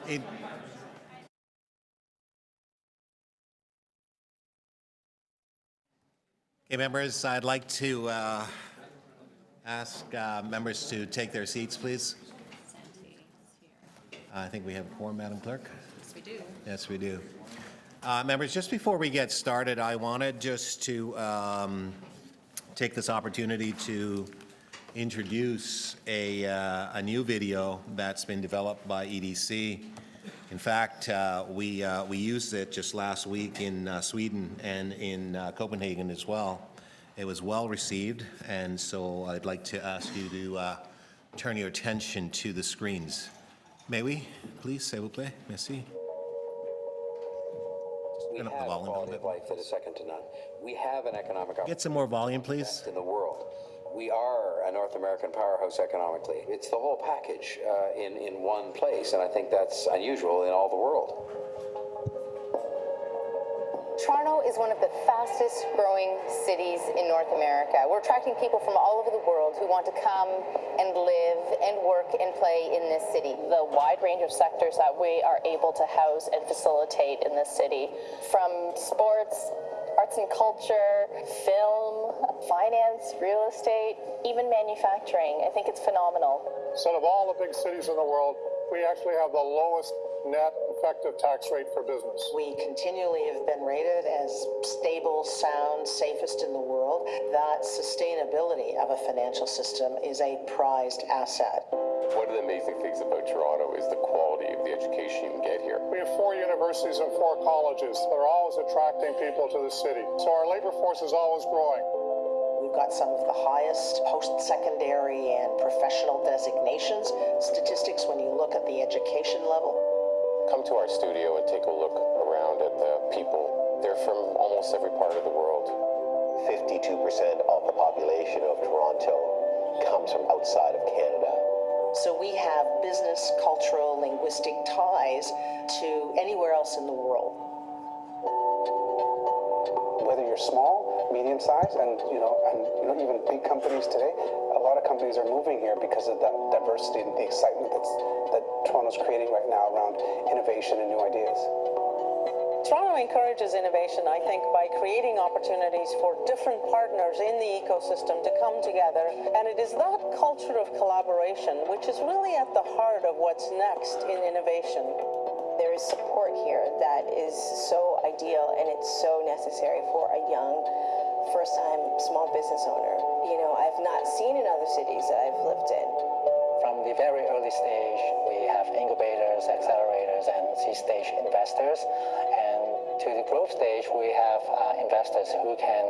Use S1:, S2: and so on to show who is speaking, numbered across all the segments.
S1: In- Okay, members, I'd like to ask members to take their seats, please. I think we have a quorum, Madam Clerk.
S2: Yes, we do.
S1: Yes, we do. Members, just before we get started, I wanted just to take this opportunity to introduce a new video that's been developed by EDC. In fact, we used it just last week in Sweden and in Copenhagen as well. It was well received, and so I'd like to ask you to turn your attention to the screens. May we, please, s'il vous plaît? Merci.
S3: We
S1: Turn
S3: have
S1: up the
S3: a
S1: volume a
S3: quality
S1: little
S3: of
S1: bit.
S3: life that is second to none. We have an economic
S1: Get some more volume, please.
S3: in the world. We are a North American powerhouse economically. It's the whole package in one place, and I think that's unusual in all the world.
S4: Toronto is one of the fastest growing cities in North America. We're attracting people from all over the world who want to come and live and work and play in this city.
S5: The wide range of sectors that we are able to house and facilitate in this city, from sports, arts and culture, film, finance, real estate, even manufacturing. I think it's phenomenal.
S6: So of all the big cities in the world, we actually have the lowest net effective tax rate for business.
S7: We continually have been rated as stable, sound, safest in the world. That sustainability of a financial system is a prized asset.
S8: One of the amazing things about Toronto is the quality of the education you can get here.
S6: We have 4 universities and 4 colleges that are always attracting people to the city. So our labor force is always growing.
S7: We've got some of the highest post-secondary and professional designations statistics when you look at the education level.
S8: Come to our studio and take a look around at the people. They're from almost every part of the world.
S9: 52% of the population of Toronto comes from outside of Canada.
S7: So we have business, cultural, linguistic ties to anywhere else in the world.
S10: Whether you're small, medium-sized, and even big companies today, a lot of companies are moving here because of that diversity and the excitement that Toronto's creating right now around innovation and new ideas.
S5: Toronto encourages innovation, I think, by creating opportunities for different partners in the ecosystem to come together. And it is that culture of collaboration which is really at the heart of what's next in innovation.
S4: There is support here that is so ideal and it's so necessary for a young, first-time small business owner. I've not seen in other cities that I've lived in.
S11: From the very early stage, we have incubators, accelerators, and seed-stage investors. And to the growth stage, we have investors who can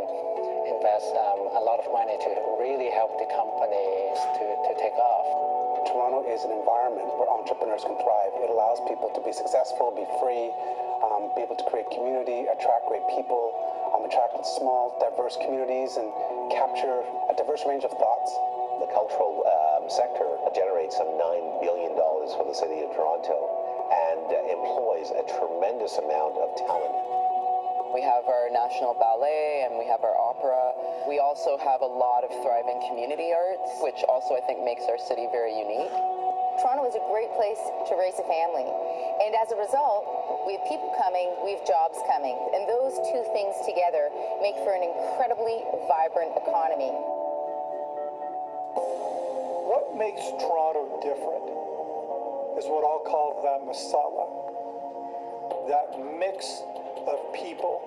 S11: invest a lot of money to really help the companies to take off.
S10: Toronto is an environment where entrepreneurs can thrive. It allows people to be successful, be free, be able to create community, attract great people, attract small, diverse communities, and capture a diverse range of thoughts.
S9: The cultural sector generates some $9 billion for the city of Toronto and employs a tremendous amount of talent.
S5: We have our National Ballet and we have our opera. We also have a lot of thriving community arts, which also I think makes our city very unique.
S4: Toronto is a great place to raise a family. And as a result, we have people coming, we have jobs coming. And those two things together make for an incredibly vibrant economy.
S6: What makes Toronto different is what I'll call that masala, that mix of people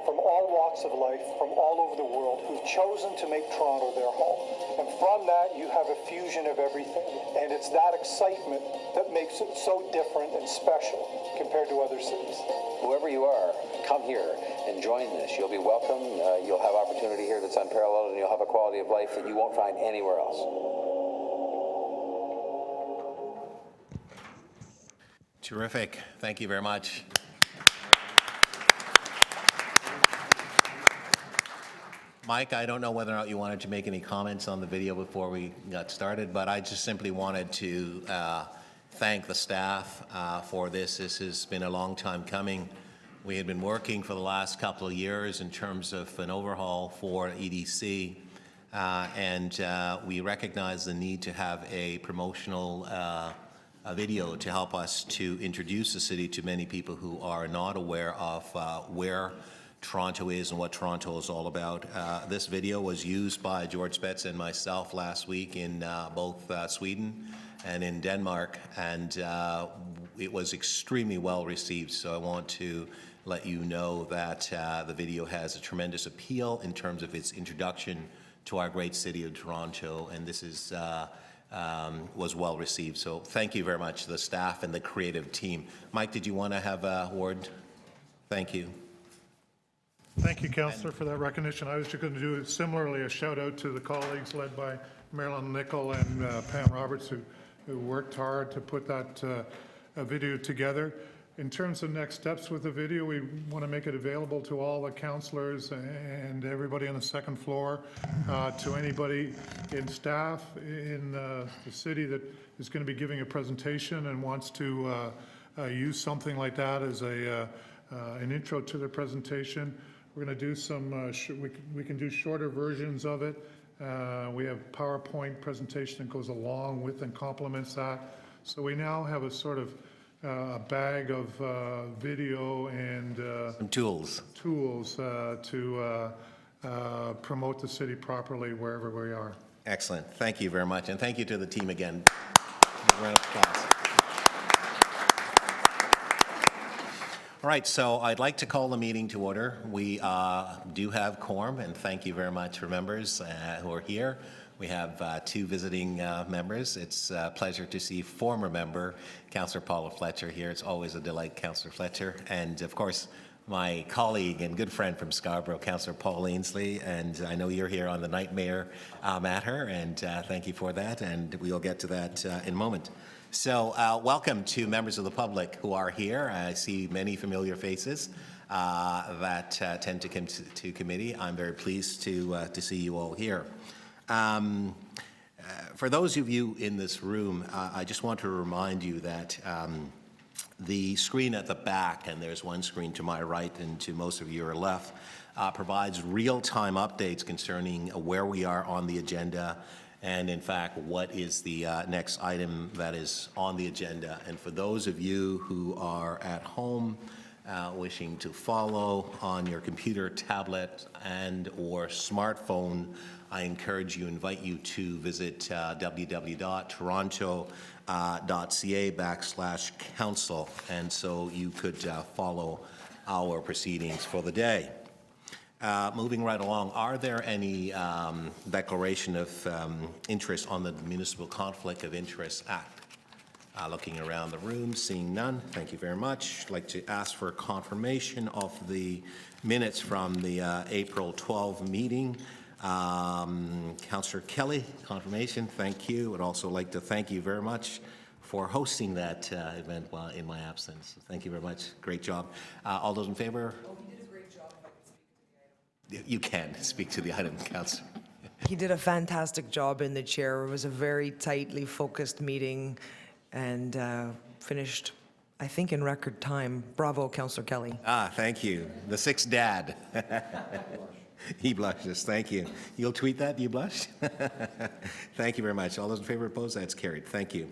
S6: from all walks of life, from all over the world, who've chosen to make Toronto their home. And from that, you have a fusion of everything. And it's that excitement that makes it so different and special compared to other cities.
S3: Whoever you are, come here and join this. You'll be welcome. You'll have opportunity here that's unparalleled, and you'll have a quality of life that you won't find anywhere else.
S1: Terrific. Thank you very much. Mike, I don't know whether or not you wanted to make any comments on the video before we got started, but I just simply wanted to thank the staff for this. This has been a long time coming. We had been working for the last couple of years in terms of an overhaul for EDC, and we recognize the need to have a promotional a video to help us to introduce the city to many people who are not aware of where Toronto is and what Toronto is all about. This video was used by George Spetz and myself last week in both Sweden and in Denmark, and it was extremely well received. So I want to let you know that the video has a tremendous appeal in terms of its introduction to our great city of Toronto, and this is was well received. So thank you very much to the staff and the creative team. Mike, did you want to have a word? Thank you.
S2: Thank you, Councillor, for that recognition. I was just going to do similarly a shout out to the colleagues led by Marilyn Nicol and Pam Roberts who worked hard to put that video together. In terms of next steps with the video, we want to make it available to all the councillors and everybody on the second floor, to anybody in staff in the city that is going to be giving a presentation and wants to use something like that as an intro to their presentation. We're going to do some, we can do shorter versions of it. We have PowerPoint presentation that goes along with and complements that. So we now have a sort of a bag of video and
S1: Some tools
S2: to promote the city properly wherever we are.
S1: Excellent. Thank you very much. And thank you to the team again. Round of applause. All right, so I'd like to call the meeting to order. We do have quorum, and thank you very much for members who are here. We have 2 visiting members. It's a pleasure to see former member, Councillor Paula Fletcher here. It's always a delight, Councillor Fletcher. And of course, my colleague and good friend from Scarborough, Councillor Paul Ainsley. And I know you're here on the Nightmare matter, and thank you for that. And we'll get to that in a moment. So welcome to members of the public who are here. I see many familiar faces that tend to come to committee. I'm very pleased to see you all here. For those of you in this room, I just want to remind you that the screen at the back, and there's one screen to my right and to most of your left, provides real-time updates concerning where we are on the agenda and, in fact, what is the next item that is on the agenda. And for those of you who are at home wishing to follow on your computer, tablet, and or smartphone, I invite you to visit www.toronto.ca/council, and so you could follow our proceedings for the day. Moving right along, are there any declaration of interest on the Municipal Conflict of Interest Act? Looking around the room, seeing none, thank you very much. I'd like to ask for confirmation of the minutes from the April 12 meeting. Councillor Kelly, confirmation, thank you. I'd also like to thank you very much for hosting that event while in my absence. Thank you very much. Great job. All those in favor?
S12: Oh, he did a great job. If I could speak to the item.
S1: You can speak to the item, Councillor.
S12: He did a fantastic job in the chair. It was a very tightly focused meeting and finished, I think, in record time. Bravo, Councillor Kelly.
S1: Thank you. The sixth dad. He blushes. Thank you. You'll tweet that? You blush? Thank you very much. All those in favor, opposed? That's carried. Thank you.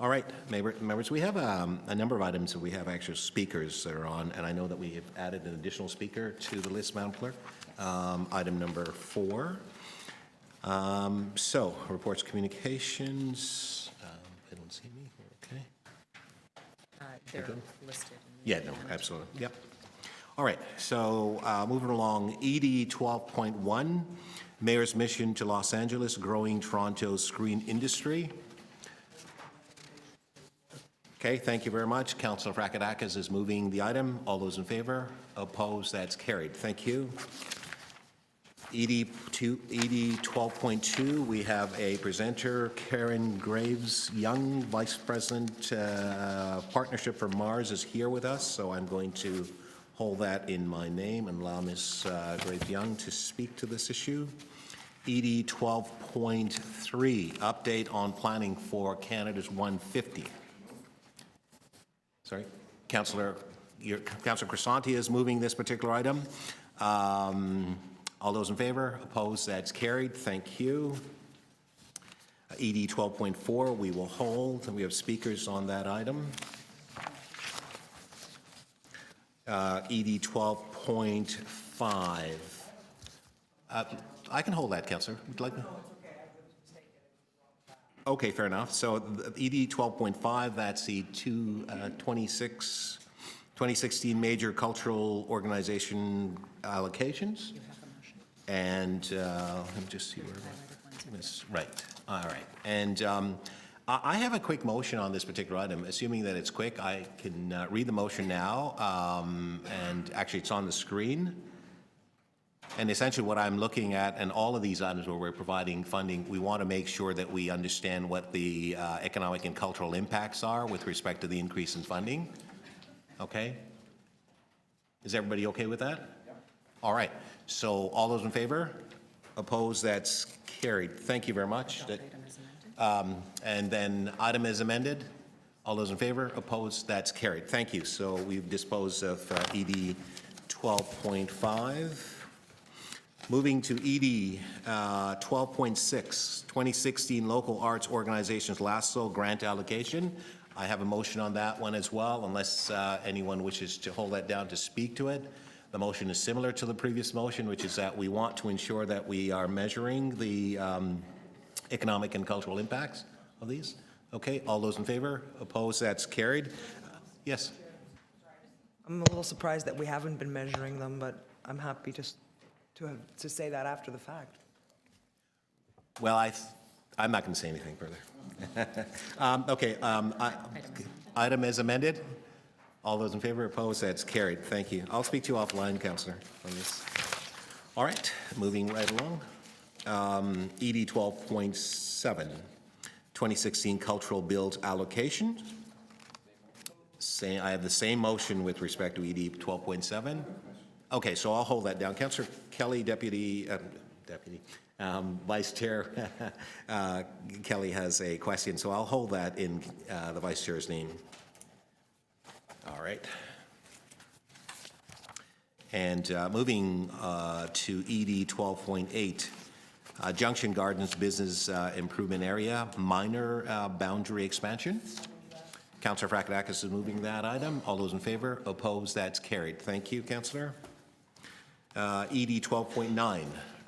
S1: All right, members, we have a number of items that we have actual speakers that are on, and I know that we have added an additional speaker to the list, Madam Clerk. Item number 4. So, reports, communications. They don't see me. Okay.
S13: They're listed.
S1: Yeah, no, absolutely. Yep. All right, so moving along, ED 12.1, Mayor's Mission to Los Angeles, Growing Toronto's Screen Industry. Okay, thank you very much. Councillor Frakadakis is moving the item. All those in favor? Opposed? That's carried. Thank you. ED 12.2, we have a presenter, Karen Graves Young, Vice President, Partnership for Mars, is here with us, so I'm going to hold that in my name and allow Ms. Graves Young to speak to this issue. ED 12.3, update on planning for Canada's 150. Sorry, Councillor Crisanti is moving this particular item. All those in favor? Opposed? That's carried. Thank you. ED 12.4, we will hold, and we have speakers on that item. ED 12.5. I can hold that, Councillor. Would you like me? Okay, fair enough. So ED 12.5, that's the 2016 major cultural organization allocations. And let me just see where this, right. All right. And I have a quick motion on this particular item. Assuming that it's quick, I can read the motion now. And actually, it's on the screen. And essentially what I'm looking at, and all of these items where we're providing funding, we want to make sure that we understand what the economic and cultural impacts are with respect to the increase in funding. Okay? Is everybody okay with that? Yeah. All right. So all those in favor? Opposed? That's carried. Thank you very much. And then item is amended. All those in favor? Opposed? That's carried. Thank you. So we've disposed of ED 12.5. Moving to ED 12.6, 2016 Local Arts Organizations LASSO grant allocation. I have a motion on that one as well, unless anyone wishes to hold that down to speak to it. The motion is similar to the previous motion, which is that we want to ensure that we are measuring the economic and cultural impacts of these. Okay, all those in favor? Opposed? That's carried. Yes?
S12: I'm a little surprised that we haven't been measuring them, but I'm happy to say that after the fact.
S1: Well, I'm not going to say anything further. Okay, item is amended. All those in favor? Opposed? That's carried. Thank you. I'll speak to you offline, Councillor, on this. All right, moving right along. ED 12.7, 2016 Cultural Builds Allocation. I have the same motion with respect to ED 12.7. Okay, so I'll hold that down. Councillor Kelly, Vice Chair Kelly has a question, so I'll hold that in the Vice Chair's name. All right. And moving to ED 12.8, Junction Gardens Business Improvement Area, minor boundary expansion. Councillor Frakadakis is moving that item. All those in favor? Opposed? That's carried. Thank you, Councillor. ED 12.9,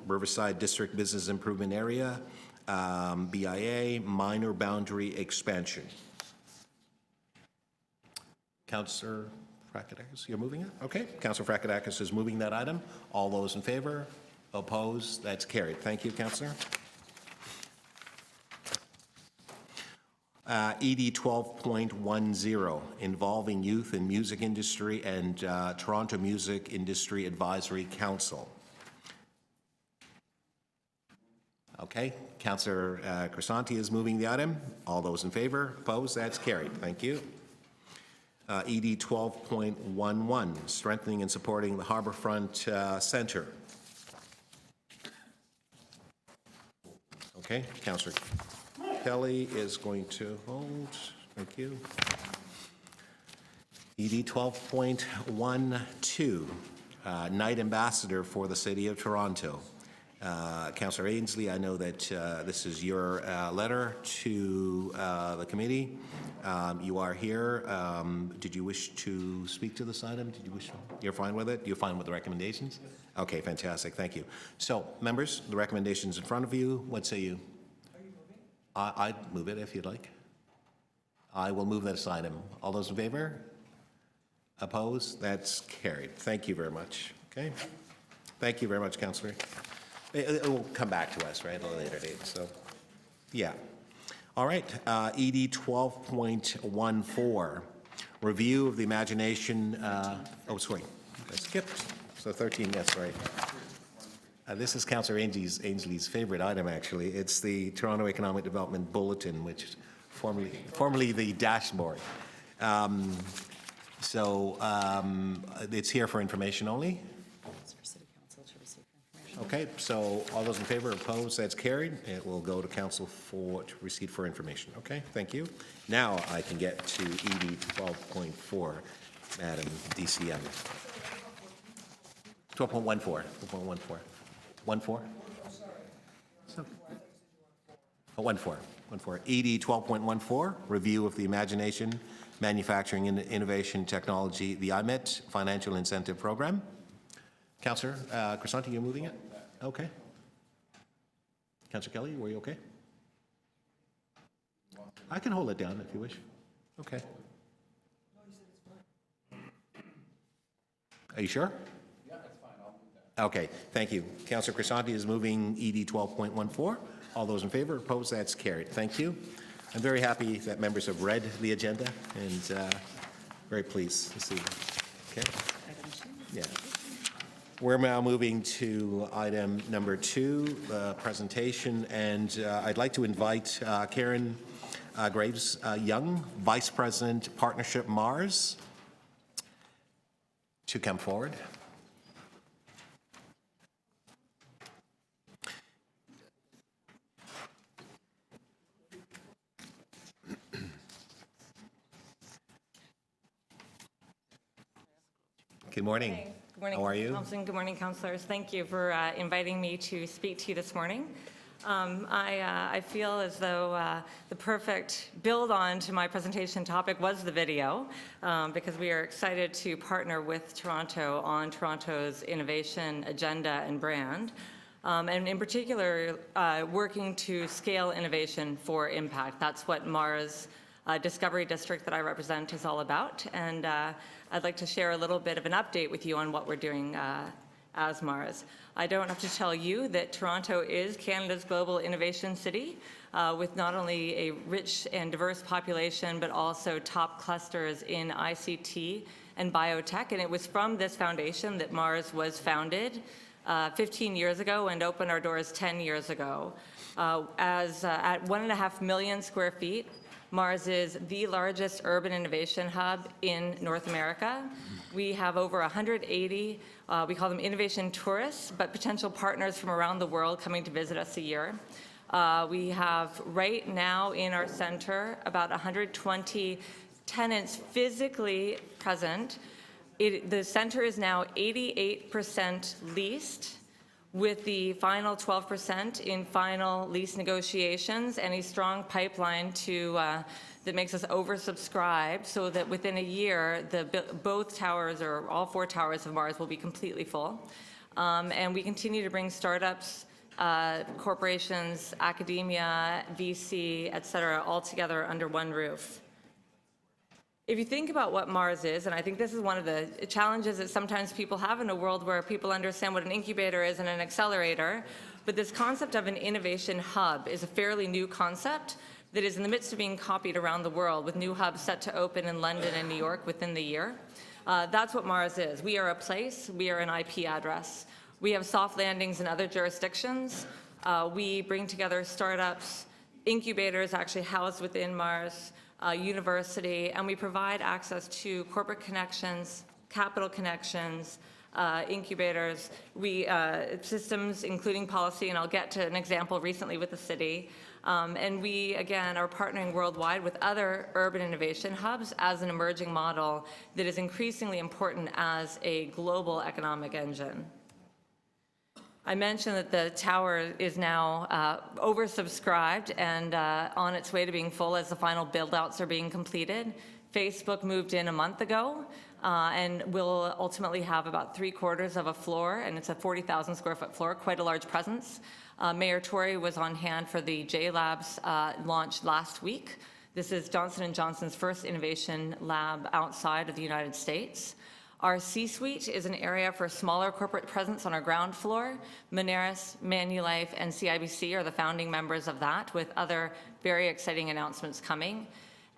S1: Riverside District Business Improvement Area, BIA, minor boundary expansion. Councillor Frakadakis, you're moving it? Okay. Councillor Frakadakis is moving that item. All those in favor? Opposed? That's carried. Thank you, Councillor. ED 12.10, involving youth and music industry and Toronto Music Industry Advisory Council. Okay, Councillor Crisanti is moving the item. All those in favor? Opposed? That's carried. Thank you. ED 12.11, strengthening and supporting the Harbourfront Centre. Okay, Councillor Kelly is going to hold. Thank you. ED 12.12, Night Ambassador for the City of Toronto. Councillor Ainsley, I know that this is your letter to the committee. You are here. Did you wish to speak to this item? Did you wish? You're fine with it? You're fine with the recommendations? Okay, fantastic. Thank you. So, members, the recommendations in front of you. What say you? I'd move it if you'd like. I will move this item. All those in favor? Opposed? That's carried. Thank you very much. Okay. Thank you very much, Councillor. It will come back to us, right, at a later date. So, yeah. All right. ED 12.14, review of the imagination. Oh, sorry. I skipped. So 13. Yes, sorry. This is Councillor Ainsley's favorite item, actually. It's the Toronto Economic Development Bulletin, which is formerly the dashboard. It's here for information only.
S13: It's for City Council to receive information.
S1: Okay, so all those in favor? Opposed? That's carried. It will go to Council to receive for information. Okay, thank you. Now I can get to ED 12.4, Madam DCM. 12.14. 12.14. 14? Oh, 14. ED 12.14, review of the Imagination, Manufacturing and Innovation Technology, the IMET Financial Incentive Program. Councillor Crisanti, you're moving it? Okay. Councillor Kelly, were you okay? I can hold it down if you wish. Okay. Are you sure? Yeah, that's fine. I'll move that. Okay, thank you. Councillor Crisanti is moving ED 12.14. All those in favor, opposed, that's carried. Thank you. I'm very happy that members have read the agenda and very pleased to see. Okay. Yeah. We're now moving to item number 2, presentation, and I'd like to invite Karen Graves Young, Vice President, Partnership Mars, to come forward. Good morning.
S14: Good morning.
S1: How are you?
S14: Thompson. Good morning, councillors. Thank you for inviting me to speak to you this morning. I feel as though the perfect build on to my presentation topic was the video, because we are excited to partner with Toronto on Toronto's innovation agenda and brand, and in particular, working to scale innovation for impact. That's what Mars Discovery District that I represent is all about, and I'd like to share a little bit of an update with you on what we're doing as Mars. I don't have to tell you that Toronto is Canada's global innovation city, with not only a rich and diverse population, but also top clusters in ICT and biotech. And it was from this foundation that Mars was founded 15 years ago and opened our doors 10 years ago. At 1.5 million square feet, Mars is the largest urban innovation hub in North America. We have over 180, we call them innovation tourists, but potential partners from around the world coming to visit us a year. We have right now in our center about 120 tenants physically present. The center is now 88% leased, with the final 12% in final lease negotiations and a strong pipeline that makes us oversubscribed, so that within a year, both towers, or all 4 towers of Mars, will be completely full. And we continue to bring startups, corporations, academia, VC, et cetera, all together under one roof. If you think about what Mars is, and I think this is one of the challenges that sometimes people have in a world where people understand what an incubator is and an accelerator, but this concept of an innovation hub is a fairly new concept that is in the midst of being copied around the world, with new hubs set to open in London and New York within the year. That's what Mars is. We are a place, we are an IP address. We have soft landings in other jurisdictions. We bring together startups, incubators actually housed within Mars, university, and we provide access to corporate connections, capital connections, incubators, systems including policy, and I'll get to an example recently with the city. And we, again, are partnering worldwide with other urban innovation hubs as an emerging model that is increasingly important as a global economic engine. I mentioned that the tower is now oversubscribed and on its way to being full as the final build-outs are being completed. Facebook moved in a month ago and will ultimately have about 3/4 of a floor, and it's a 40,000 square foot floor, quite a large presence. Mayor Tory was on hand for the J-Labs launch last week. This is Johnson & Johnson's first innovation lab outside of the United States. Our C-suite is an area for smaller corporate presence on our ground floor. Moneris, Manulife, and CIBC are the founding members of that, with other very exciting announcements coming.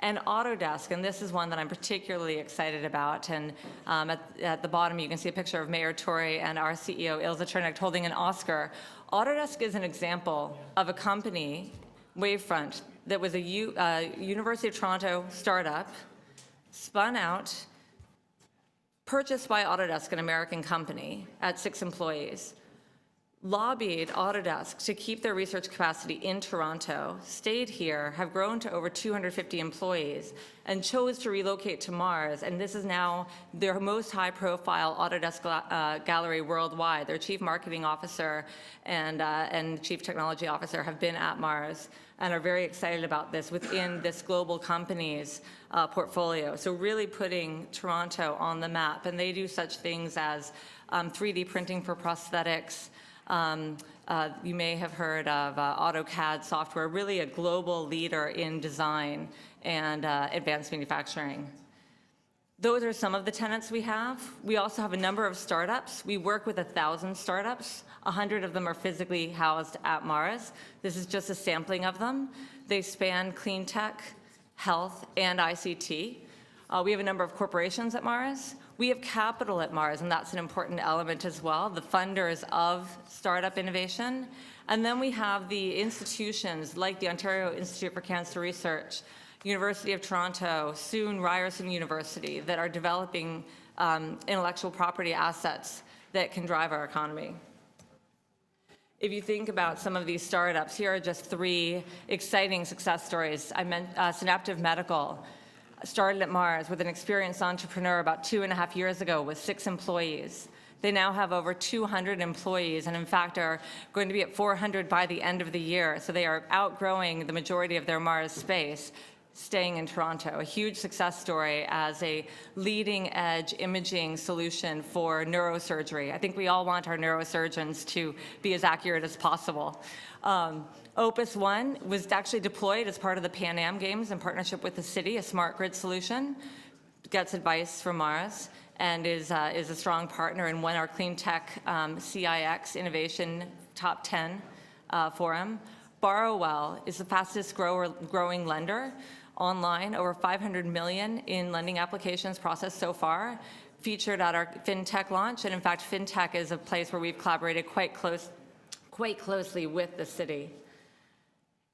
S14: And Autodesk, and this is one that I'm particularly excited about, and at the bottom you can see a picture of Mayor Tory and our CEO Ilse Chernick holding an Oscar. Autodesk is an example of a company, Wavefront, that was a University of Toronto startup, spun out, purchased by Autodesk, an American company, at 6 employees, lobbied Autodesk to keep their research capacity in Toronto, stayed here, have grown to over 250 employees, and chose to relocate to Mars. And this is now their most high-profile Autodesk gallery worldwide. Their chief marketing officer and chief technology officer have been at Mars. and are very excited about this within this global company's portfolio. So really putting Toronto on the map. And they do such things as 3D printing for prosthetics. You may have heard of AutoCAD software, really a global leader in design and advanced manufacturing. Those are some of the tenants we have. We also have a number of startups. We work with 1,000 startups. 100 of them are physically housed at Mars. This is just a sampling of them. They span clean tech, health, and ICT. We have a number of corporations at Mars. We have capital at Mars, and that's an important element as well, the funders of startup innovation. And then we have the institutions like the Ontario Institute for Cancer Research, University of Toronto, soon Ryerson University, that are developing intellectual property assets that can drive our economy. If you think about some of these startups, here are just 3 exciting success stories. I meant Synaptive Medical started at Mars with an experienced entrepreneur about 2.5 years ago with 6 employees. They now have over 200 employees and in fact are going to be at 400 by the end of the year. So they are outgrowing the majority of their Mars space, staying in Toronto. A huge success story as a leading edge imaging solution for neurosurgery. I think we all want our neurosurgeons to be as accurate as possible. Opus One was actually deployed as part of the Pan Am Games in partnership with the city, a smart grid solution, gets advice from Mars, and is a strong partner and won our Clean Tech CIX Innovation Top 10 Forum. Borrowwell is the fastest growing lender online, over 500 million in lending applications processed so far, featured at our FinTech launch, and in fact, FinTech is a place where we've collaborated quite closely with the city.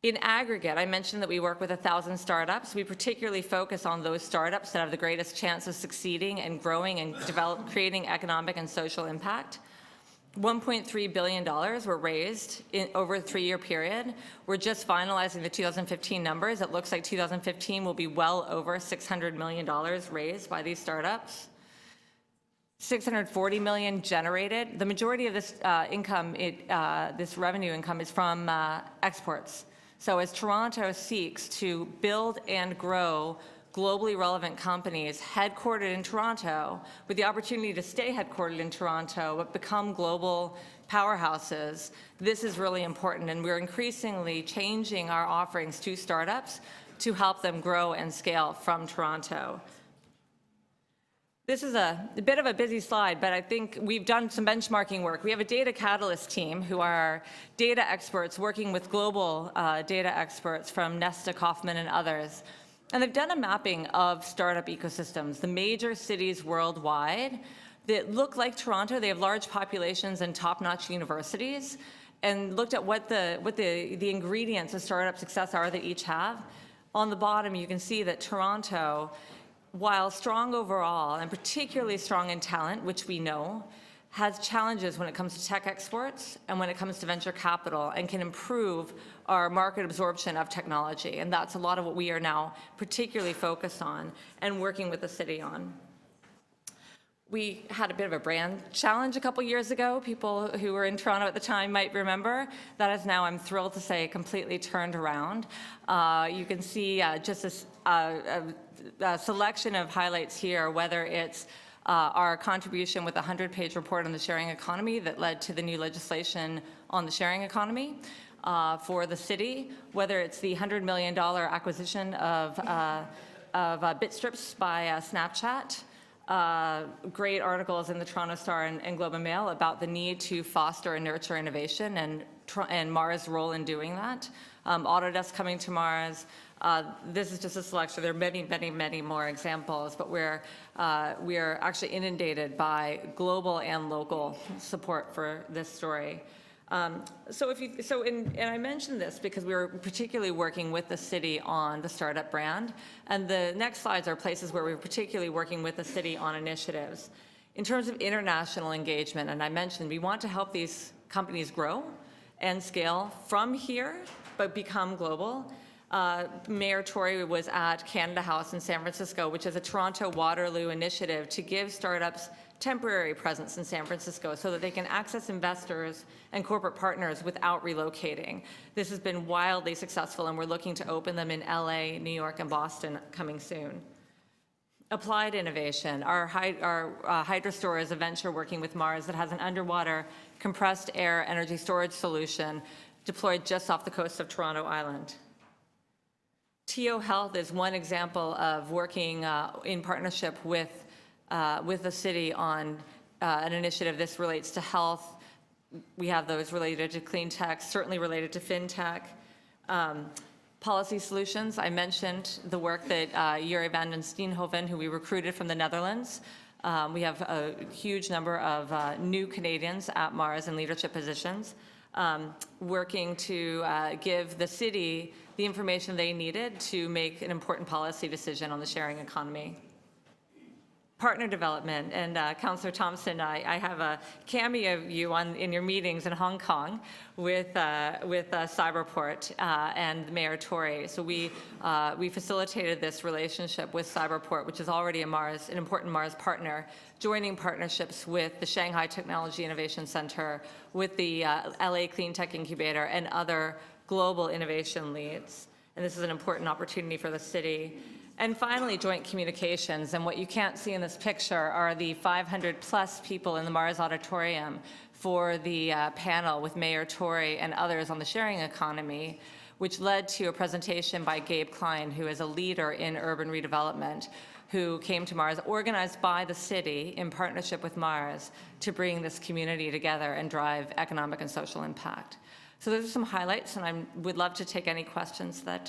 S14: In aggregate, I mentioned that we work with 1,000 startups. We particularly focus on those startups that have the greatest chance of succeeding and growing and creating economic and social impact. $1.3 billion were raised over a 3-year period. We're just finalizing the 2015 numbers. It looks like 2015 will be well over $600 million raised by these startups. 640 million generated. The majority of this this revenue income is from exports. So as Toronto seeks to build and grow globally relevant companies headquartered in Toronto with the opportunity to stay headquartered in Toronto but become global powerhouses, this is really important, and we're increasingly changing our offerings to startups to help them grow and scale from Toronto. This is a bit of a busy slide, but I think we've done some benchmarking work. We have a data catalyst team who are data experts working with global data experts from Nesta, Kaufman, and others. And they've done a mapping of startup ecosystems, the major cities worldwide that look like Toronto. They have large populations and top-notch universities, and looked at what the ingredients of startup success are that each have. On the bottom, you can see that Toronto, while strong overall, and particularly strong in talent, which we know, has challenges when it comes to tech exports and when it comes to venture capital, and can improve our market absorption of technology. And that's a lot of what we are now particularly focused on and working with the city on. We had a bit of a brand challenge a couple years ago. People who were in Toronto at the time might remember. That is now, I'm thrilled to say, completely turned around. You can see just a selection of highlights here, whether it's our contribution with a 100-page report on the sharing economy that led to the new legislation on the sharing economy for the city, whether it's the $100 million acquisition of Bitstrips by Snapchat, great articles in the Toronto Star and Globe and Mail about the need to foster and nurture innovation and Mars' role in doing that. Autodesk coming to Mars. This is just a selection. There are many, many, many more examples, but we're actually inundated by global and local support for this story. And I mentioned this because we were particularly working with the city on the startup brand, and the next slides are places where we're particularly working with the city on initiatives. In terms of international engagement, and I mentioned we want to help these companies grow and scale from here, but become global. Mayor Tory was at Canada House in San Francisco, which is a Toronto Waterloo initiative to give startups temporary presence in San Francisco so that they can access investors and corporate partners without relocating. This has been wildly successful, and we're looking to open them in LA, New York, and Boston coming soon. Applied innovation. Our HydroStore is a venture working with Mars that has an underwater compressed air energy storage solution deployed just off the coast of Toronto Island. TO Health is one example of working in partnership with the city on an initiative. This relates to health. We have those related to clean tech, certainly related to fintech. Policy solutions, I mentioned the work that Jure van den Steenhoven, who we recruited from the Netherlands. We have a huge number of new Canadians at Mars in leadership positions, working to give the city the information they needed to make an important policy decision on the sharing economy. Partner development, and Councillor Thompson, I have a cameo of you in your meetings in Hong Kong with Cyberport and Mayor Tory. So we facilitated this relationship with Cyberport, which is already an important Mars partner, joining partnerships with the Shanghai Technology Innovation Center, with the LA Clean Tech Incubator, and other global innovation leads. And this is an important opportunity for the city. And finally, joint communications. And what you can't see in this picture are the 500 plus people in the Mars Auditorium for the panel with Mayor Tory and others on the sharing economy, which led to a presentation by Gabe Klein, who is a leader in urban redevelopment, who came to Mars, organized by the city in partnership with Mars to bring this community together and drive economic and social impact. So those are some highlights, and I would love to take any questions that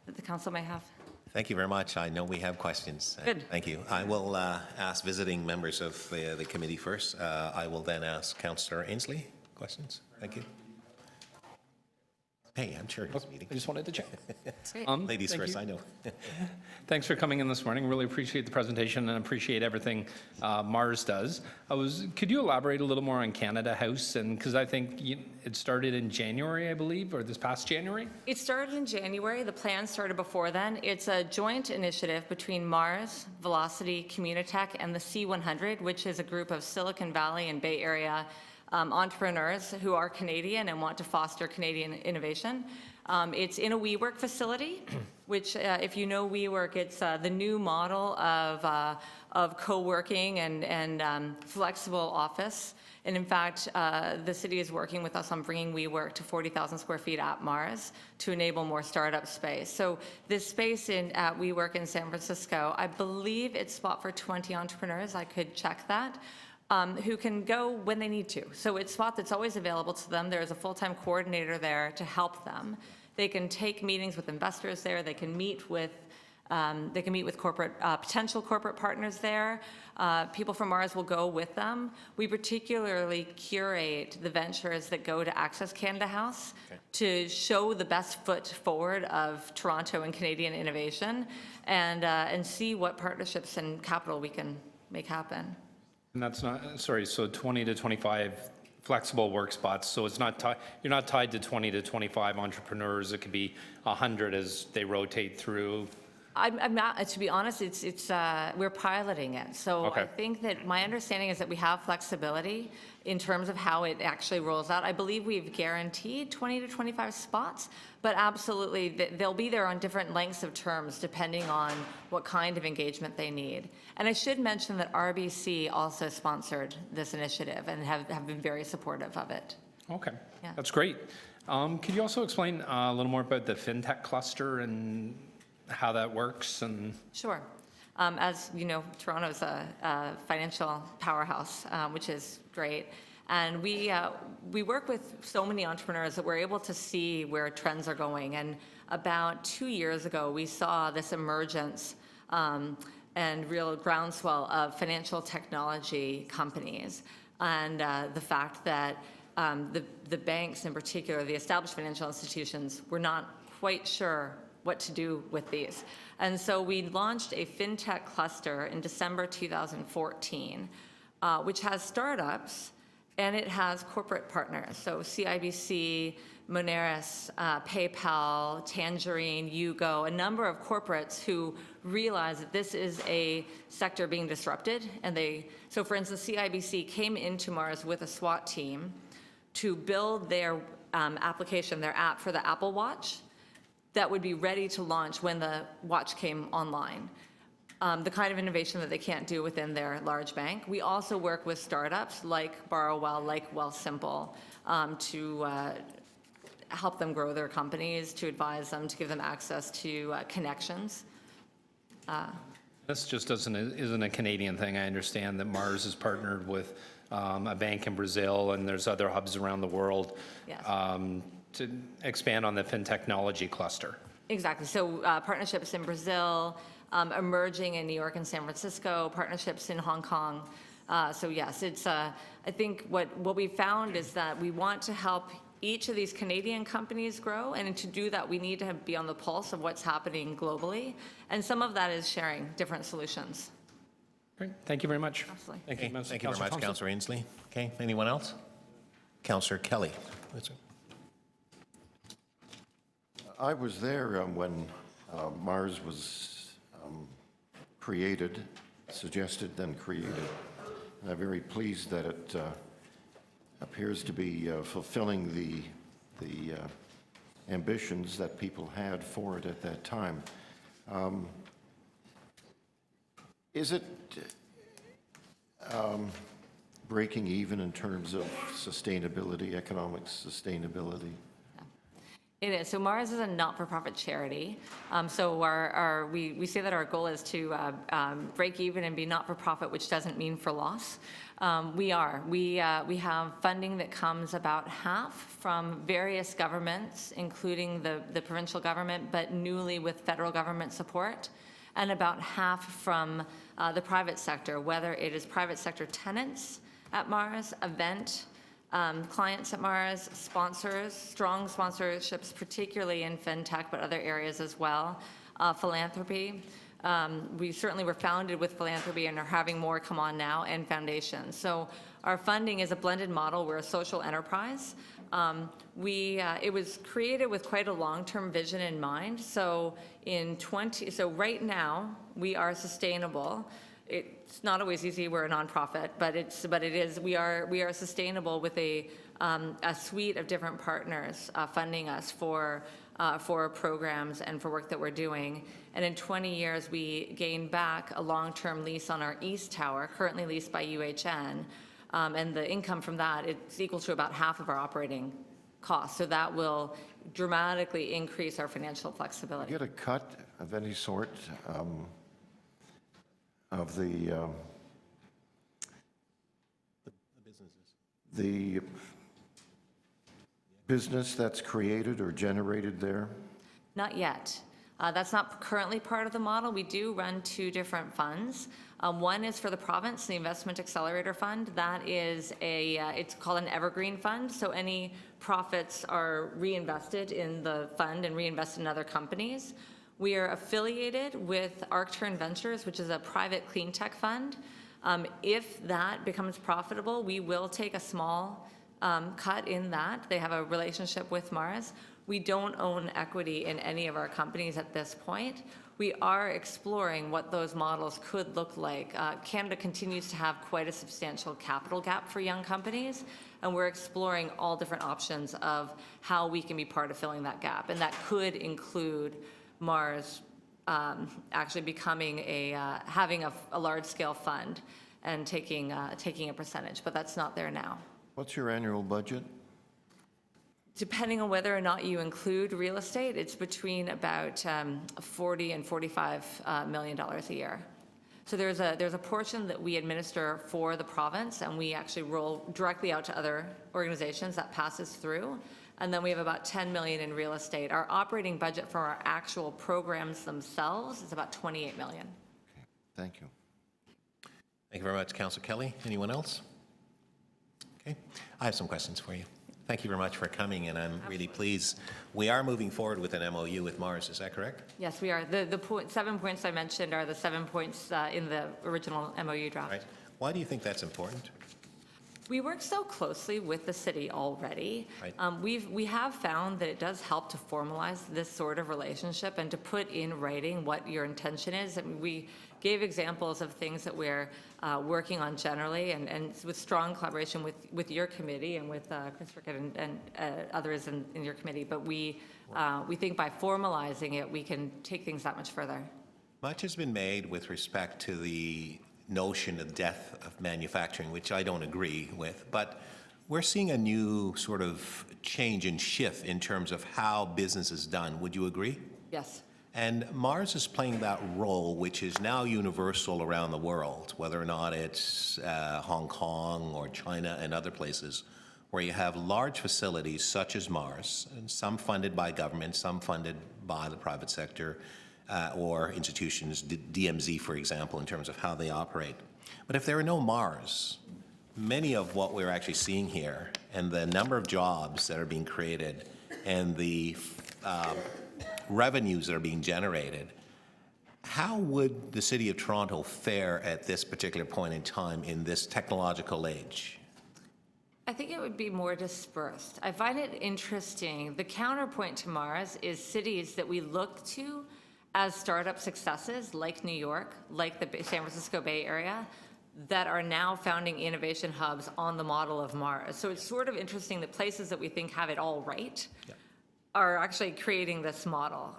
S14: the council may have.
S1: Thank you very much. I know we have questions.
S14: Good.
S1: Thank you. I will ask visiting members of the committee first. I will then ask Councillor Ainsley questions. Thank you. Hey, I'm chairing this meeting.
S15: I just wanted to check.
S1: Ladies first, I know.
S15: Thanks for coming in this morning. Really appreciate the presentation and appreciate everything Mars does. Could you elaborate a little more on Canada House? And because I think it started in January, I believe, or this past January?
S14: It started in January. The plan started before then. It's a joint initiative between Mars, Velocity, Communitech, and the C100, which is a group of Silicon Valley and Bay Area entrepreneurs who are Canadian and want to foster Canadian innovation. It's in a WeWork facility, which if you know WeWork, it's the new model of co-working and flexible office. And in fact, the city is working with us on bringing WeWork to 40,000 square feet at Mars to enable more startup space. So this space at WeWork in San Francisco, I believe it's spot for 20 entrepreneurs. I could check that. Who can go when they need to. So it's a spot that's always available to them. There is a full-time coordinator there to help them. They can take meetings with investors there. They can meet with corporate potential corporate partners there. People from Mars will go with them. We particularly curate the ventures that go to Access Canada House to show the best foot forward of Toronto and Canadian innovation, and see what partnerships and capital we can make happen.
S15: And that's not, sorry, so 20 to 25 flexible work spots. So it's not you're not tied to 20 to 25 entrepreneurs. It could be 100 as they rotate through.
S14: I'm not, to be honest, we're piloting it. So
S15: Okay.
S14: I think that my understanding is that we have flexibility in terms of how it actually rolls out. I believe we've guaranteed 20 to 25 spots, but absolutely they'll be there on different lengths of terms depending on what kind of engagement they need. And I should mention that RBC also sponsored this initiative and have been very supportive of it.
S15: Okay,
S14: Yeah.
S15: that's great. Could you also explain a little more about the FinTech cluster and how that works? And
S14: Sure. As you know, Toronto's a financial powerhouse, which is great. And we work with so many entrepreneurs that we're able to see where trends are going. And about 2 years ago, we saw this emergence and real groundswell of financial technology companies. And the fact that the banks in particular, the established financial institutions, were not quite sure what to do with these. And so we launched a FinTech cluster in December 2014, which has startups and it has corporate partners. So CIBC, Moneris, PayPal, Tangerine, Yugo, a number of corporates who realize that this is a sector being disrupted. And so for instance, CIBC came into Mars with a SWAT team to build their application, their app for the Apple Watch that would be ready to launch when the watch came online. The kind of innovation that they can't do within their large bank. We also work with startups like BorrowWell, like Wealthsimple, to help them grow their companies, to advise them, to give them access to connections.
S15: This just isn't a Canadian thing. I understand that Mars is partnered with a bank in Brazil, and there's other hubs around the world to expand on the FinTechnology cluster.
S14: Exactly. So partnerships in Brazil, emerging in New York and San Francisco, partnerships in Hong Kong. So yes, it's. I think what we found is that we want to help each of these Canadian companies grow, and to do that, we need to be on the pulse of what's happening globally, and some of that is sharing different solutions.
S15: Great. Thank you very much.
S14: Absolutely.
S15: Thank you,
S1: Thank you very much, Councillor Inslee. Okay, anyone else? Councillor Kelly.
S16: I was there when Mars was created, suggested, then created. And I'm very pleased that it appears to be fulfilling the ambitions that people had for it at that time. Is it breaking even in terms of sustainability, economic sustainability?
S14: It is. So Mars is a not-for-profit charity. So we say that our goal is to break even and be not-for-profit, which doesn't mean for loss. We are. We have funding that comes about half from various governments, including the provincial government, but newly with federal government support, and about half from the private sector, whether it is private sector tenants at Mars, event clients at Mars, sponsors, strong sponsorships, particularly in FinTech, but other areas as well, philanthropy. We certainly were founded with philanthropy and are having more come on now, and foundations. So our funding is a blended model. We're a social enterprise. It was created with quite a long-term vision in mind. So right now we are sustainable. It's not always easy. We're a nonprofit, but it is. We are sustainable with a suite of different partners funding us for programs and for work that we're doing. And in 20 years, we gained back a long-term lease on our East Tower, currently leased by UHN, and the income from that it's equal to about half of our operating costs. So that will dramatically increase our financial flexibility.
S16: Get a cut of any sort of the business that's created or generated there?
S14: Not yet. That's not currently part of the model. We do run two different funds. One is for the province, the Investment Accelerator Fund. That is it's called an evergreen fund. So any profits are reinvested in the fund and reinvested in other companies. We are affiliated with Arcturn Ventures, which is a private clean tech fund. If that becomes profitable, we will take a small cut in that. They have a relationship with Mars. We don't own equity in any of our companies at this point. We are exploring what those models could look like. Canada continues to have quite a substantial capital gap for young companies, and we're exploring all different options of how we can be part of filling that gap. And that could include Mars actually becoming having a large-scale fund and taking a percentage, but that's not there now.
S16: What's your annual budget?
S14: Depending on whether or not you include real estate, it's between about $40 and $45 million a year. So there's a portion that we administer for the province, and we actually roll directly out to other organizations that passes through. And then we have about $10 million in real estate. Our operating budget for our actual programs themselves is about $28 million.
S16: Okay, thank you.
S1: Thank you very much, Councillor Kelly. Anyone else? Okay, I have some questions for you. Thank you very much for coming, and I'm really pleased. We are moving forward with an MOU with Mars, is that correct?
S14: Yes, we are. The 7 points I mentioned are the 7 points in the original MOU draft.
S1: Right. Why do you think that's important?
S14: We work so closely with the city already.
S1: Right.
S14: We have found that it does help to formalize this sort of relationship and to put in writing what your intention is. I mean, we gave examples of things that we're working on generally, and with strong collaboration with your committee and with Chris Rickett and others in your committee. But we think by formalizing it, we can take things that much further.
S1: Much has been made with respect to the notion of death of manufacturing, which I don't agree with, but we're seeing a new sort of change and shift in terms of how business is done. Would you agree?
S14: Yes.
S1: And Mars is playing that role, which is now universal around the world, whether or not it's Hong Kong or China and other places, where you have large facilities such as Mars, and some funded by government, some funded by the private sector, or institutions, DMZ, for example, in terms of how they operate. But if there are no Mars, many of what we're actually seeing here and the number of jobs that are being created and the revenues that are being generated, how would the City of Toronto fare at this particular point in time in this technological age?
S14: I think it would be more dispersed. I find it interesting. The counterpoint to Mars is cities that we look to as startup successes, like New York, like the San Francisco Bay Area, that are now founding innovation hubs on the model of Mars. So it's sort of interesting that places that we think have it all right are actually creating this model.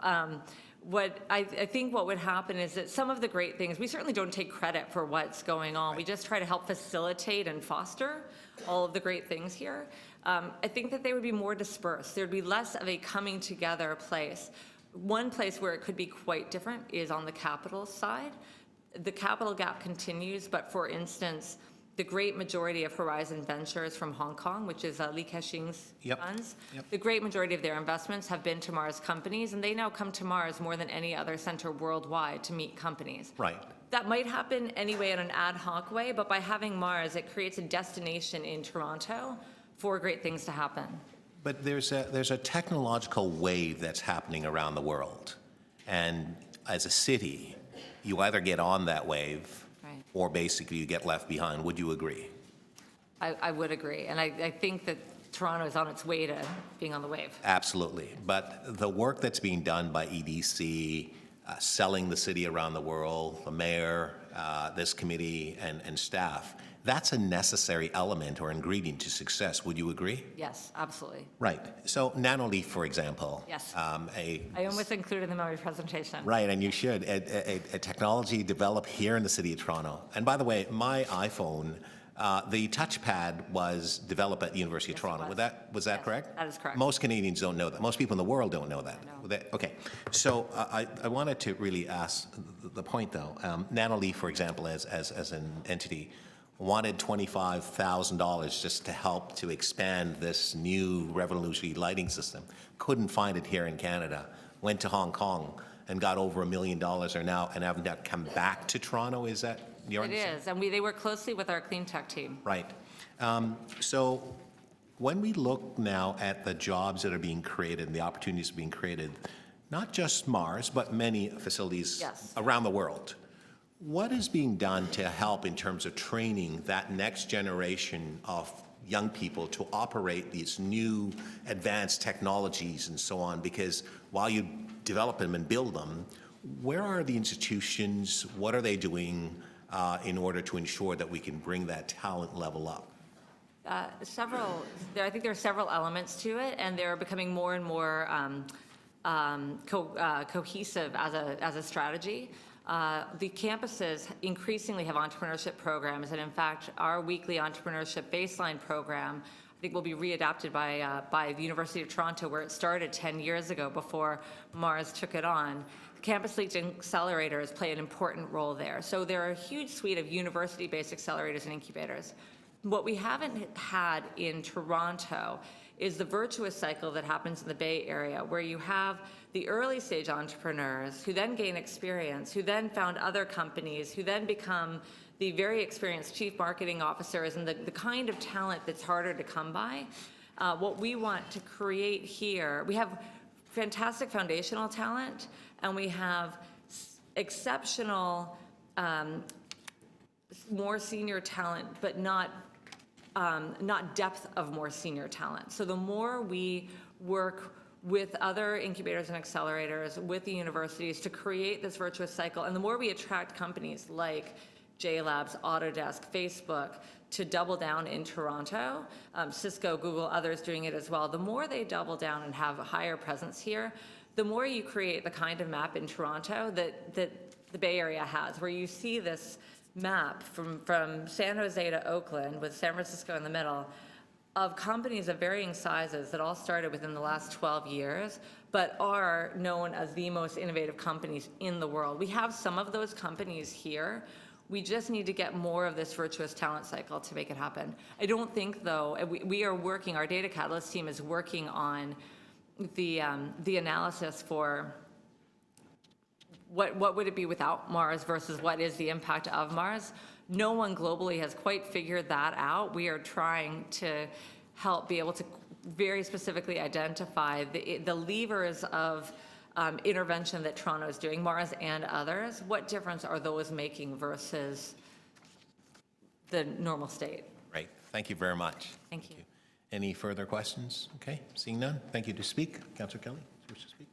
S14: What I think what would happen is that some of the great things, we certainly don't take credit for what's going on. We just try to help facilitate and foster all of the great things here. I think that they would be more dispersed. There'd be less of a coming together place. One place where it could be quite different is on the capital side. The capital gap continues, but for instance, the great majority of Horizon Ventures from Hong Kong, which is Li Ka-shing's funds, the great majority of their investments have been to Mars companies, and they now come to Mars more than any other center worldwide to meet companies.
S1: Right.
S14: That might happen anyway in an ad hoc way, but by having Mars, it creates a destination in Toronto for great things to happen.
S1: But there's a technological wave that's happening around the world. And as a city, you either get on that wave or basically you get left behind. Would you agree?
S14: I would agree. And I think that Toronto is on its way to being on the wave.
S1: Absolutely. But the work that's being done by EDC, selling the city around the world, the mayor, this committee, and staff, that's a necessary element or ingredient to success. Would you agree?
S14: Yes, absolutely.
S1: Right. So Nanoleaf, for example.
S14: Yes. I almost included them in my presentation.
S1: Right, and you should. A technology developed here in the City of Toronto. And by the way, my iPhone, the touchpad was developed at the University of Toronto. Was that correct?
S14: That is correct.
S1: Most Canadians don't know that. Most people in the world don't know that. Okay. So I wanted to really ask the point, though. Nanoleaf, for example, as an entity, wanted $25,000 just to help to expand this new revolutionary lighting system. Couldn't find it here in Canada. Went to Hong Kong and got over $1 million now and haven't come back to Toronto. Is that your understanding?
S14: It is, and they work closely with our clean tech team.
S1: Right. So when we look now at the jobs that are being created and the opportunities being created, not just Mars, but many facilities around the world, what is being done to help in terms of training that next generation of young people to operate these new advanced technologies and so on? Because while you develop them and build them, where are the institutions? What are they doing in order to ensure that we can bring that talent level up?
S14: I think there are several elements to it, and they're becoming more and more cohesive as a strategy. The campuses increasingly have entrepreneurship programs, and in fact, our weekly entrepreneurship baseline program, I think, will be readapted by the University of Toronto, where it started 10 years ago before Mars took it on. The Campus Leap accelerators play an important role there. So there are a huge suite of university-based accelerators and incubators. What we haven't had in Toronto is the virtuous cycle that happens in the Bay Area, where you have the early stage entrepreneurs who then gain experience, who then found other companies, who then become the very experienced chief marketing officers and the kind of talent that's harder to come by. What we want to create here, we have fantastic foundational talent, and we have exceptional, more senior talent, but not not depth of more senior talent. So the more we work with other incubators and accelerators, with the universities to create this virtuous cycle, and the more we attract companies like JLabs, Autodesk, Facebook, to double down in Toronto, Cisco, Google, others doing it as well, the more they double down and have a higher presence here, the more you create the kind of map in Toronto that the Bay Area has, where you see this map from San Jose to Oakland with San Francisco in the middle, of companies of varying sizes that all started within the last 12 years, but are known as the most innovative companies in the world. We have some of those companies here. We just need to get more of this virtuous talent cycle to make it happen. I don't think, though, we are working, our Data Catalyst team is working on the analysis for what would it be without Mars versus what is the impact of Mars. No one globally has quite figured that out. We are trying to help be able to very specifically identify the levers of intervention that Toronto is doing, Mars and others. What difference are those making versus the normal state?
S1: Great. Thank you very much.
S14: Thank you.
S1: Any further questions? Okay, seeing none. Thank you to speak. Councillor Kelly, do you wish to speak?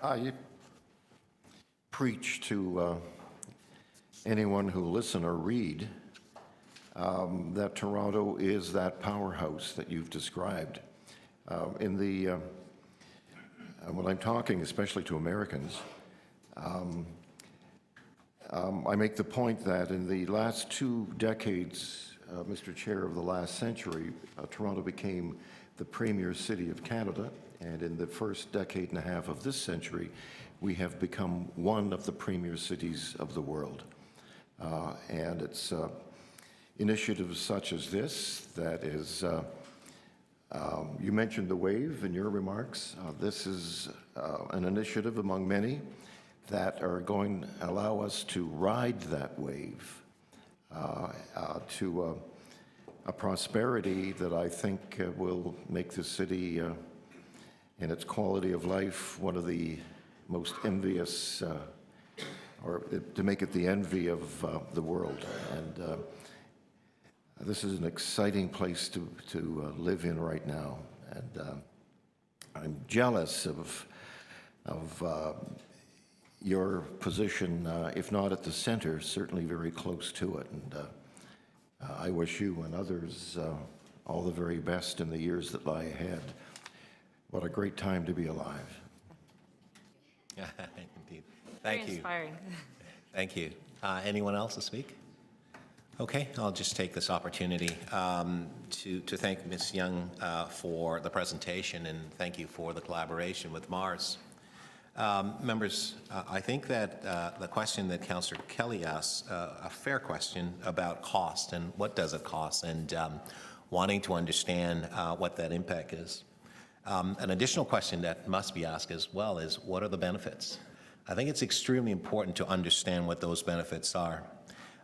S16: I preach to anyone who listen or read that Toronto is that powerhouse that you've described. When I'm talking, especially to Americans, I make the point that in the last 2 decades, Mr. Chair, of the last century, Toronto became the premier city of Canada, and in the first decade and a half of this century, we have become one of the premier cities of the world. And it's initiatives such as this that is, you mentioned the wave in your remarks. This is an initiative among many that are going to allow us to ride that wave to a prosperity that I think will make the city and its quality of life one of the most envious, or to make it the envy of the world. And this is an exciting place to live in right now. And I'm jealous of your position, if not at the center, certainly very close to it. And I wish you and others all the very best in the years that lie ahead. What a great time to be alive.
S1: Indeed. Thank you.
S14: Very inspiring.
S1: Thank you. Anyone else to speak? Okay, I'll just take this opportunity to thank Ms. Young for the presentation, and thank you for the collaboration with Mars. Members, I think that the question that Councillor Kelly asked, a fair question about cost and what does it cost, and wanting to understand what that impact is. An additional question that must be asked as well is, what are the benefits? I think it's extremely important to understand what those benefits are.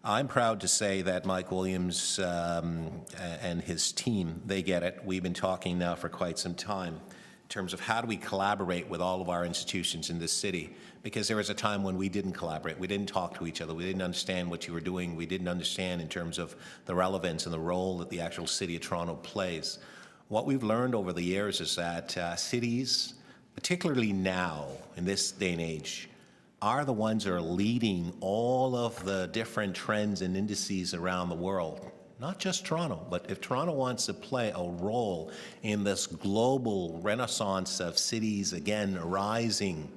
S1: I'm proud to say that Mike Williams and his team, they get it. We've been talking now for quite some time in terms of how do we collaborate with all of our institutions in this city, because there was a time when we didn't collaborate. We didn't talk to each other. We didn't understand what you were doing. We didn't understand in terms of the relevance and the role that the actual city of Toronto plays. What we've learned over the years is that cities, particularly now in this day and age, are the ones that are leading all of the different trends and indices around the world. Not just Toronto, but if Toronto wants to play a role in this global renaissance of cities, again, arising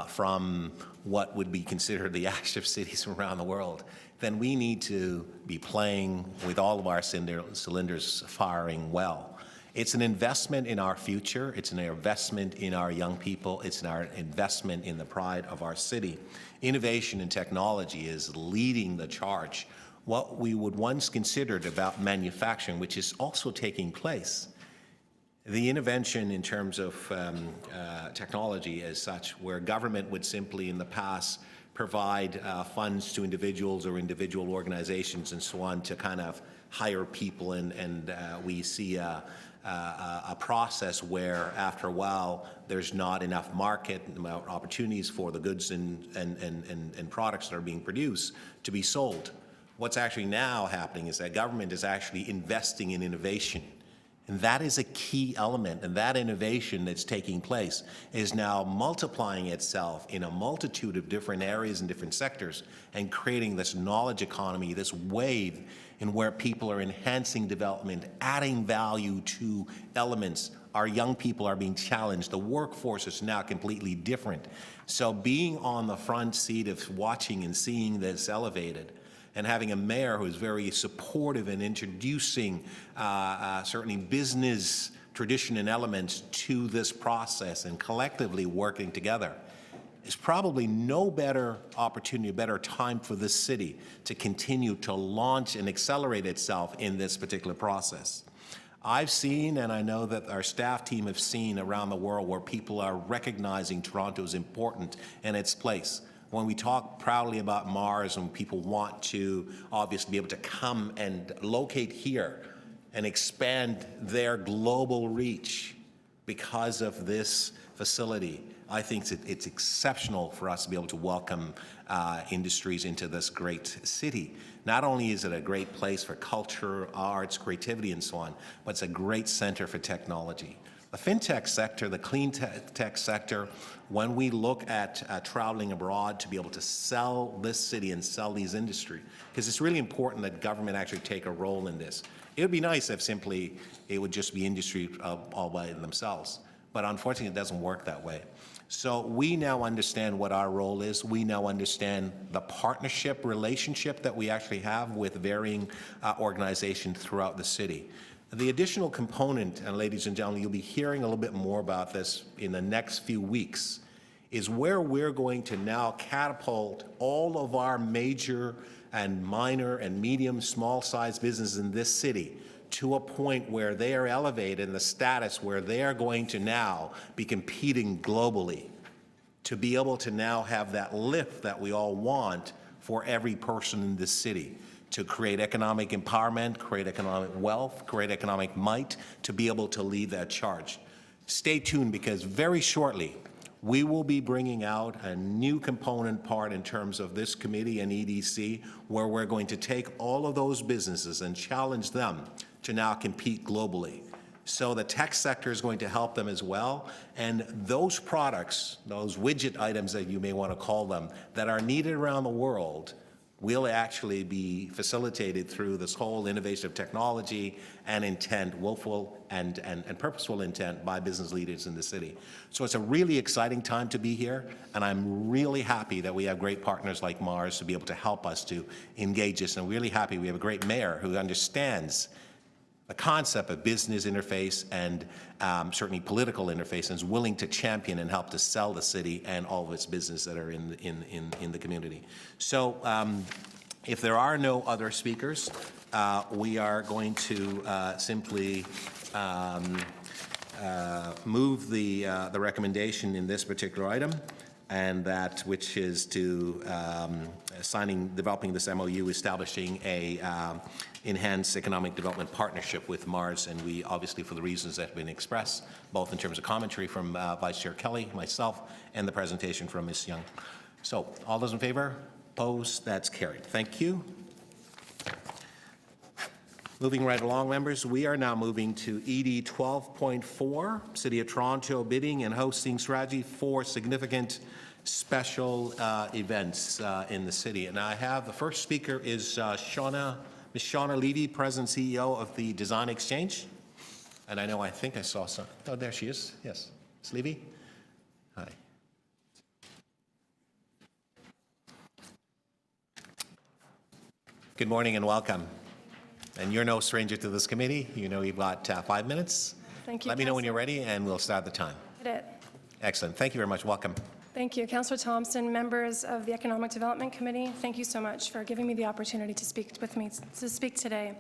S1: from what would be considered the ash of cities around the world, then we need to be playing with all of our cylinders firing well. It's an investment in our future. It's an investment in our young people. It's an investment in the pride of our city. Innovation and technology is leading the charge. What we would once considered about manufacturing, which is also taking place, the intervention in terms of technology as such, where government would simply in the past provide funds to individuals or individual organizations and so on to kind of hire people, and we see a process where after a while there's not enough market opportunities for the goods and products that are being produced to be sold. What's actually now happening is that government is actually investing in innovation. And that is a key element, and that innovation that's taking place is now multiplying itself in a multitude of different areas and different sectors and creating this knowledge economy, this wave in where people are enhancing development, adding value to elements. Our young people are being challenged. The workforce is now completely different. So being on the front seat of watching and seeing this elevated, and having a mayor who is very supportive in introducing certainly business tradition and elements to this process and collectively working together, is probably no better opportunity, better time for this city to continue to launch and accelerate itself in this particular process. I've seen, and I know that our staff team have seen around the world where people are recognizing Toronto is important and its place. When we talk proudly about Mars and people want to obviously be able to come and locate here and expand their global reach because of this facility, I think it's exceptional for us to be able to welcome industries into this great city. Not only is it a great place for culture, arts, creativity, and so on, but it's a great center for technology. The fintech sector, the clean tech sector, when we look at traveling abroad to be able to sell this city and sell these industries, because it's really important that government actually take a role in this. It would be nice if simply it would just be industry all by themselves, but unfortunately it doesn't work that way. So we now understand what our role is. We now understand the partnership relationship that we actually have with varying organizations throughout the city. The additional component, and ladies and gentlemen, you'll be hearing a little bit more about this in the next few weeks, is where we're going to now catapult all of our major and minor and medium, small-sized businesses in this city to a point where they are elevated in the status where they are going to now be competing globally, to be able to now have that lift that we all want for every person in this city, to create economic empowerment, create economic wealth, create economic might, to be able to lead that charge. Stay tuned, because very shortly we will be bringing out a new component part in terms of this committee and EDC, where we're going to take all of those businesses and challenge them to now compete globally. So the tech sector is going to help them as well. And those products, those widget items that you may want to call them, that are needed around the world, will actually be facilitated through this whole innovation of technology and intent, willful and purposeful intent by business leaders in the city. So it's a really exciting time to be here, and I'm really happy that we have great partners like Mars to be able to help us to engage this, and I'm really happy we have a great mayor who understands the concept of business interface and certainly political interface, and is willing to champion and help to sell the city and all of its business that are in the community. So if there are no other speakers, we are going to simply move the recommendation in this particular item, and that which is to developing this MOU, establishing a enhanced economic development partnership with Mars, and we obviously, for the reasons that have been expressed, both in terms of commentary from Vice Chair Kelly, myself, and the presentation from Ms. Young. So, all those in favor? Opposed? That's carried. Thank you. Moving right along, members, we are now moving to ED 12.4, City of Toronto bidding and hosting strategy for significant special events in the city. And I have the first speaker is Ms. Shauna Levy, President and CEO of the Design Exchange. And I think I saw some. Oh, there she is. Yes. Ms. Levy. Hi. Good morning and welcome. And you're no stranger to this committee. You know you've got 5 minutes.
S17: Thank you.
S1: Let me know when you're ready, and we'll start the time.
S17: Hit it.
S1: Excellent. Thank you very much. Welcome.
S17: Thank you. Councillor Thompson, members of the Economic Development Committee, thank you so much for giving me the opportunity to speak today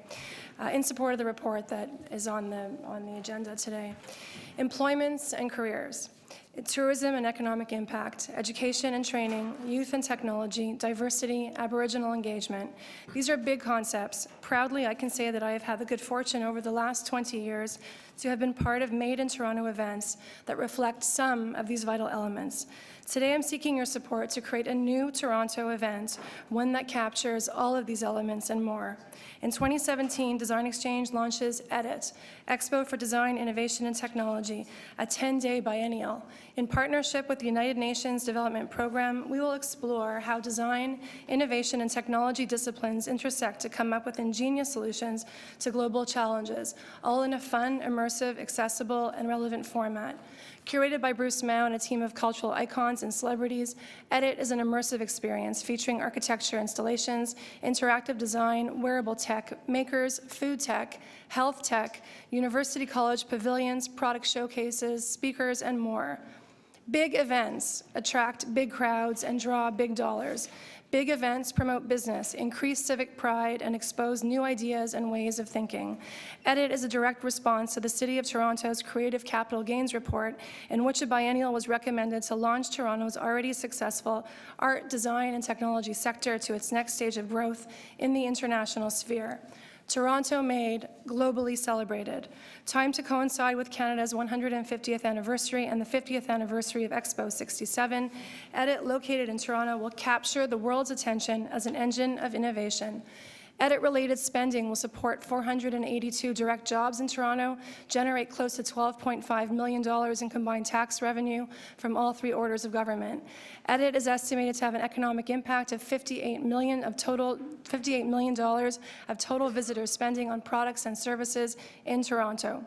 S17: in support of the report that is on the agenda today. Employments and careers tourism and economic impact, education and training, youth and technology, diversity, Aboriginal engagement. These are big concepts. Proudly, I can say that I have had the good fortune over the last 20 years to have been part of Made in Toronto events that reflect some of these vital elements. Today, I'm seeking your support to create a new Toronto event, one that captures all of these elements and more. In 2017, Design Exchange launches EDIT, Expo for Design, Innovation and Technology, a 10-day biennial. In partnership with the United Nations Development Program, we will explore how design, innovation, and technology disciplines intersect to come up with ingenious solutions to global challenges, all in a fun, immersive, accessible, and relevant format. Curated by Bruce Mao and a team of cultural icons and celebrities, EDIT is an immersive experience featuring architecture installations, interactive design, wearable tech, makers, food tech, health tech, university college pavilions, product showcases, speakers, and more. Big events attract big crowds and draw big dollars. Big events promote business, increase civic pride, and expose new ideas and ways of thinking. EDIT is a direct response to the City of Toronto's Creative Capital Gains Report, in which a biennial was recommended to launch Toronto's already successful art, design, and technology sector to its next stage of growth in the international sphere. Toronto Made, globally celebrated. Time to coincide with Canada's 150th anniversary and the 50th anniversary of Expo 67, EDIT, located in Toronto, will capture the world's attention as an engine of innovation. EDIT-related spending will support 482 direct jobs in Toronto, generate close to $12.5 million in combined tax revenue from all three orders of government. EDIT is estimated to have an economic impact of $58 million of total visitor spending on products and services in Toronto.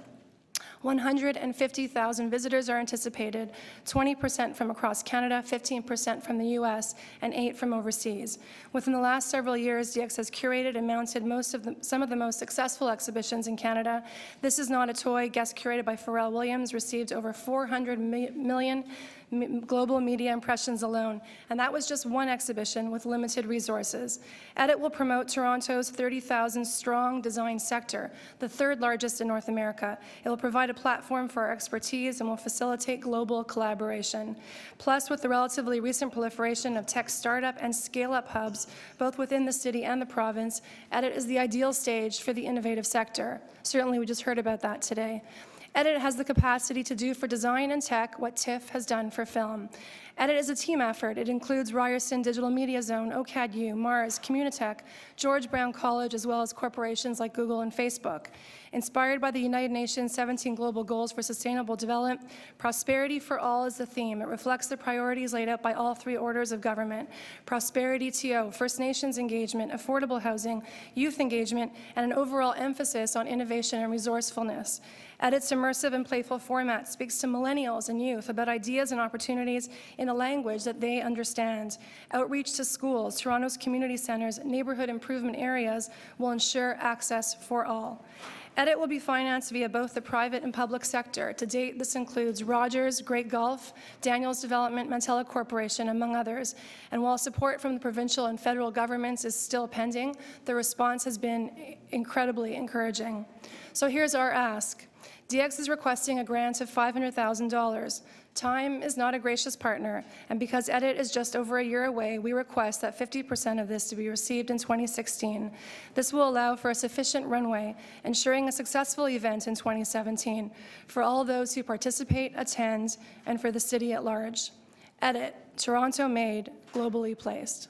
S17: 150,000 visitors are anticipated, 20% from across Canada, 15% from the U.S., and 8% from overseas. Within the last several years, DX has curated and mounted some of the most successful exhibitions in Canada. This Is Not a Toy, guest curated by Pharrell Williams, received over 400 million global media impressions alone, and that was just one exhibition with limited resources. EDIT will promote Toronto's 30,000-strong design sector, the third largest in North America. It will provide a platform for our expertise and will facilitate global collaboration. Plus, with the relatively recent proliferation of tech startup and scale-up hubs, both within the city and the province, EDIT is the ideal stage for the innovative sector. Certainly, we just heard about that today. EDIT has the capacity to do for design and tech what TIFF has done for film. EDIT is a team effort. It includes Ryerson Digital Media Zone, OCADU, Mars, Communitech, George Brown College, as well as corporations like Google and Facebook. Inspired by the United Nations 17 Global Goals for Sustainable Development, prosperity for all is the theme. It reflects the priorities laid out by all three orders of government: prosperity TO, First Nations engagement, affordable housing, youth engagement, and an overall emphasis on innovation and resourcefulness. EDIT's immersive and playful format speaks to millennials and youth about ideas and opportunities in a language that they understand. Outreach to schools, Toronto's community centres, neighbourhood improvement areas will ensure access for all. EDIT will be financed via both the private and public sector. To date, this includes Rogers, Great Gulf, Daniels Development, Mantella Corporation, among others. And while support from the provincial and federal governments is still pending, the response has been incredibly encouraging. So here's our ask. DX is requesting a grant of $500,000. Time is not a gracious partner, and because EDIT is just over a year away, we request that 50% of this to be received in 2016. This will allow for a sufficient runway, ensuring a successful event in 2017 for all those who participate, attend, and for the city at large. EDIT, Toronto Made, globally placed.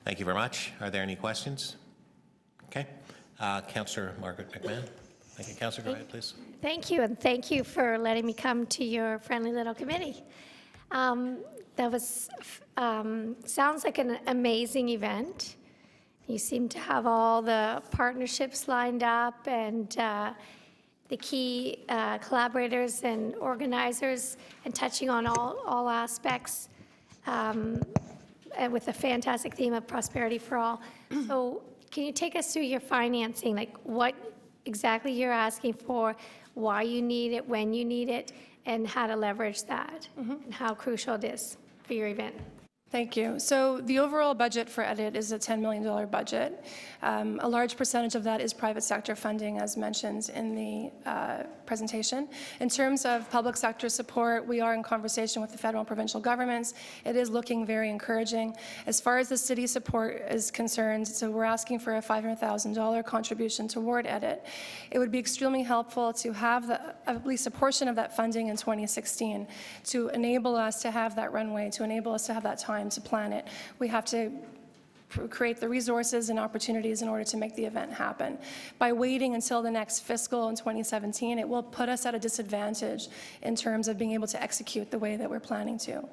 S1: Thank you very much. Are there any questions? Okay. Councillor Margaret McMahon. Thank you. Councillor, go ahead, please.
S18: Thank you, and thank you for letting me come to your friendly little committee. That was sounds like an amazing event. You seem to have all the partnerships lined up and the key collaborators and organizers, and touching on all aspects, and with a fantastic theme of prosperity for all. So can you take us through your financing, like what exactly you're asking for, why you need it, when you need it, and how to leverage that, and how crucial it is for your event?
S17: Thank you. So the overall budget for EDIT is a $10 million budget. A large percentage of that is private sector funding, as mentioned in the presentation. In terms of public sector support, we are in conversation with the federal and provincial governments. It is looking very encouraging. As far as the city support is concerned, so we're asking for a $500,000 contribution toward EDIT. It would be extremely helpful to have at least a portion of that funding in 2016 to enable us to have that runway, to enable us to have that time to plan it. We have to create the resources and opportunities in order to make the event happen. By waiting until the next fiscal in 2017, it will put us at a disadvantage in terms of being able to execute the way that we're planning to.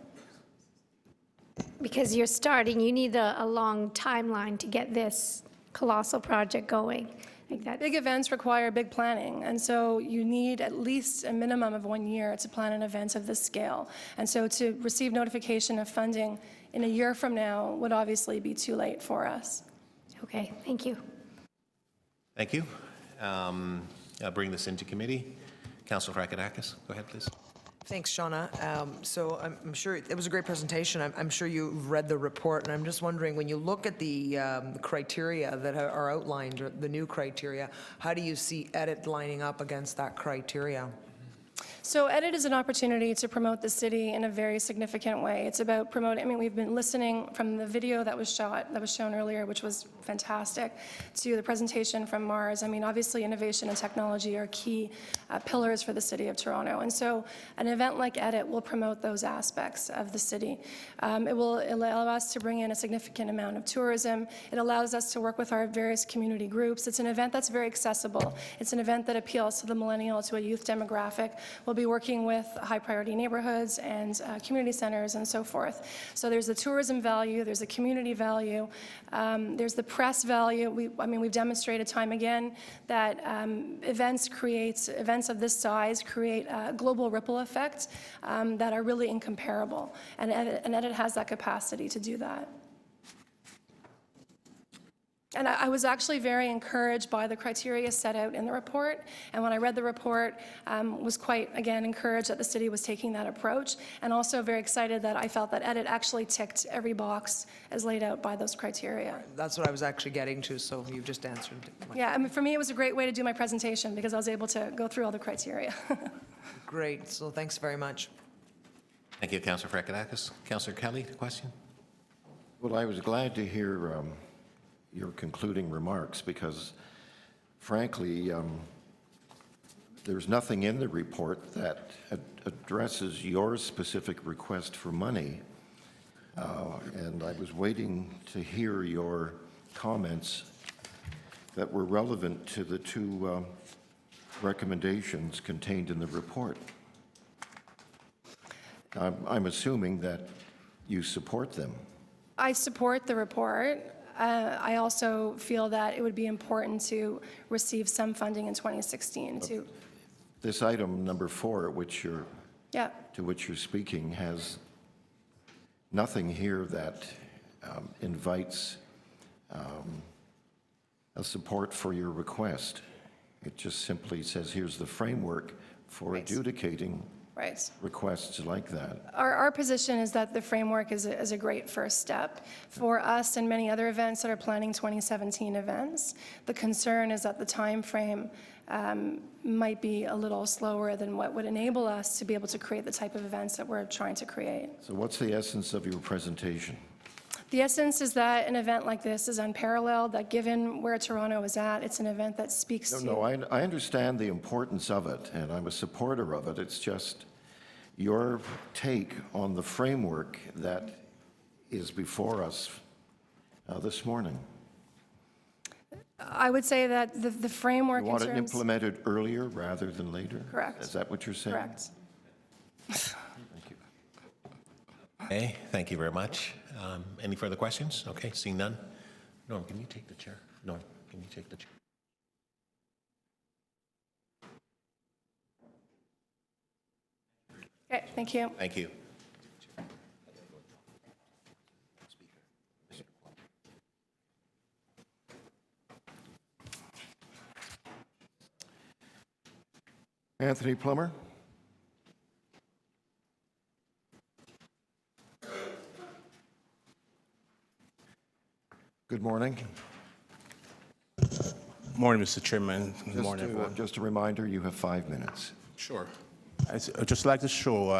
S18: Because you're starting, you need a long timeline to get this colossal project going. Like that.
S17: Big events require big planning, and so you need at least a minimum of 1 year to plan an event of this scale. And so to receive notification of funding in a year from now would obviously be too late for us.
S18: Okay, thank you.
S1: Thank you. I'll bring this into committee. Councillor Frакadakis, go ahead, please.
S12: Thanks, Shauna. So I'm sure it was a great presentation. I'm sure you've read the report, and I'm just wondering, when you look at the criteria that are outlined, or the new criteria, how do you see EDIT lining up against that criteria?
S17: So EDIT is an opportunity to promote the city in a very significant way. It's about promoting, I mean, we've been listening from the video that was shown earlier, which was fantastic, to the presentation from Mars. I mean, obviously innovation and technology are key pillars for the city of Toronto. And so an event like EDIT will promote those aspects of the city. It will allow us to bring in a significant amount of tourism. It allows us to work with our various community groups. It's an event that's very accessible. It's an event that appeals to the millennial, to a youth demographic. We'll be working with high priority neighborhoods and community centers and so forth. So there's the tourism value, there's the community value, there's the press value. We've demonstrated time again that events of this size create a global ripple effect that are really incomparable. And EDIT has that capacity to do that. And I was actually very encouraged by the criteria set out in the report. And when I read the report, was quite, again, encouraged that the city was taking that approach, and also very excited that I felt that EDIT actually ticked every box as laid out by those criteria.
S12: That's what I was actually getting to, so you just answered.
S17: Yeah, I mean, for me, it was a great way to do my presentation because I was able to go through all the criteria.
S12: Great, so thanks very much.
S1: Thank you, Councillor Frакadakis. Councillor Kelly, the question?
S16: Well, I was glad to hear your concluding remarks because, frankly, there's nothing in the report that addresses your specific request for money. And I was waiting to hear your comments that were relevant to the two recommendations contained in the report. I'm assuming that you support them.
S17: I support the report. I also feel that it would be important to receive some funding in 2016 too.
S16: This item number 4, to which you're speaking, has nothing here that invites a support for your request. It just simply says, here's the framework for adjudicating requests like that.
S17: Our position is that the framework is a great first step for us and many other events that are planning 2017 events. The concern is that the time frame might be a little slower than what would enable us to be able to create the type of events that we're trying to create.
S16: So what's the essence of your presentation?
S17: The essence is that an event like this is unparalleled, that given where Toronto is at, it's an event that speaks to...
S16: No, I understand the importance of it, and I'm a supporter of it. It's just your take on the framework that is before us this morning.
S17: I would say that the framework
S16: You want it implemented earlier rather than later?
S17: Correct.
S16: Is that what you're saying?
S17: Correct.
S1: Okay, thank you very much. Any further questions? Okay, seeing none. Norm, can you take the chair? Norm, can you take the chair?
S17: Okay, thank you.
S1: Thank you.
S16: Anthony Plummer? Good morning.
S19: Morning, Mr. Chairman. Good morning, everyone.
S16: Just a reminder, you have 5 minutes.
S19: Sure. I'd just like to show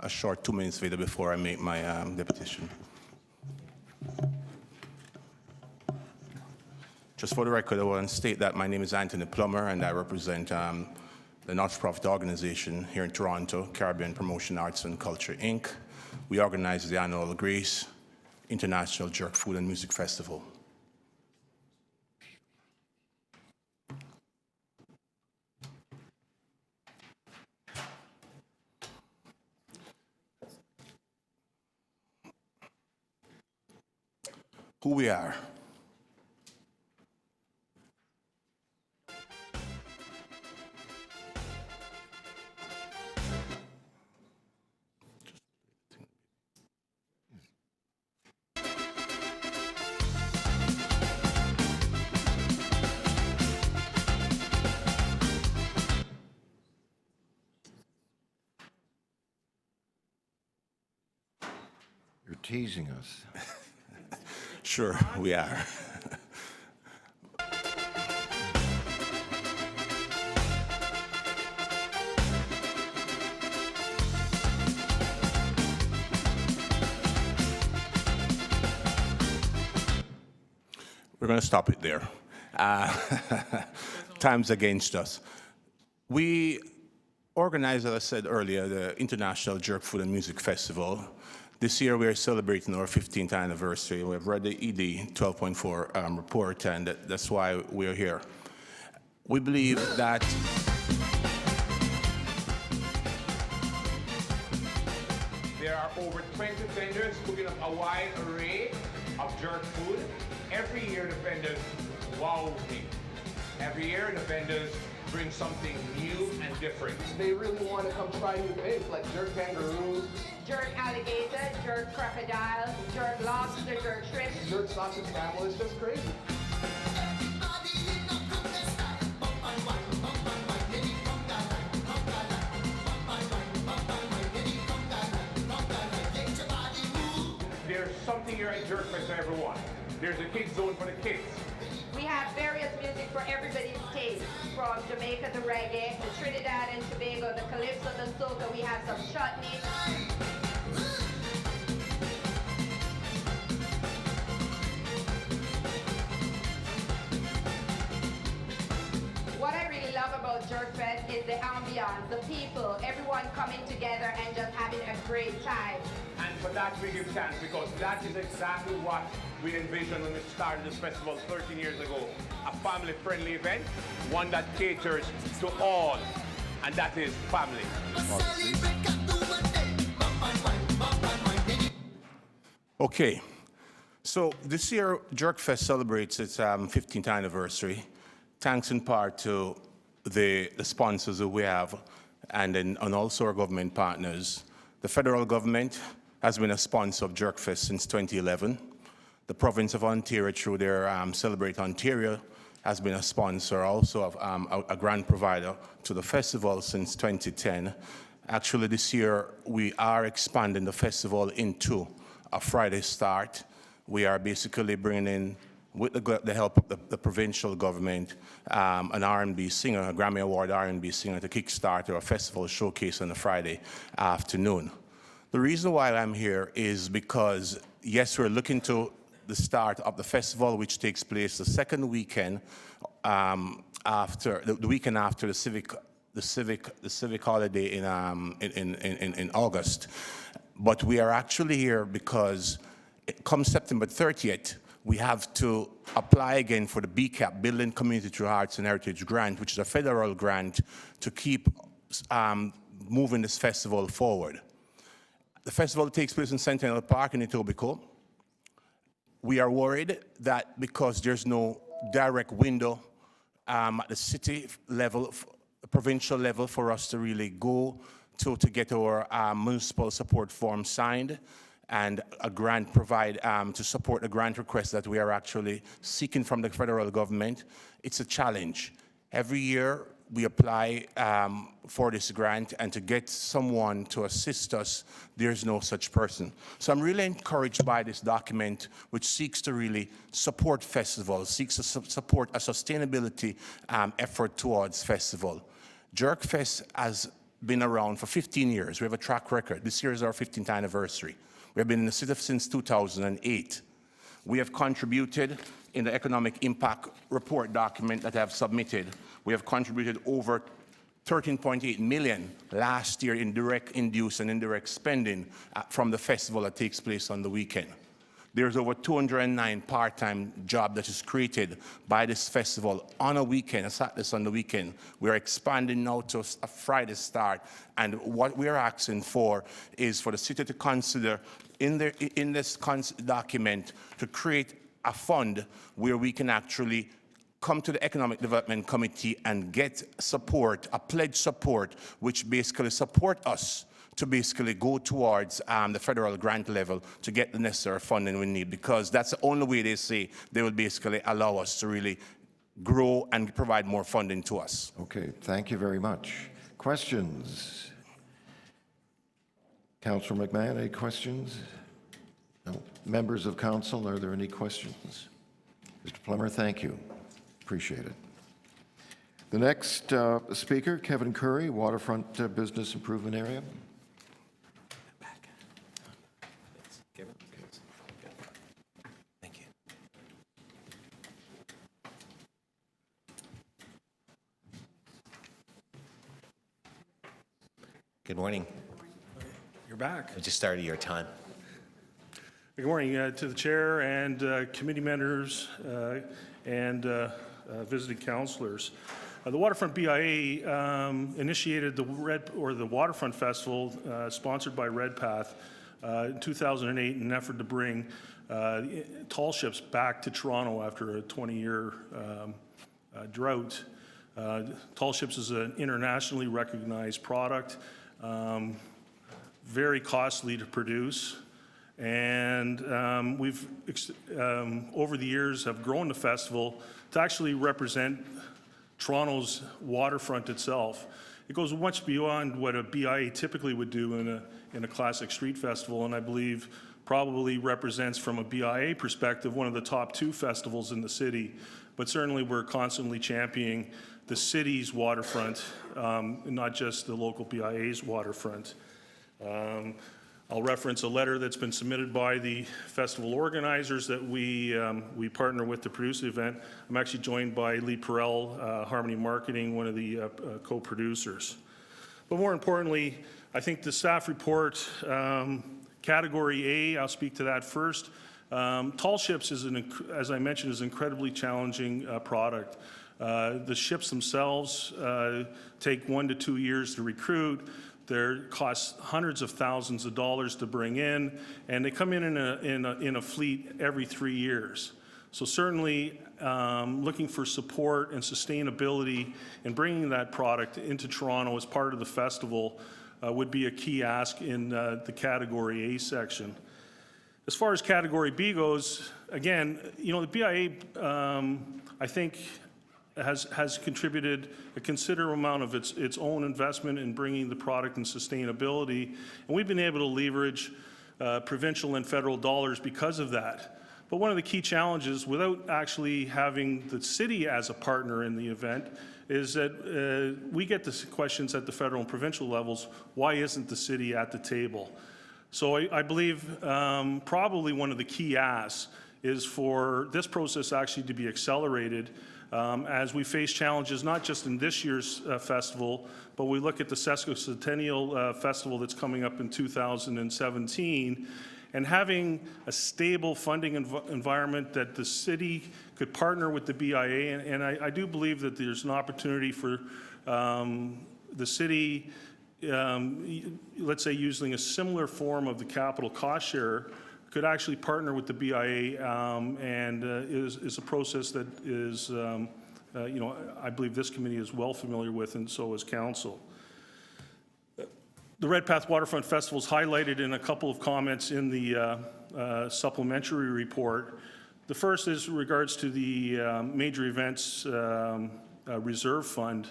S19: a short 2-minute video before I make my deputation. Just for the record, I want to state that my name is Anthony Plummer, and I represent the not-for-profit organization here in Toronto, Caribbean Promotion Arts and Culture, Inc. We organize the annual Grace International Jerk Food and Music Festival. Who we are.
S16: You're teasing us.
S19: Sure, we are. We're going to stop it there. Time's against us. We organized, as I said earlier, the International Jerk Food and Music Festival. This year we are celebrating our 15th anniversary. We have read the ED 12.4 report, and that's why we're here. We believe that
S20: there are over 20 vendors cooking up a wide array of jerk food. Every year the vendors wow me. Every year the vendors bring something new and different.
S21: They really want to come try new things like jerk kangaroo,
S22: jerk alligator, jerk crocodile, jerk lobster, jerk shrimp,
S21: jerk sausage camel. It's just crazy.
S20: There's something here at Jerk Fest for everyone. There's a kids zone for the kids.
S22: We have various music for everybody's taste, from Jamaica to reggae, to Trinidad and Tobago, the calypso, the soca. We have some chutney. What I really love about Jerk Fest is the ambiance, the people, everyone coming together and just having a great time.
S20: And for that we give thanks, because that is exactly what we envisioned when we started this festival 13 years ago. A family-friendly event, one that caters to all, and that is family.
S19: Okay, so this year Jerk Fest celebrates its 15th anniversary, thanks in part to the sponsors that we have and also our government partners. The federal government has been a sponsor of Jerk Fest since 2011. The province of Ontario, through their Celebrate Ontario, has been a sponsor, also of a grant provider to the festival since 2010. Actually, this year, we are expanding the festival into a Friday start. We are basically bringing in, with the help of the provincial government, an R&B singer, a Grammy Award R&B singer, to kickstart our festival showcase on a Friday afternoon. The reason why I'm here is because, yes, we're looking to the start of the festival, which takes place the second weekend after the weekend after the civic holiday in August. But we are actually here because come September 30th, we have to apply again for the BCAP, Building Community Through Arts and Heritage Grant, which is a federal grant to keep moving this festival forward. The festival takes place in Centennial Park in Etobicoke. We are worried that because there's no direct window at the city level, provincial level, for us to really go to get our municipal support form signed and a grant to support the grant request that we are actually seeking from the federal government. It's a challenge. Every year, we apply for this grant, and to get someone to assist us, there's no such person. So I'm really encouraged by this document, which seeks to really support festivals, seeks to support a sustainability effort towards festival. JerkFest has been around for 15 years. We have a track record. This year is our 15th anniversary. We have been in the city since 2008. We have contributed in the economic impact report document that I have submitted. We have contributed over 13.8 million last year in direct induced and indirect spending from the festival that takes place on the weekend. There's over 209 part-time jobs that is created by this festival on a weekend, a Saturday, Sunday weekend. We're expanding now to a Friday start, and what we're asking for is for the city to consider in this document to create a fund where we can actually come to the Economic Development Committee and get support, a pledge support, which basically support us to basically go towards the federal grant level to get the necessary funding we need, because that's the only way they say they will basically allow us to really grow and provide more funding to us.
S16: Okay, thank you very much. Questions? Councillor McMahon, any questions? No. Members of council, are there any questions? Mr. Plummer, thank you. Appreciate it. The next speaker, Kevin Curry, Waterfront Business Improvement Area.
S1: Thank you. Good morning.
S7: You're back.
S1: I just started your time.
S7: Good morning to the chair and committee members and visiting councillors. The Waterfront BIA initiated the Waterfront Festival, sponsored by Redpath, in 2008 in an effort to bring tall ships back to Toronto after a 20-year drought. Tall ships is an internationally recognized product, very costly to produce. And we've, over the years, have grown the festival to actually represent Toronto's waterfront itself. It goes much beyond what a BIA typically would do in a classic street festival, and I believe probably represents, from a BIA perspective, one of the top 2 festivals in the city. But certainly we're constantly championing the city's waterfront, not just the local BIA's waterfront. I'll reference a letter that's been submitted by the festival organizers that we partner with to produce the event. I'm actually joined by Lee Perel, Harmony Marketing, one of the co-producers. But more importantly, I think the staff report, Category A, I'll speak to that first. Tall ships, as I mentioned, is an incredibly challenging product. The ships themselves take 1 to 2 years to recruit. They cost hundreds of thousands of dollars to bring in, and they come in a fleet every 3 years. So certainly looking for support and sustainability in bringing that product into Toronto as part of the festival would be a key ask in the Category A section. As far as Category B goes, again, the BIA, I think, has contributed a considerable amount of its own investment in bringing the product and sustainability, and we've been able to leverage provincial and federal dollars because of that. But one of the key challenges, without actually having the city as a partner in the event, is that we get the questions at the federal and provincial levels, why isn't the city at the table? So I believe probably one of the key asks is for this process actually to be accelerated as we face challenges not just in this year's festival, but we look at the Sesquicentennial Festival that's coming up in 2017, and having a stable funding environment that the city could partner with the BIA, and I do believe that there's an opportunity for the city, let's say using a similar form of the capital cost share, could actually partner with the BIA, and is a process that is, I believe this committee is well familiar with, and so is council. The Redpath Waterfront Festival is highlighted in a couple of comments in the supplementary report. The first is in regards to the major events reserve fund.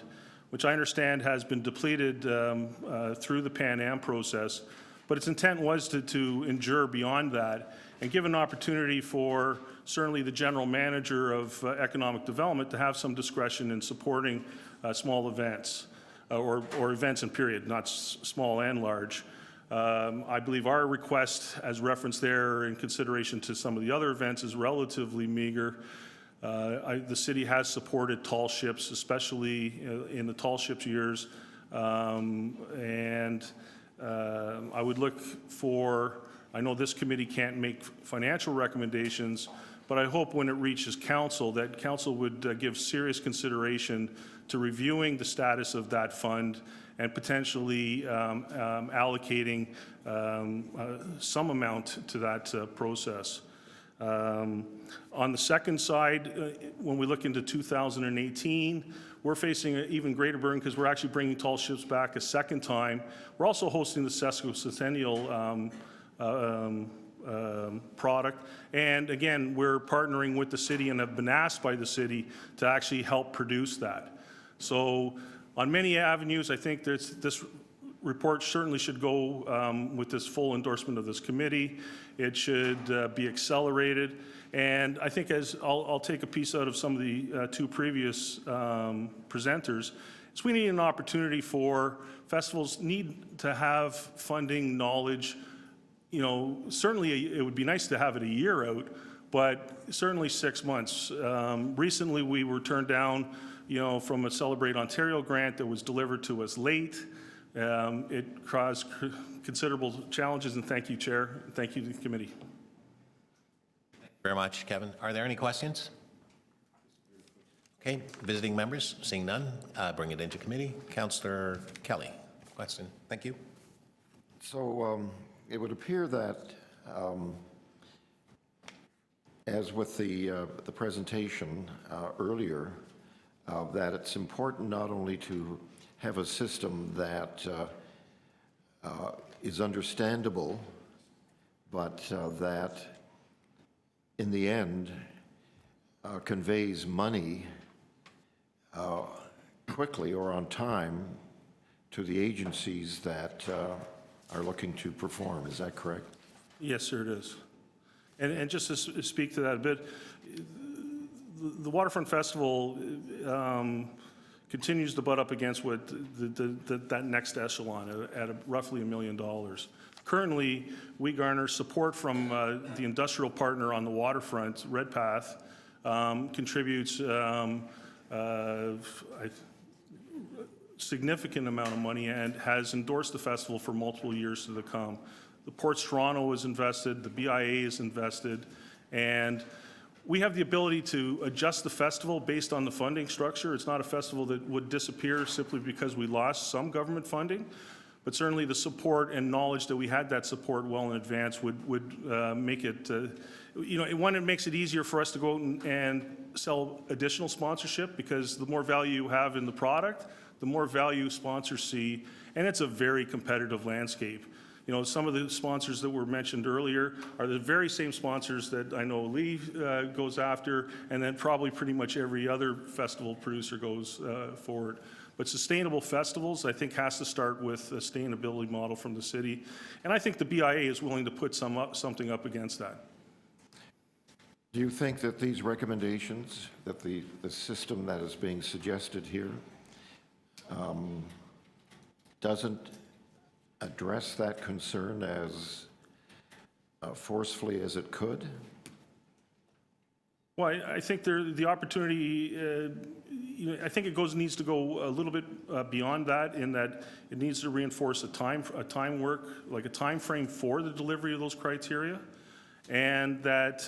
S7: which I understand has been depleted through the Pan Am process. But its intent was to endure beyond that and give an opportunity for certainly the general manager of economic development to have some discretion in supporting small events or events in period, not small and large. I believe our request, as referenced there in consideration to some of the other events, is relatively meager. The city has supported tall ships, especially in the tall ships years, and I would look for, I know this committee can't make financial recommendations, but I hope when it reaches council that council would give serious consideration to reviewing the status of that fund and potentially allocating some amount to that process. On the second side, when we look into 2018, we're facing an even greater burden because we're actually bringing tall ships back a second time. We're also hosting the sesquicentennial product. And again, we're partnering with the city and have been asked by the city to actually help produce that. So on many avenues, I think this report certainly should go with this full endorsement of this committee. It should be accelerated. And I think as I'll take a piece out of some of the two previous presenters, is we need an opportunity for festivals need to have funding, knowledge. You know, certainly it would be nice to have it a year out, but certainly 6 months. Recently we were turned down, you know, from a Celebrate Ontario grant that was delivered to us late. It caused considerable challenges, and thank you, Chair. Thank you to the committee.
S1: Thank you very much, Kevin. Are there any questions? Okay, visiting members, seeing none, bring it into committee. Councillor Kelly, question. Thank you.
S16: So it would appear that, as with the presentation earlier, that it's important not only to have a system that is understandable, but that in the end conveys money quickly or on time to the agencies that are looking to perform. Is that correct?
S7: Yes, sir, it is. And just to speak to that a bit, the Waterfront Festival continues to butt up against what that next echelon at roughly $1 million. Currently, we garner support from the industrial partner on the waterfront, Redpath, contributes a significant amount of money and has endorsed the festival for multiple years to come. The Ports Toronto is invested, the BIA is invested, and we have the ability to adjust the festival based on the funding structure. It's not a festival that would disappear simply because we lost some government funding, but certainly the support and knowledge that we had that support well in advance would make it, you know, one, it makes it easier for us to go out and sell additional sponsorship, because the more value you have in the product, the more value sponsors see, and it's a very competitive landscape. You know, some of the sponsors that were mentioned earlier are the very same sponsors that I know Lee goes after, and then probably pretty much every other festival producer goes forward. But sustainable festivals, I think, has to start with a sustainability model from the city, and I think the BIA is willing to put something up against that.
S16: Do you think that these recommendations, that the system that is being suggested here doesn't address that concern as forcefully as it could?
S7: Well, I think the opportunity, you know, I think it needs to go a little bit beyond that, in that it needs to reinforce a time frame for the delivery of those criteria, and that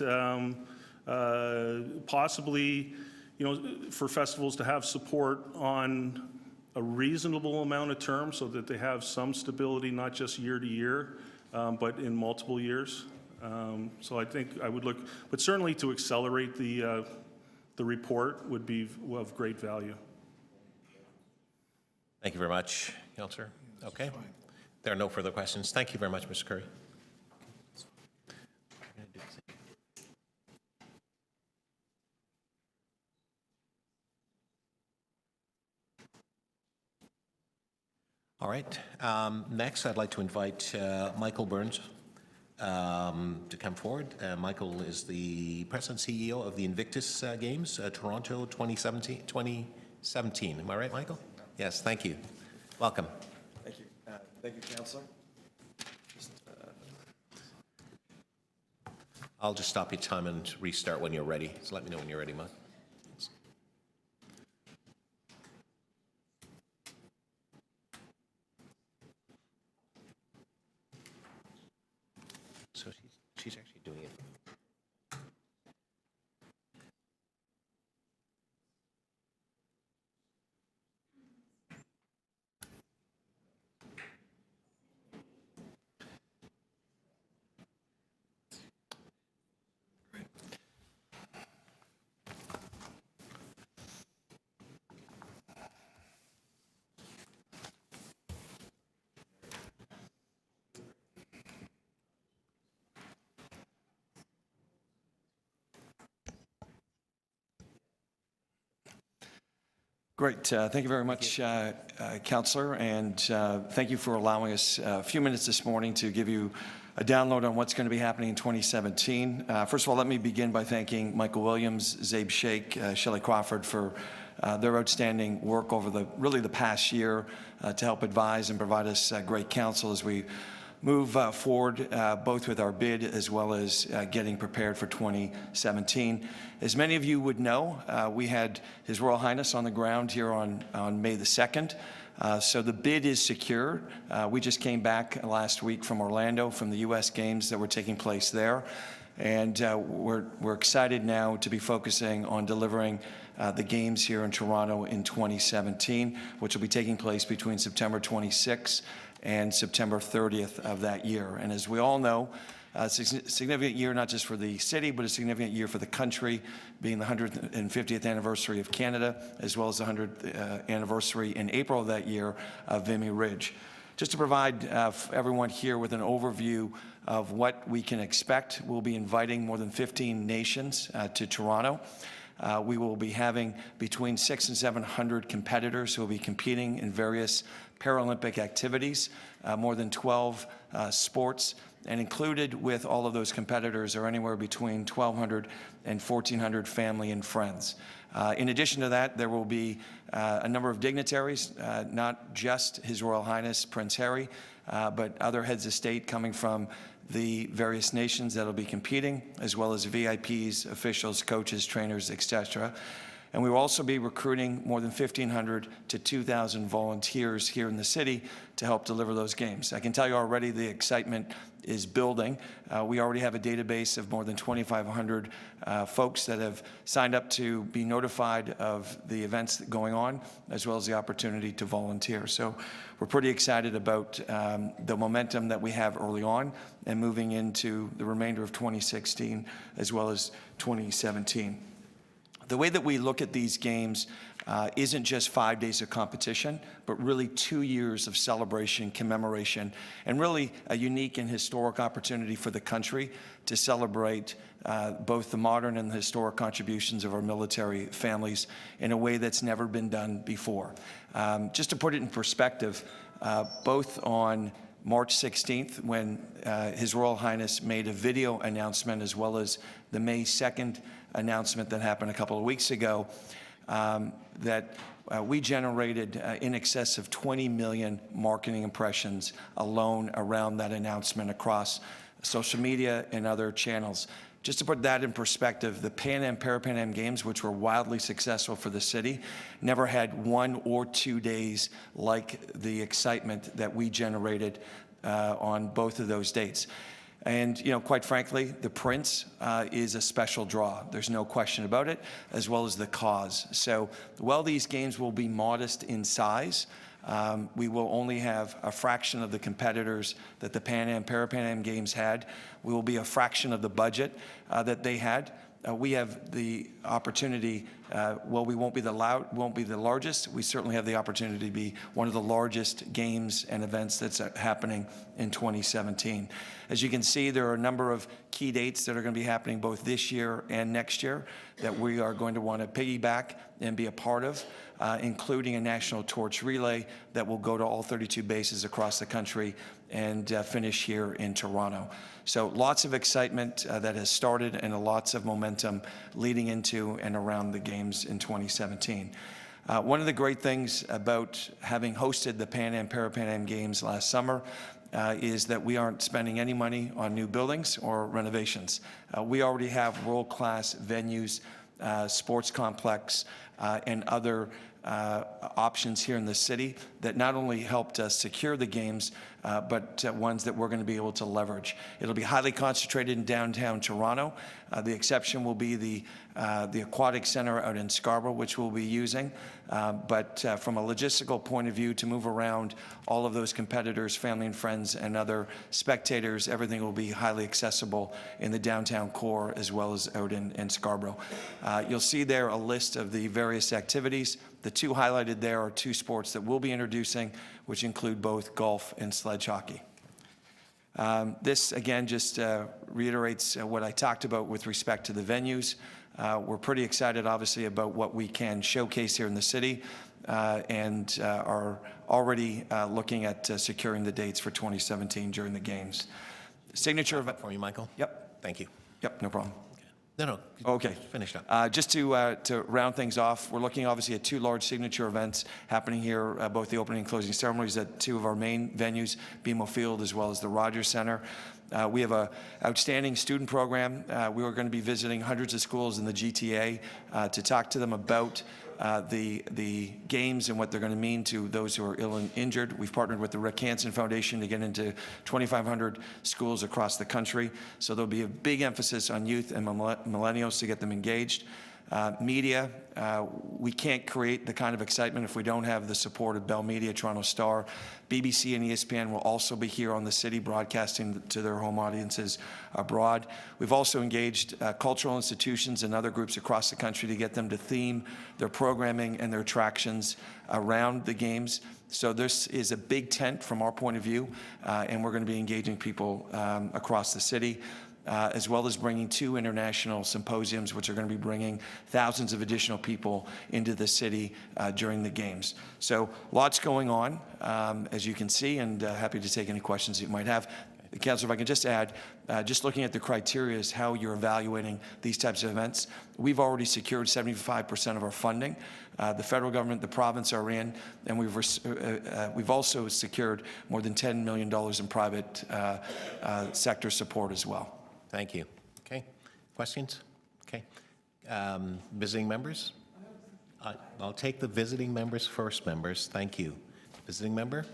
S7: possibly, you know, for festivals to have support on a reasonable amount of term so that they have some stability, not just year to year, but in multiple years. So I think I would look, but certainly to accelerate the report would be of great value.
S1: Thank you very much, Councillor. Okay. There are no further questions. Thank you very much, Mr. Curry. All right. Next, I'd like to invite Michael Burns to come forward. Michael is the President and CEO of the Invictus Games, Toronto 2017. Am I right, Michael? Yes, thank you. Welcome.
S8: Thank you. Thank you, Councillor.
S1: I'll just stop your time and restart when you're ready. So let me know when you're ready, Mike. So she's actually doing it.
S8: Great. Thank you very much, Councillor, and thank you for allowing us a few minutes this morning to give you a download on what's going to be happening in 2017. First of all, let me begin by thanking Michael Williams, Zabe Sheikh, Shelley Crawford for their outstanding work over the past year to help advise and provide us great counsel as we move forward, both with our bid as well as getting prepared for 2017. As many of you would know, we had His Royal Highness on the ground here on May the 2nd. So the bid is secure. We just came back last week from Orlando from the U.S. Games that were taking place there. And we're excited now to be focusing on delivering the games here in Toronto in 2017, which will be taking place between September 26th and September 30th of that year. And as we all know, it's a significant year not just for the city, but a significant year for the country, being the 150th anniversary of Canada, as well as the 100th anniversary in April of that year of Vimy Ridge. Just to provide everyone here with an overview of what we can expect, we'll be inviting more than 15 nations to Toronto. We will be having between 600 and 700 competitors who will be competing in various Paralympic activities, more than 12 sports, and included with all of those competitors are anywhere between 1,200 and 1,400 family and friends. In addition to that, there will be a number of dignitaries, not just His Royal Highness Prince Harry, but other heads of state coming from the various nations that will be competing, as well as VIPs, officials, coaches, trainers, etc. And we will also be recruiting more than 1,500 to 2,000 volunteers here in the city to help deliver those games. I can tell you already the excitement is building. We already have a database of more than 2,500 folks that have signed up to be notified of the events going on, as well as the opportunity to volunteer. So we're pretty excited about the momentum that we have early on and moving into the remainder of 2016 as well as 2017. The way that we look at these games isn't just 5 days of competition, but really 2 years of celebration, commemoration, and really a unique and historic opportunity for the country to celebrate both the modern and the historic contributions of our military families in a way that's never been done before. Just to put it in perspective, both on March 16th, when His Royal Highness made a video announcement, as well as the May 2nd announcement that happened a couple of weeks ago, that we generated in excess of 20 million marketing impressions alone around that announcement across social media and other channels. Just to put that in perspective, the Pan Am Para-Pan Am Games, which were wildly successful for the city, never had 1 or 2 days like the excitement that we generated on both of those dates. And, you know, quite frankly, the Prince is a special draw. There's no question about it, as well as the cause. So while these games will be modest in size, we will only have a fraction of the competitors that the Pan Am Para-Pan Am Games had. We will be a fraction of the budget that they had. We have the opportunity, well, we won't be the largest. We certainly have the opportunity to be one of the largest games and events that's happening in 2017. As you can see, there are a number of key dates that are going to be happening both this year and next year that we are going to want to piggyback and be a part of. including a national torch relay that will go to all 32 bases across the country and finish here in Toronto. So lots of excitement that has started and lots of momentum leading into and around the games in 2017. One of the great things about having hosted the Pan Am Para-Pan Am Games last summer is that we aren't spending any money on new buildings or renovations. We already have world-class venues, sports complex, and other options here in the city that not only helped us secure the games, but ones that we're going to be able to leverage. It'll be highly concentrated in downtown Toronto. The exception will be the Aquatic Center out in Scarborough, which we'll be using. But from a logistical point of view, to move around all of those competitors, family and friends, and other spectators, everything will be highly accessible in the downtown core as well as out in Scarborough. You'll see there a list of the various activities. The two highlighted there are two sports that we'll be introducing, which include both golf and sledge hockey. This, again, just reiterates what I talked about with respect to the venues. We're pretty excited, obviously, about what we can showcase here in the city and are already looking at securing the dates for 2017 during the games. Signature event.
S1: For you, Michael?
S8: Yep.
S1: Thank you.
S8: Yep, no problem.
S1: No.
S8: Okay.
S1: Finished up.
S8: Just to round things off, we're looking obviously at two large signature events happening here, both the opening and closing ceremonies at two of our main venues, BMO Field as well as the Rogers Center. We have an outstanding student program. We are going to be visiting hundreds of schools in the GTA to talk to them about the games and what they're going to mean to those who are ill and injured. We've partnered with the Rick Hansen Foundation to get into 2,500 schools across the country. So there'll be a big emphasis on youth and millennials to get them engaged. Media, we can't create the kind of excitement if we don't have the support of Bell Media, Toronto Star. BBC and ESPN will also be here on the city broadcasting to their home audiences abroad. We've also engaged cultural institutions and other groups across the country to get them to theme their programming and their attractions around the games. So this is a big tent from our point of view, and we're going to be engaging people across the city. As well as bringing two international symposiums, which are going to be bringing thousands of additional people into the city during the games. So lots going on, as you can see, and happy to take any questions you might have. Councillor, if I can just add, just looking at the criteria is how you're evaluating these types of events. We've already secured 75% of our funding. The federal government, the province are in, and we've also secured more than $10 million in private sector support as well.
S1: Thank you. Okay. Questions? Okay. Visiting members? I'll take the visiting members first, members. Thank you. Visiting member?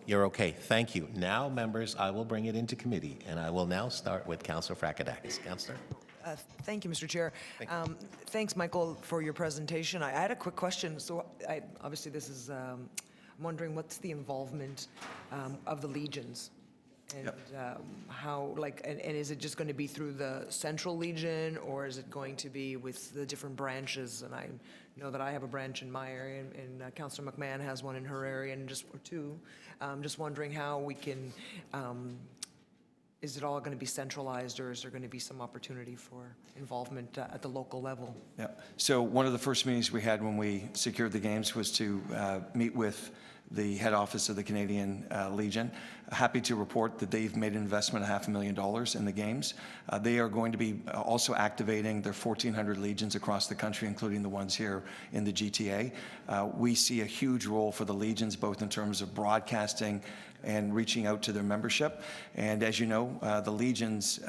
S1: You're okay. Thank you. Now, members, I will bring it into committee, and I will now start with Councillor Fracadakis. Councillor?
S12: Thank you, Mr. Chair. Thanks, Michael, for your presentation. I had a quick question. So obviously this is, I'm wondering what's the involvement of the Legions? And how, like, and is it just going to be through the Central Legion, or is it going to be with the different branches? And I know that I have a branch in my area, and Councillor McMahon has one in her area, and or two. Just wondering how we can, is it all going to be centralized, or is there going to be some opportunity for involvement at the local level?
S8: Yeah. So one of the first meetings we had when we secured the games was to meet with the head office of the Canadian Legion. Happy to report that they've made an investment of $500,000 in the games. They are going to be also activating their 1,400 Legions across the country, including the ones here in the GTA. We see a huge role for the Legions, both in terms of broadcasting and reaching out to their membership. And as you know, the Legions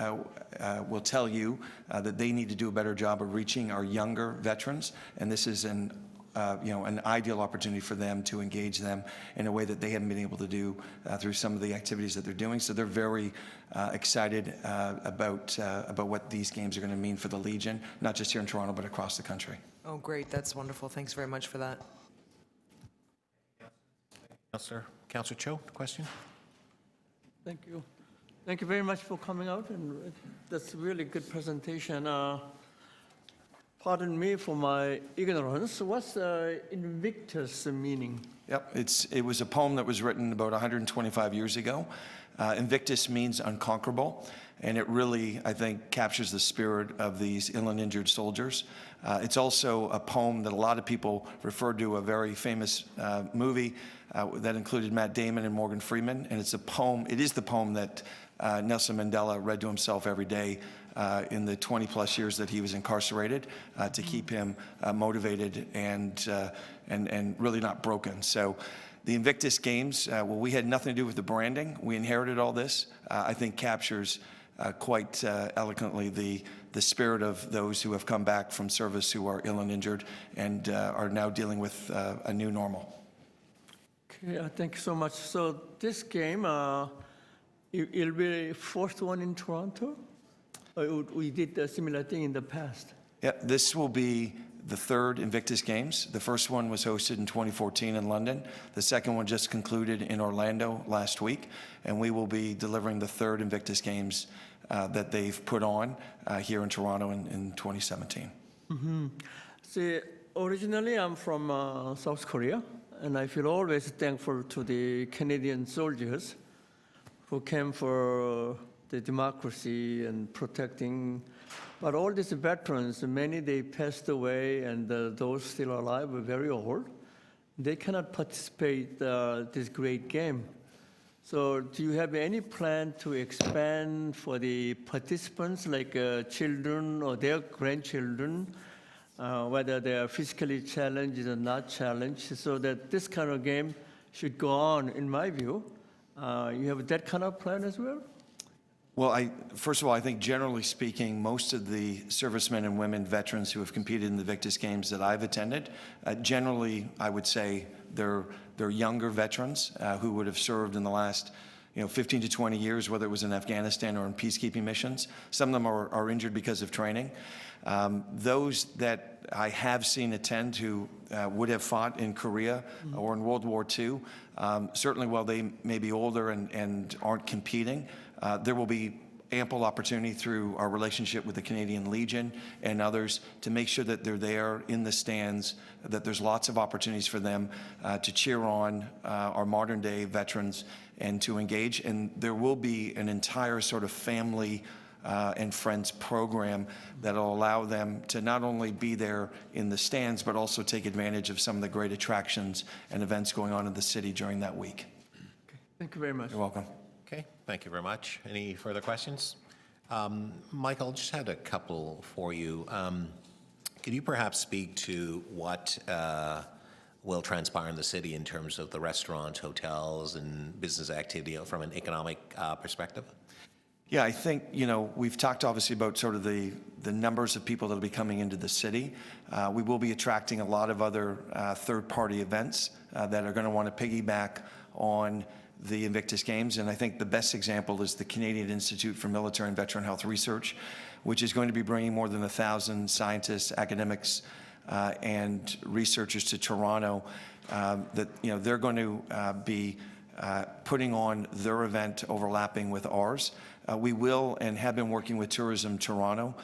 S8: will tell you that they need to do a better job of reaching our younger veterans, and this is an ideal opportunity for them to engage them in a way that they haven't been able to do through some of the activities that they're doing. So they're very excited about what these games are going to mean for the Legion, not just here in Toronto, but across the country.
S12: Oh, great. That's wonderful. Thanks very much for that.
S1: Councillor Cho, question?
S10: Thank you. Thank you very much for coming out, and that's a really good presentation. Pardon me for my ignorance. What's Invictus meaning?
S8: Yep, it was a poem that was written about 125 years ago. Invictus means unconquerable, and it really, I think, captures the spirit of these ill and injured soldiers. It's also a poem that a lot of people refer to a very famous movie that included Matt Damon and Morgan Freeman, and it is the poem that Nelson Mandela read to himself every day in the 20-plus years that he was incarcerated to keep him motivated and really not broken. So the Invictus Games, well, we had nothing to do with the branding. We inherited all this. I think captures quite eloquently the spirit of those who have come back from service who are ill and injured and are now dealing with a new normal.
S10: Okay, thank you so much. So this game, it'll be the fourth one in Toronto? We did a similar thing in the past.
S8: Yeah, this will be the third Invictus Games. The first one was hosted in 2014 in London. The second one just concluded in Orlando last week, and we will be delivering the third Invictus Games that they've put on here in Toronto in 2017.
S10: Mm-hmm. See, originally I'm from South Korea, and I feel always thankful to the Canadian soldiers who came for the democracy and protecting. But all these veterans, many they passed away, and those still alive are very old. They cannot participate this great game. So do you have any plan to expand for the participants, like children or their grandchildren, whether they are physically challenged or not challenged, so that this kind of game should go on, in my view? You have that kind of plan as well?
S8: Well, first of all, I think generally speaking, most of the servicemen and women veterans who have competed in the Invictus Games that I've attended, generally, I would say they're younger veterans who would have served in the last 15 to 20 years, whether it was in Afghanistan or in peacekeeping missions. Some of them are injured because of training. Those that I have seen attend who would have fought in Korea or in World War II, certainly while they may be older and aren't competing, there will be ample opportunity through our relationship with the Canadian Legion and others to make sure that they're there in the stands, that there's lots of opportunities for them to cheer on our modern day veterans and to engage. And there will be an entire sort of family and friends program that will allow them to not only be there in the stands, but also take advantage of some of the great attractions and events going on in the city during that week.
S10: Okay. Thank you very much.
S8: You're welcome.
S1: Okay, thank you very much. Any further questions? Michael, just had a couple for you. Could you perhaps speak to what will transpire in the city in terms of the restaurants, hotels, and business activity from an economic perspective?
S8: Yeah, I think, we've talked obviously about sort of the numbers of people that will be coming into the city. We will be attracting a lot of other third-party events that are going to want to piggyback on the Invictus Games. And I think the best example is the Canadian Institute for Military and Veteran Health Research, which is going to be bringing more than 1,000 scientists, academics, and researchers to Toronto. They're going to be putting on their event overlapping with ours. We will and have been working with Tourism Toronto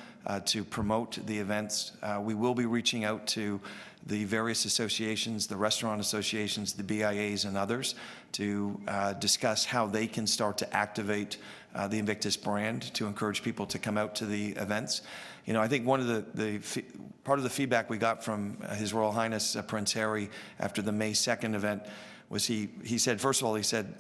S8: to promote the events. We will be reaching out to the various associations, the restaurant associations, the BIAs, and others to discuss how they can start to activate the Invictus brand to encourage people to come out to the events. I think one of the part of the feedback we got from His Royal Highness Prince Harry after the May 2nd event was he said, first of all, he said,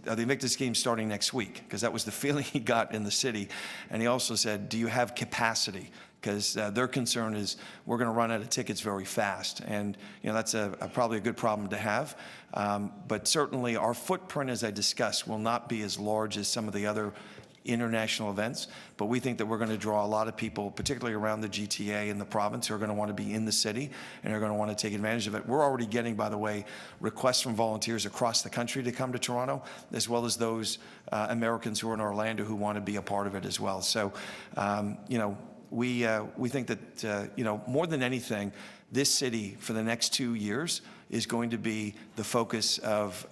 S8: are the Invictus Games starting next week? Because that was the feeling he got in the city. And he also said, do you have capacity? Because their concern is we're going to run out of tickets very fast. And that's probably a good problem to have. But certainly our footprint, as I discussed, will not be as large as some of the other international events, but we think that we're going to draw a lot of people, particularly around the GTA and the province, who are going to want to be in the city and are going to want to take advantage of it. We're already getting, by the way, requests from volunteers across the country to come to Toronto, as well as those Americans who are in Orlando who want to be a part of it as well. So, we think that, more than anything, this city for the next 2 years is going to be the focus of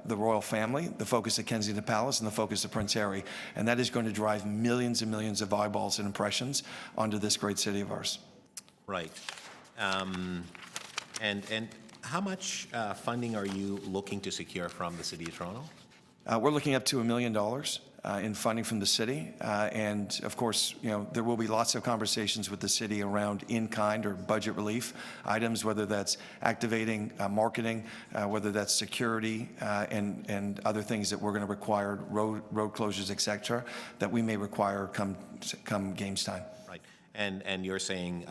S8: the royal family, the focus of Kensington Palace, and the focus of Prince Harry. And that is going to drive millions and millions of eyeballs and impressions onto this great city of ours.
S1: Right. And How much funding are you looking to secure from the City of Toronto?
S8: We're looking up to $1 million in funding from the city. And of course, there will be lots of conversations with the city around in-kind or budget relief items, whether that's activating marketing, whether that's security, and other things that we're going to require, road closures, et cetera, that we may require come games time.
S1: Right. And you're saying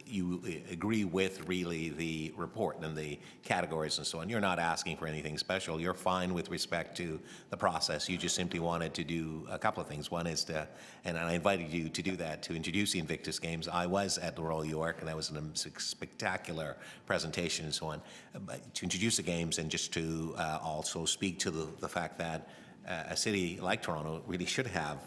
S1: you agree with really the report and the categories and so on. You're not asking for anything special. You're fine with respect to the process. You just simply wanted to do a couple of things. One is to, and I invited you to do that, to introduce the Invictus Games. I was at the Royal York, and that was a spectacular presentation and so on. To introduce the games and just to also speak to the fact that a city like Toronto really should have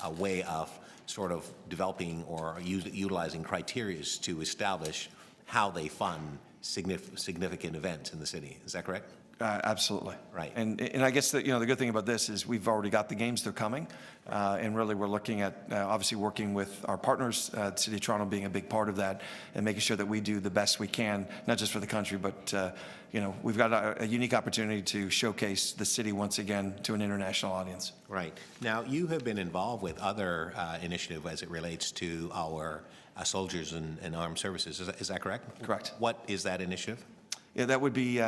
S1: a way of sort of developing or utilizing criteria to establish how they fund significant events in the city. Is that correct?
S8: Absolutely.
S1: Right.
S8: And I guess that, the good thing about this is we've already got the games, they're coming. And really we're looking at obviously working with our partners, City of Toronto being a big part of that, and making sure that we do the best we can, not just for the country, but we've got a unique opportunity to showcase the city once again to an international audience.
S1: Right. Now, you have been involved with other initiative as it relates to our soldiers and armed services. Is that correct?
S8: Correct.
S1: What is that initiative?
S8: Yeah, that would be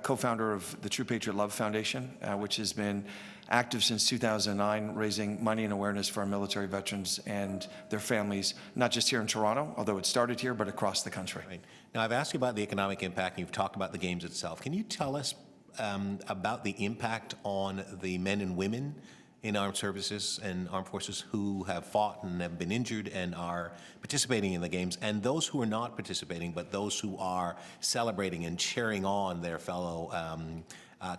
S8: co-founder of the True Patriot Love Foundation, which has been active since 2009, raising money and awareness for our military veterans and their families, not just here in Toronto, although it started here, but across the country.
S1: Right. Now, I've asked you about the economic impact, and you've talked about the games itself. Can you tell us about the impact on the men and women in armed services and armed forces who have fought and have been injured and are participating in the games, and those who are not participating, but those who are celebrating and cheering on their fellow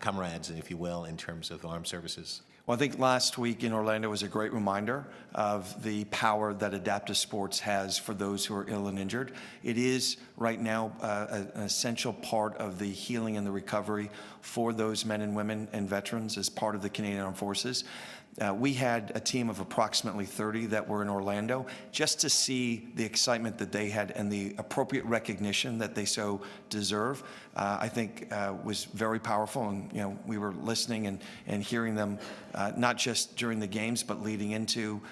S1: comrades, if you will, in terms of armed services?
S8: Well, I think last week in Orlando was a great reminder of the power that adaptive sports has for those who are ill and injured. It is right now an essential part of the healing and the recovery for those men and women and veterans as part of the Canadian Armed Forces. We had a team of approximately 30 that were in Orlando just to see the excitement that they had and the appropriate recognition that they so deserve. I think was very powerful, and we were listening and hearing them not just during the games but leading into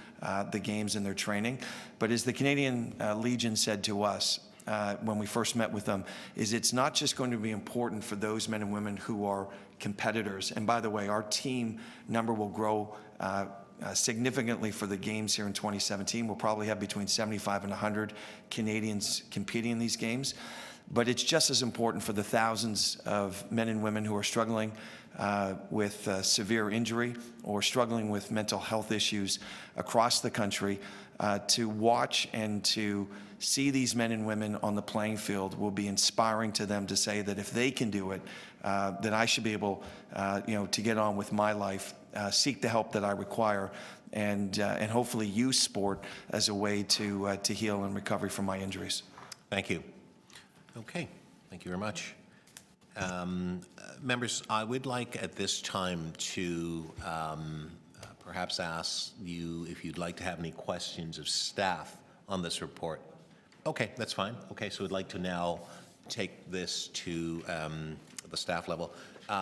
S8: the games and their training. But as the Canadian Legion said to us when we first met with them, is it's not just going to be important for those men and women who are competitors. And by the way, our team number will grow significantly for the games here in 2017. We'll probably have between 75 and 100 Canadians competing in these games. But it's just as important for the thousands of men and women who are struggling with severe injury or struggling with mental health issues across the country to watch and to see these men and women on the playing field will be inspiring to them to say that if they can do it, that I should be able, to get on with my life, seek the help that I require, and hopefully use sport as a way to heal and recover from my injuries.
S1: Thank you. Okay, thank you very much. Members, I would like at this time to perhaps ask you if you'd like to have any questions of staff on this report. Okay, that's fine. Okay, so we'd like to now take this to the staff level.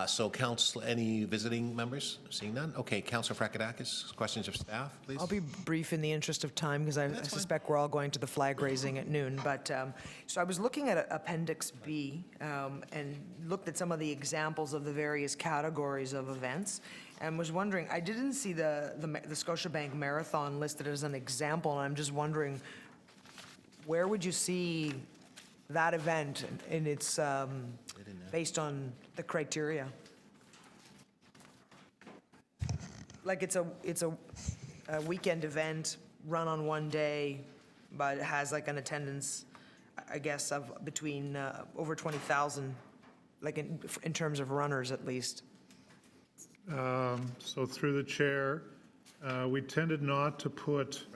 S1: So, Council, any visiting members? Seeing none? Okay, Councillor Frакadakis, questions of staff, please.
S12: I'll be brief in the interest of time because I suspect we're all going to the flag raising at noon. But so I was looking at Appendix B and looked at some of the examples of the various categories of events, and was wondering, I didn't see the Scotiabank Marathon listed as an example, and I'm just wondering, where would you see that event in its based on the criteria? Like it's a weekend event run on one day, but it has like an attendance, I guess, of between over 20,000, like in terms of runners at least.
S2: So through the chair, we tended not to put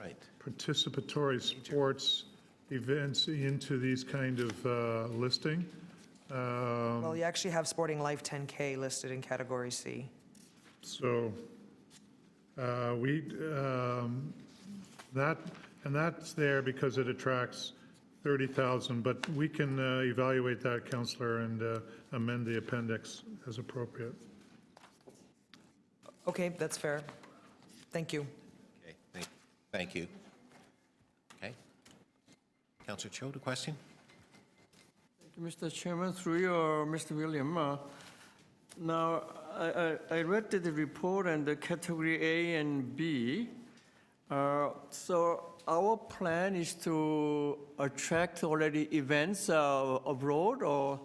S2: participatory sports events into these kind of listing.
S12: Well, you actually have Sporting Life 10K listed in Category C.
S2: So that's there because it attracts 30,000, but we can evaluate that, Councillor, and amend the appendix as appropriate.
S12: Okay, that's fair. Thank you.
S1: Okay, thank you. Okay. Councillor Cho, the question?
S10: Thank you, Mr. Chairman. Through you, Mr. William. Now, I read the report and the category A and B. So our plan is to attract already events abroad, or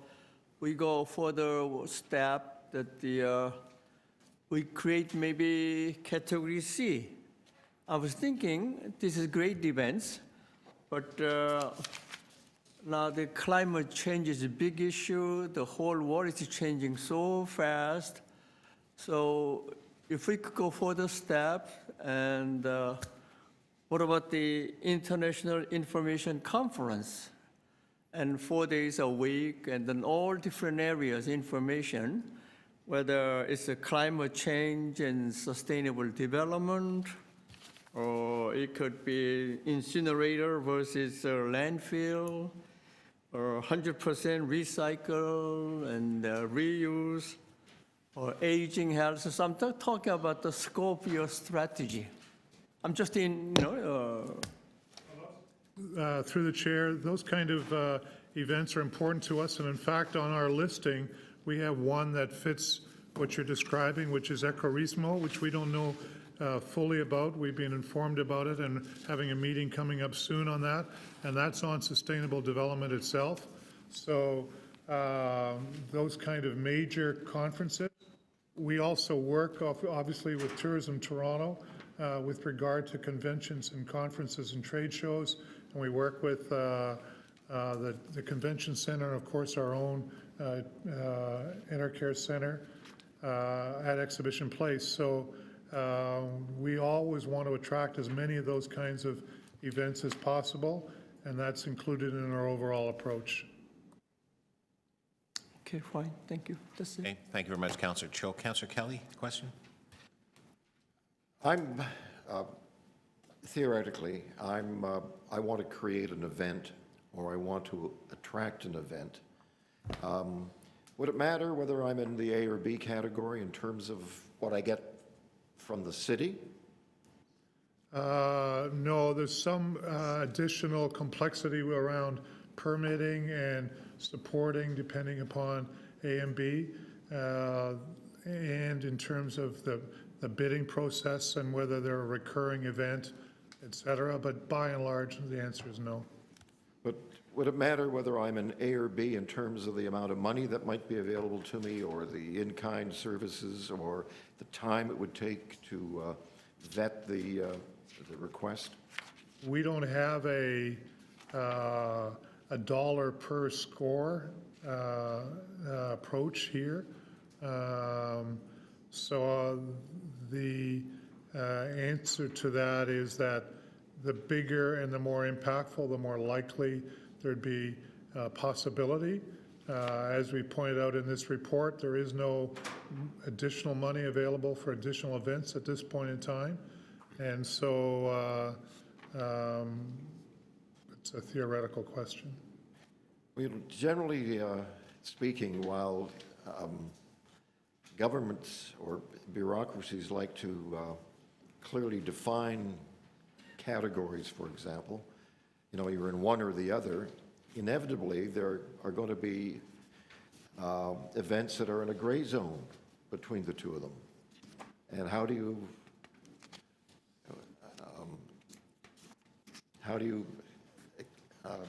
S10: we go further step that we create maybe category C. I was thinking this is great events, but now the climate change is a big issue. The whole world is changing so fast. So if we could go further step, and what about the International Information Conference? And 4 days a week, and then all different areas information, whether it's a climate change and sustainable development, or it could be incinerator versus landfill, or 100% recycle and reuse, or aging health. So I'm talking about the scope of your strategy. I'm just in,
S2: Through the chair, those kind of events are important to us, and in fact, on our listing, we have one that fits what you're describing, which is Ecorismo, which we don't know fully about. We've been informed about it and having a meeting coming up soon on that, and that's on sustainable development itself. So those kind of major conferences. We also work, obviously, with Tourism Toronto with regard to conventions and conferences and trade shows, and we work with the Convention Center and, of course, our own Intercare Center at Exhibition Place. So we always want to attract as many of those kinds of events as possible, and that's included in our overall approach.
S10: Okay, fine. Thank you. That's it.
S1: Okay, thank you very much, Councillor Cho. Councillor Kelly, question?
S16: Theoretically, I want to create an event, or I want to attract an event. Would it matter whether I'm in the A or B category in terms of what I get from the city?
S2: No, there's some additional complexity around permitting and supporting depending upon A and B, and in terms of the bidding process and whether they're a recurring event, et cetera. But by and large, the answer is no.
S16: But would it matter whether I'm in A or B in terms of the amount of money that might be available to me, or the in-kind services, or the time it would take to vet the request?
S2: We don't have a dollar per score approach here. So the answer to that is that the bigger and the more impactful, the more likely there'd be a possibility. As we pointed out in this report, there is no additional money available for additional events at this point in time. And so it's a theoretical question.
S16: Well, generally speaking, while governments or bureaucracies like to clearly define categories, for example, you're in one or the other, inevitably there are going to be events that are in a gray zone between the two of them. And how do you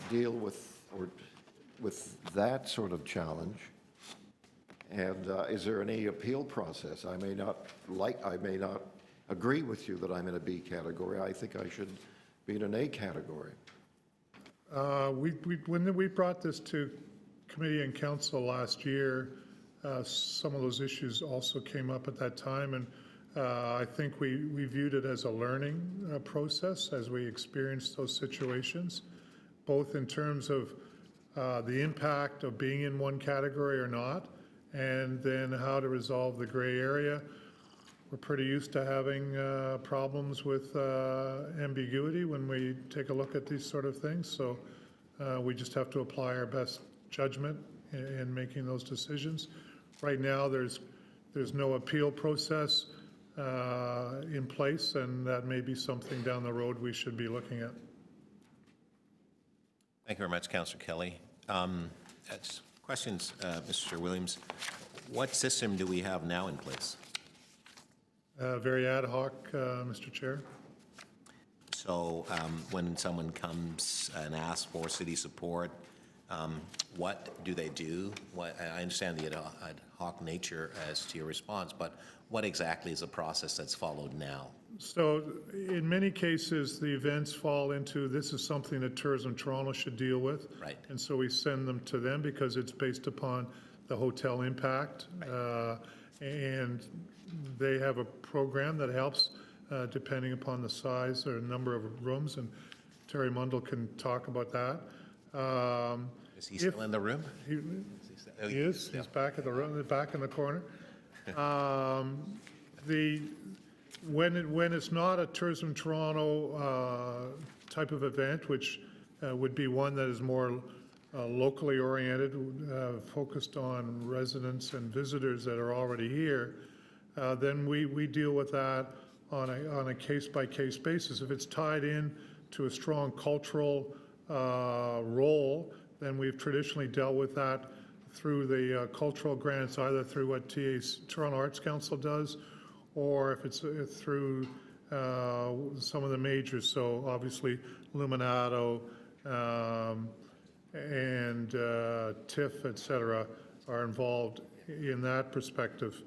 S16: deal with that sort of challenge? And is there any appeal process? I may not agree with you that I'm in a B category. I think I should be in an A category.
S2: When we brought this to committee and council last year, some of those issues also came up at that time, and I think we viewed it as a learning process as we experienced those situations, both in terms of the impact of being in one category or not, and then how to resolve the gray area. We're pretty used to having problems with ambiguity when we take a look at these sort of things. So We just have to apply our best judgment in making those decisions. Right now, there's no appeal process in place, and that may be something down the road we should be looking at.
S1: Thank you very much, Councillor Kelly. That's questions, Mr. Williams. What system do we have now in place?
S2: Very ad hoc, Mr. Chair.
S1: So when someone comes and asks for city support, what do they do? I understand the ad hoc nature as to your response, but what exactly is the process that's followed now?
S2: So in many cases, the events fall into, this is something that Tourism Toronto should deal with.
S1: Right.
S2: And so we send them to them because it's based upon the hotel impact. And they have a program that helps depending upon the size or number of rooms, and Terry Mundell can talk about that.
S1: Is he still in the room?
S2: He is. He's back at the room, back in the corner. When it's not a Tourism Toronto type of event, which would be one that is more locally oriented, focused on residents and visitors that are already here, then we deal with that on a case-by-case basis. If it's tied in to a strong cultural role, then we've traditionally dealt with that through the cultural grants, either through what Toronto Arts Council does, or if it's through some of the majors. So obviously Luminato and TIFF, et cetera, are involved in that perspective.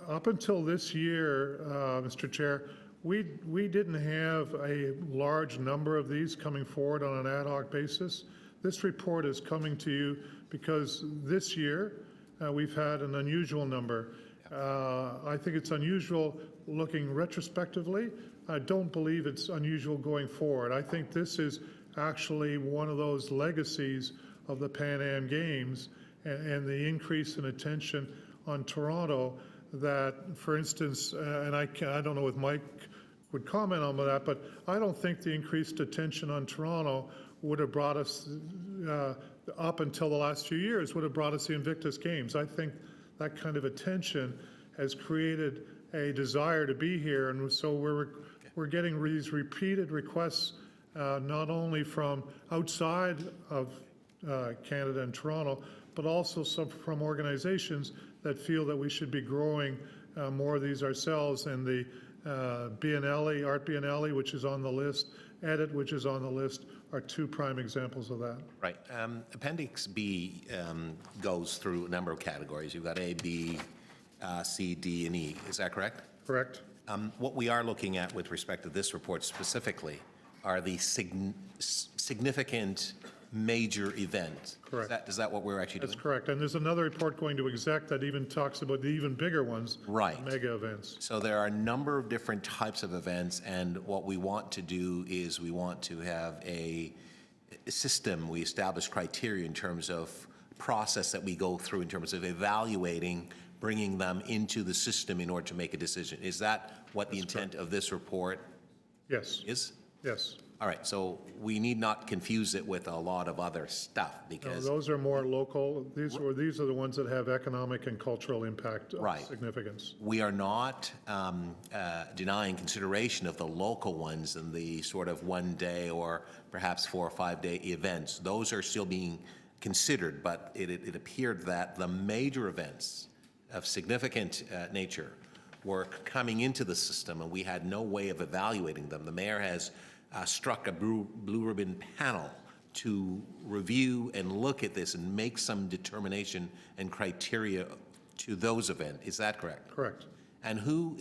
S2: Up until this year, Mr. Chair, we didn't have a large number of these coming forward on an ad hoc basis. This report is coming to you because this year we've had an unusual number. I think it's unusual looking retrospectively. I don't believe it's unusual going forward. I think this is actually one of those legacies of the Pan Am Games and the increase in attention on Toronto that, for instance, and I don't know if Mike would comment on that, but I don't think the increased attention on Toronto would have brought us, up until the last few years, would have brought us the Invictus Games. I think that kind of attention has created a desire to be here, and so we're getting these repeated requests, not only from outside of Canada and Toronto, but also some from organizations that feel that we should be growing more of these ourselves. And the Biennale, Art Biennale, which is on the list, Edit, which is on the list, are two prime examples of that.
S1: Right. Appendix B goes through a number of categories. You've got A, B, C, D, and E. Is that correct?
S2: Correct.
S1: What we are looking at with respect to this report specifically are the significant major events.
S2: Correct.
S1: Is that what we're actually doing?
S2: That's correct. And there's another report going to exec that even talks about the even bigger ones.
S1: Right.
S2: Mega events.
S1: So there are a number of different types of events, and what we want to do is we want to have a system. We establish criteria in terms of process that we go through in terms of evaluating, bringing them into the system in order to make a decision. Is that what the intent of this report
S2: Yes.
S1: is?
S2: Yes.
S1: All right, so we need not confuse it with a lot of other stuff
S2: No,
S1: because
S2: those are more local. These are the ones that have economic and cultural impact of
S1: Right.
S2: significance.
S1: we are not denying consideration of the local ones and the sort of 1 day or perhaps 4 or 5 day events. Those are still being considered, but it appeared that the major events of significant nature were coming into the system and we had no way of evaluating them. The mayor has struck a blue ribbon panel to review and look at this and make some determination and criteria to those events. Is that correct?
S2: Correct.
S1: And who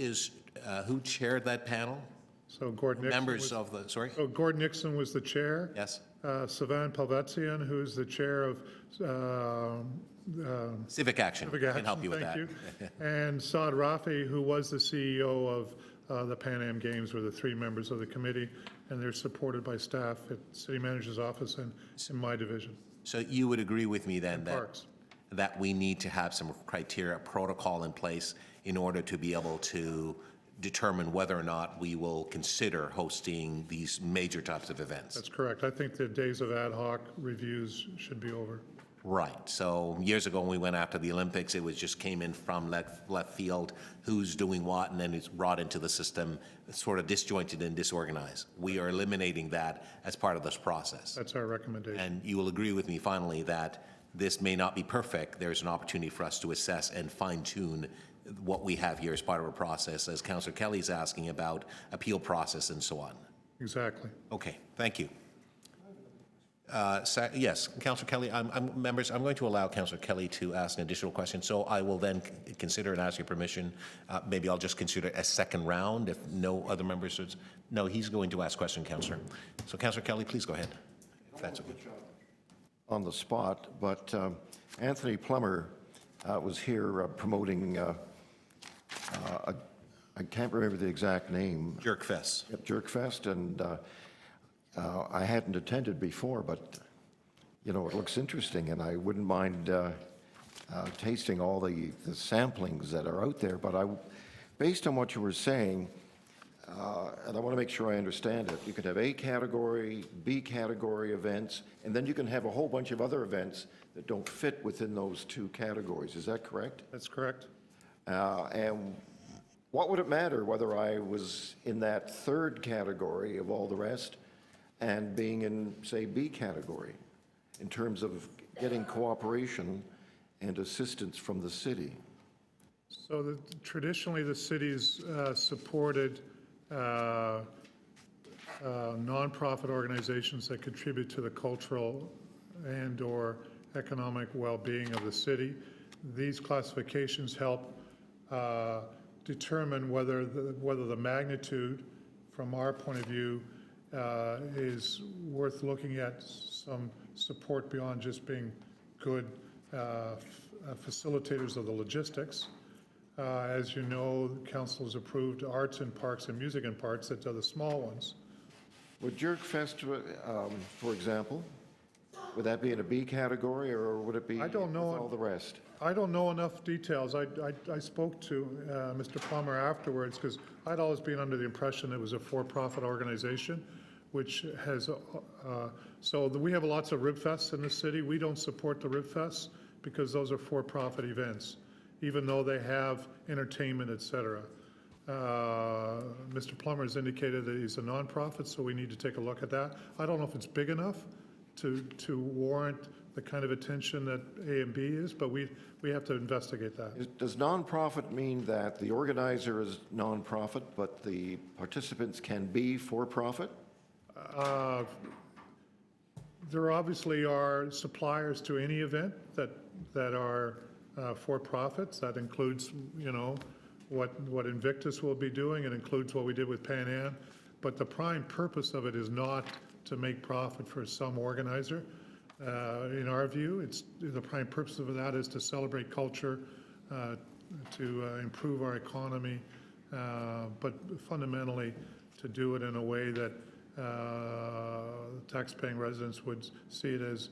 S1: chaired that panel?
S2: So Gordon Nixon
S1: Members
S2: was,
S1: of the, sorry?
S2: So Gordon Nixon was the chair.
S1: Yes.
S2: Savan Palvetzian, who's the chair of
S1: Civic Action.
S2: Civic Action.
S1: Can help you with
S2: Thank
S1: that.
S2: you. And Saad Rafi, who was the CEO of the Pan Am Games, were the three members of the committee, and they're supported by staff at City Manager's office and in my division.
S1: So you would agree with me then
S2: Parks.
S1: that we need to have some criteria, protocol in place in order to be able to determine whether or not we will consider hosting these major types of events.
S2: That's correct. I think the days of ad hoc reviews should be over.
S1: Right. So years ago, when we went after the Olympics, it was just came in from left field, who's doing what, and then it's brought into the system, sort of disjointed and disorganized. We are eliminating that as part of this process.
S2: That's our recommendation.
S1: And you will agree with me finally that this may not be perfect. There's an opportunity for us to assess and fine-tune what we have here as part of a process, as Councillor Kelly's asking about appeal process and so on.
S2: Exactly.
S1: Okay, thank you. Yes, Councillor Kelly, members, I'm going to allow Councillor Kelly to ask an additional question, so I will then consider and ask your permission. Maybe I'll just consider a second round if no other members. No, he's going to ask question, Councillor. So Councillor Kelly, please go ahead, if that's okay.
S16: On the spot, but Anthony Plummer was here promoting, I can't remember the exact name.
S1: Jerkfest.
S16: Yep, Jerkfest, and I hadn't attended before, but, you know, it looks interesting, and I wouldn't mind tasting all the samplings that are out there, but based on what you were saying, and I want to make sure I understand it, you could have A category, B category events, and then you can have a whole bunch of other events that don't fit within those two categories. Is that correct?
S2: That's correct.
S16: And what would it matter whether I was in that third category of all the rest and being in, say, B category, in terms of getting cooperation and assistance from the city?
S2: So traditionally, the city's supported nonprofit organizations that contribute to the cultural and/or economic well-being of the city. These classifications help determine whether the magnitude, from our point of view, is worth looking at some support beyond just being good facilitators of the logistics. As you know, the council has approved arts in parks and music in parks that are the small ones.
S16: Would Jerkfest, for example, would that be in a B category, or would it be with all the rest?
S2: I don't know enough details. I spoke to Mr. Plummer afterwards, because I'd always been under the impression it was a for-profit organization, which has, so we have lots of rib fests in the city. We don't support the rib fests because those are for-profit events, even though they have entertainment, et cetera. Mr. Plummer has indicated that he's a nonprofit, so we need to take a look at that. I don't know if it's big enough to warrant the kind of attention that A and B is, but we have to investigate that.
S16: Does nonprofit mean that the organizer is nonprofit, but the participants can be for-profit?
S2: There obviously are suppliers to any event that are for-profits. That includes, you know, what Invictus will be doing. It includes what we did with Pan Am. But the prime purpose of it is not to make profit for some organizer. In our view, the prime purpose of that is to celebrate culture, to improve our economy, but fundamentally to do it in a way that tax-paying residents would see it as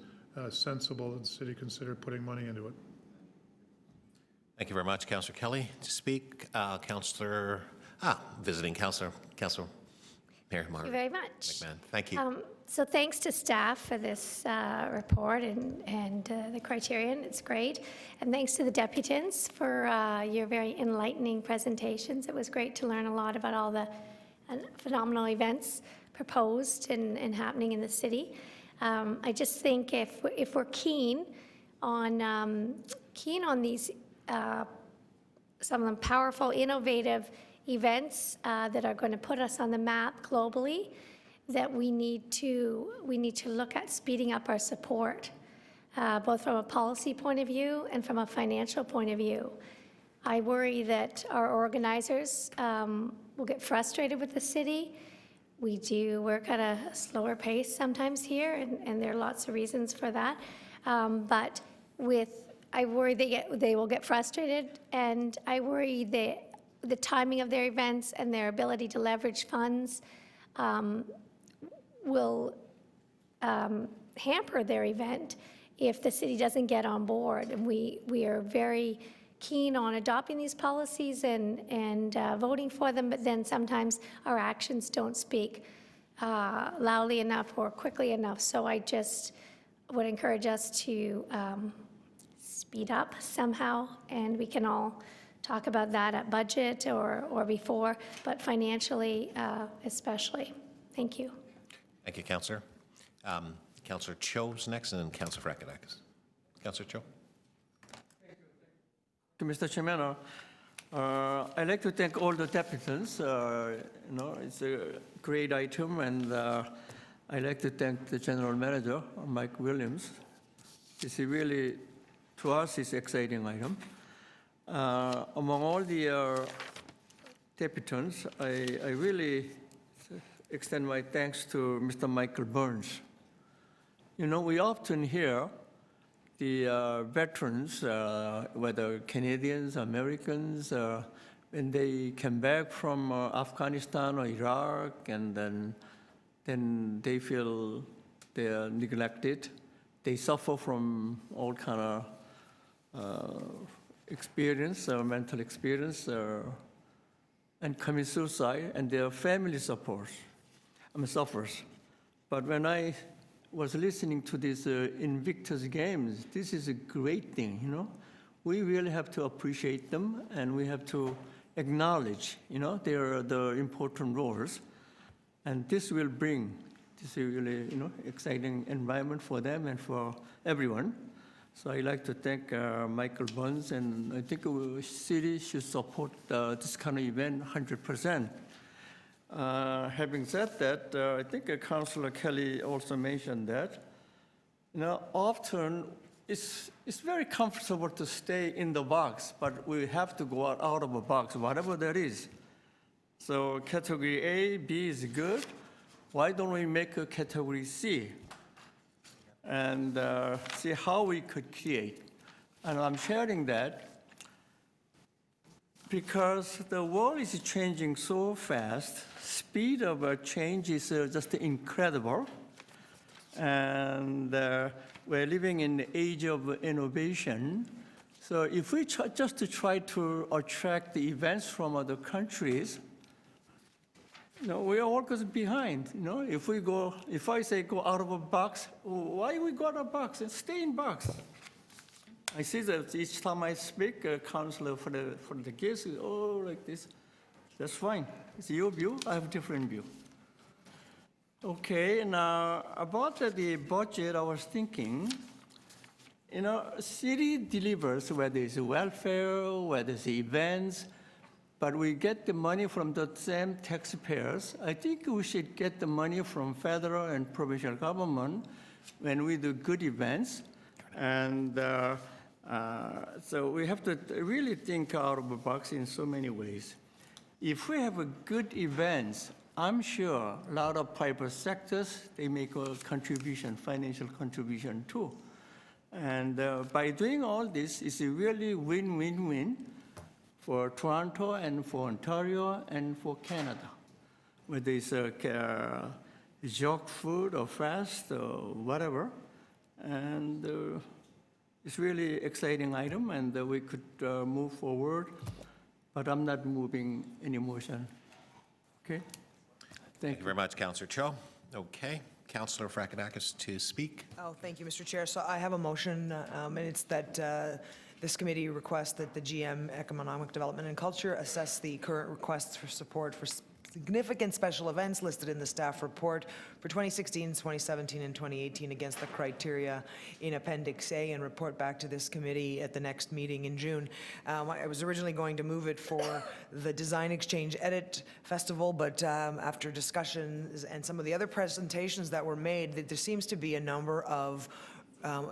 S2: sensible and the city consider putting money into it.
S1: Thank you very much, Councillor Kelly. To speak, visiting Councillor Mayor
S18: Thank you very much.
S1: McMahon. Thank you.
S18: So thanks to staff for this report and the criterion. It's great. And thanks to the deputants for your very enlightening presentations. It was great to learn a lot about all the phenomenal events proposed and happening in the city. I just think if we're keen on these some of them powerful, innovative events that are going to put us on the map globally, that we need to look at speeding up our support, both from a policy point of view and from a financial point of view. I worry that our organizers will get frustrated with the city. We do work at a slower pace sometimes here, and there are lots of reasons for that. But I worry they will get frustrated, and I worry that the timing of their events and their ability to leverage funds will hamper their event if the city doesn't get on board. And we are very keen on adopting these policies and voting for them, but then sometimes our actions don't speak loudly enough or quickly enough. So I just would encourage us to speed up somehow, and we can all talk about that at budget or before, but financially especially. Thank you.
S1: Thank you, Councillor. Councillor Cho's next, and then Councillor Frакadakis. Councillor Cho.
S10: Mr. Chairman, I'd like to thank all the deputants. It's a great item, and I'd like to thank the General Manager, Mike Williams. This is really, to us, is exciting item. Among all the deputants, I really extend my thanks to Mr. Michael Burns. We often hear the veterans, whether Canadians, Americans, when they come back from Afghanistan or Iraq, and then they feel they are neglected. They suffer from all kind of experience, mental experience, and commit suicide, and their family suffers. But when I was listening to these Invictus Games, this is a great thing, We really have to appreciate them, and we have to acknowledge, their important roles. And this will bring this really, exciting environment for them and for everyone. So I'd like to thank Michael Burns, and I think the city should support this kind of event 100%. Having said that, I think Councillor Kelly also mentioned that, often it's very comfortable to stay in the box, but we have to go out of a box, whatever that is. So category A, B is good. Why don't we make a category C and see how we could create? And I'm sharing that because the world is changing so fast. Speed of change is just incredible. And we're living in the age of innovation. So if we just to try to attract the events from other countries, we are always behind. If I say go out of a box, why we go out of a box? Stay in box. I see that each time I speak, a counselor for the case, like this. That's fine. It's your view. I have a different view. Okay, now about the budget, I was thinking, city delivers, whether it's welfare, whether it's events, but we get the money from the same taxpayers. I think we should get the money from federal and provincial government when we do good events. And so we have to really think out of the box in so many ways. If we have a good events, I'm sure a lot of private sectors, they make a contribution, financial contribution too. And by doing all this, it's a really win-win-win for Toronto and for Ontario and for Canada. Whether it's junk food or fast or whatever. And it's really exciting item, and we could move forward, but I'm not moving any motion. Okay?
S1: Thank you very much, Councillor Cho. Okay, Councillor Fracadakis to speak.
S12: Oh, thank you, Mr. Chair. So I have a motion, and it's that this committee requests that the GM Economic Development and Culture assess the current requests for support for significant special events listed in the staff report for 2016, 2017, and 2018 against the criteria in Appendix A, and report back to this committee at the next meeting in June. I was originally going to move it for the Design Exchange Edit Festival, but after discussions and some of the other presentations that were made, there seems to be a number of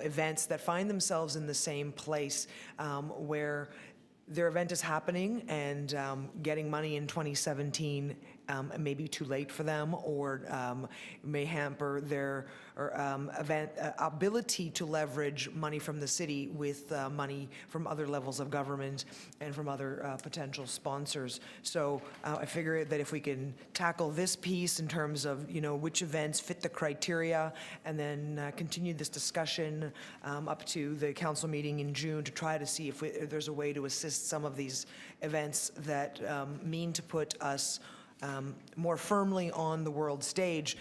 S12: events that find themselves in the same place where their event is happening and getting money in 2017 may be too late for them, or may hamper their ability to leverage money from the city with money from other levels of government and from other potential sponsors. So I figure that if we can tackle this piece in terms of, which events fit the criteria, and then continue this discussion up to the council meeting in June to try to see if there's a way to assist some of these events that mean to put us more firmly on the world stage,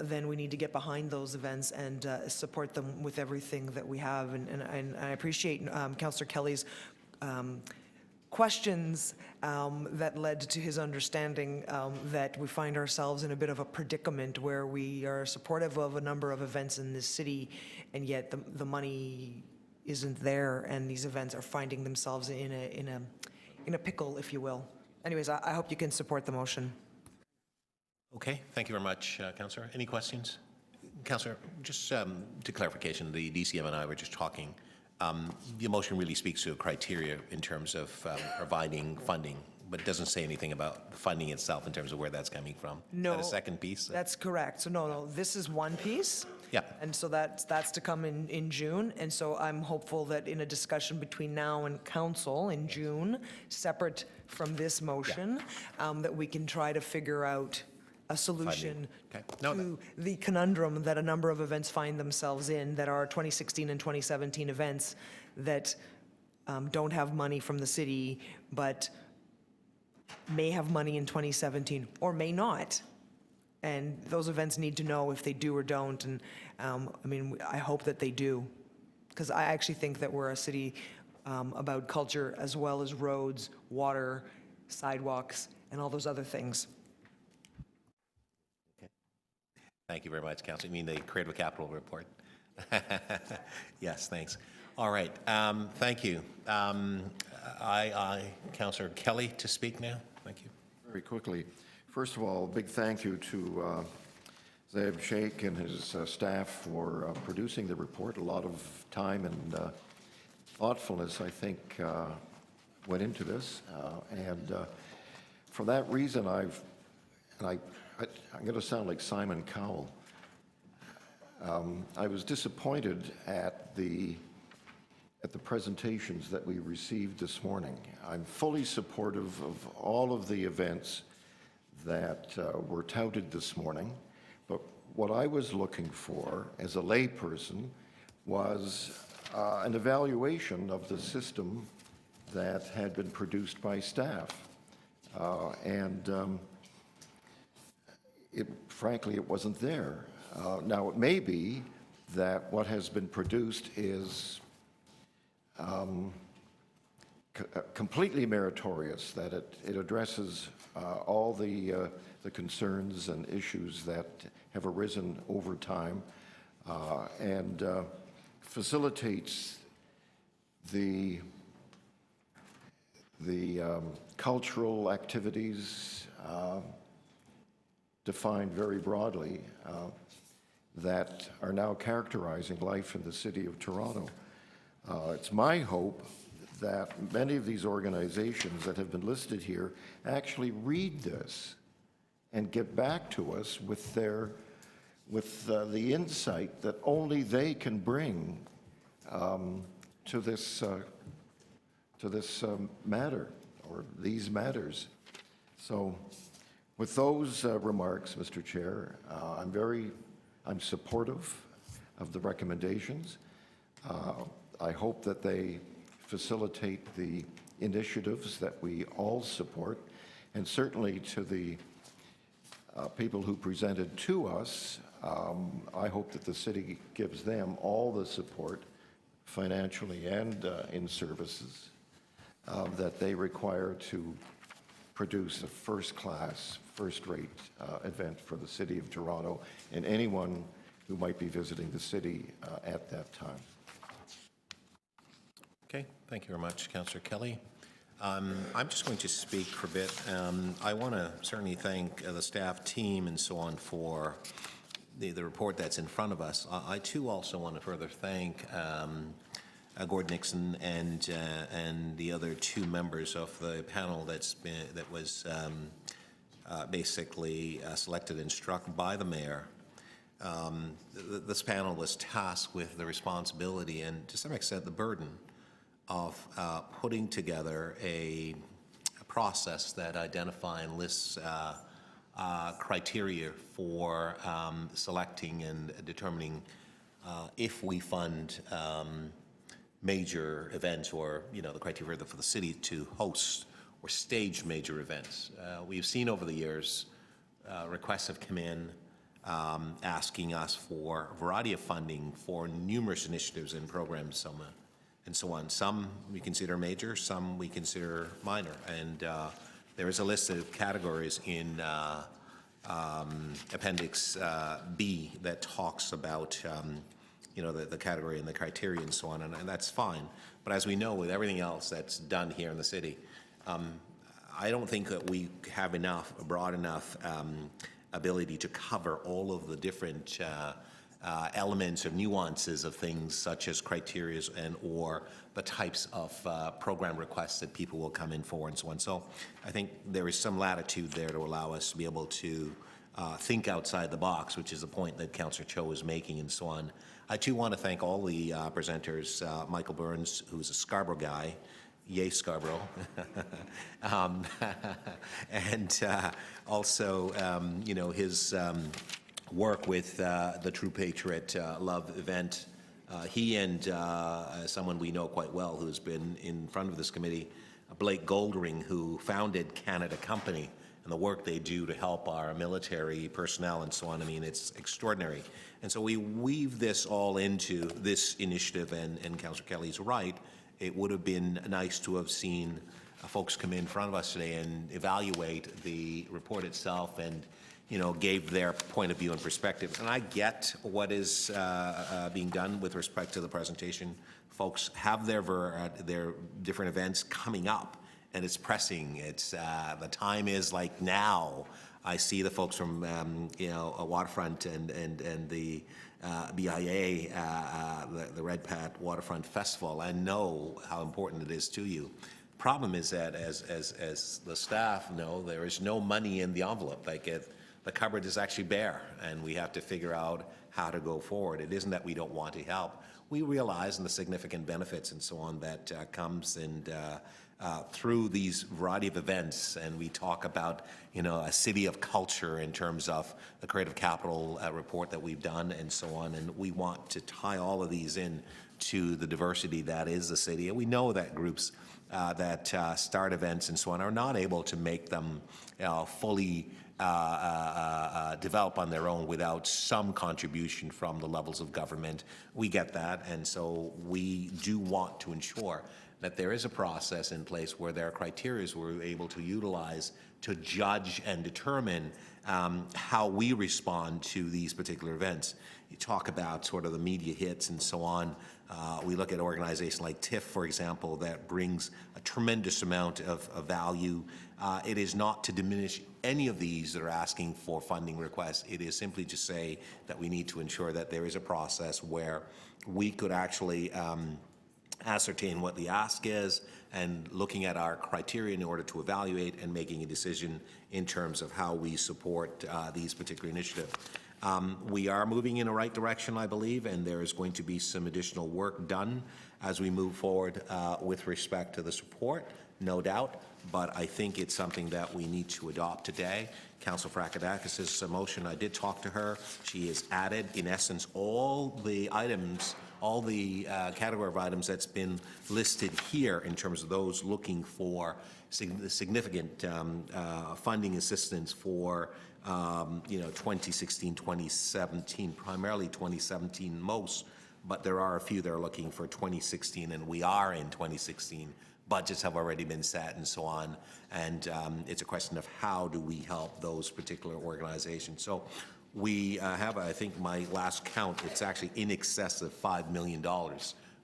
S12: then we need to get behind those events and support them with everything that we have. And I appreciate Councillor Kelly's questions that led to his understanding that we find ourselves in a bit of a predicament where we are supportive of a number of events in this city, and yet the money isn't there, and these events are finding themselves in a pickle, if you will. Anyways, I hope you can support the motion.
S1: Okay, thank you very much, Councillor. Any questions? Councillor, just to clarification, the DCM and I were just talking. The motion really speaks to a criteria in terms of providing funding, but it doesn't say anything about the funding itself in terms of where that's coming from.
S12: No.
S1: Is that a second piece?
S12: That's correct. So no, this is one piece.
S1: Yeah.
S12: And so that's to come in June. And so I'm hopeful that in a discussion between now and council in June, separate from this motion, that we can try to figure out a solution to the conundrum that a number of events find themselves in, that are 2016 and 2017 events that don't have money from the city, but may have money in 2017 or may not. And those events need to know if they do or don't. And I hope that they do, because I actually think that we're a city about culture as well as roads, water, sidewalks, and all those other things.
S1: Thank you very much, Councillor. You mean the Creative Capital report? Yes, thanks. All right, thank you. Councillor Kelly to speak now. Thank you.
S16: Very quickly. First of all, a big thank you to Zaib Sheikh and his staff for producing the report. A lot of time and thoughtfulness, I think, went into this. And for that reason, I'm going to sound like Simon Cowell. I was disappointed at the presentations that we received this morning. I'm fully supportive of all of the events that were touted this morning, but what I was looking for as a layperson was an evaluation of the system that had been produced by staff. Frankly, it wasn't there. Now, it may be that what has been produced is completely meritorious, that it addresses all the concerns and issues that have arisen over time, and facilitates the cultural activities defined very broadly that are now characterizing life in the city of Toronto. It's my hope that many of these organizations that have been listed here actually read this and get back to us with the insight that only they can bring to this matter, or these matters. So with those remarks, Mr. Chair, I'm supportive of the recommendations. I hope that they facilitate the initiatives that we all support, and certainly to the people who presented to us, I hope that the city gives them all the support financially and in services that they require to produce a first-class, first-rate event for the city of Toronto and anyone who might be visiting the city at that time.
S1: Okay, thank you very much, Councillor Kelly. I'm just going to speak for a bit. I want to certainly thank the staff team and so on for the report that's in front of us. I too also want to further thank Gordon Nixon and the other two members of the panel that was basically selected and struck by the mayor. This panel was tasked with the responsibility and, to some extent, the burden of putting together a process that identifies and lists criteria for selecting and determining if we fund major events, or the criteria for the city to host or stage major events. We've seen over the years requests have come in asking us for a variety of funding for numerous initiatives and programs, and so on. Some we consider major, some we consider minor, and there is a list of categories in Appendix B that talks about the category and the criteria and so on, and that's fine. But as we know, with everything else that's done here in the city, I don't think that we have a broad enough ability to cover all of the different elements or nuances of things such as criteria or the types of program requests that people will come in for and so on. So I think there is some latitude there to allow us to be able to think outside the box, which is the point that Councillor Cho was making and so on. I too want to thank all the presenters, Michael Burns, who's a Scarborough guy, yay Scarborough, and also his work with the True Patriot Love event. He and someone we know quite well who's been in front of this committee, Blake Goldring, who founded Canada Company, and the work they do to help our military personnel and so on. I mean, it's extraordinary. And so we weave this all into this initiative, and Councillor Kelly's right. It would have been nice to have seen folks come in front of us today and evaluate the report itself and, gave their point of view and perspective. And I get what is being done with respect to the presentation. Folks have their different events coming up, and it's pressing. It's the time is like now. I see the folks from Waterfront and the BIA, the Red Pat Waterfront Festival, and know how important it is to you. Problem is that, as the staff know, there is no money in the envelope. The cupboard is actually bare, and we have to figure out how to go forward. It isn't that we don't want to help. We realize the significant benefits and so on that comes through these variety of events, and we talk about a city of culture in terms of the Creative Capital report that we've done and so on, and we want to tie all of these in to the diversity that is the city. And we know that groups that start events and so on are not able to make them fully develop on their own without some contribution from the levels of government. We get that, and so we do want to ensure that there is a process in place where there are criteria we're able to utilize to judge and determine how we respond to these particular events. You talk about sort of the media hits and so on. We look at an organization like TIFF, for example, that brings a tremendous amount of value. It is not to diminish any of these that are asking for funding requests. It is simply to say that we need to ensure that there is a process where we could actually ascertain what the ask is and looking at our criteria in order to evaluate and making a decision in terms of how we support these particular initiatives. We are moving in the right direction, I believe, and there is going to be some additional work done as we move forward with respect to the support, no doubt, but I think it's something that we need to adopt today. Councillor Frакadakis' motion, I did talk to her. She has added, in essence, all the items, all the category of items that's been listed here in terms of those looking for significant funding assistance for 2016, 2017, primarily 2017 most, but there are a few that are looking for 2016, and we are in 2016. Budgets have already been set and so on, and it's a question of how do we help those particular organizations. So we have, I think my last count, it's actually in excess of $5 million,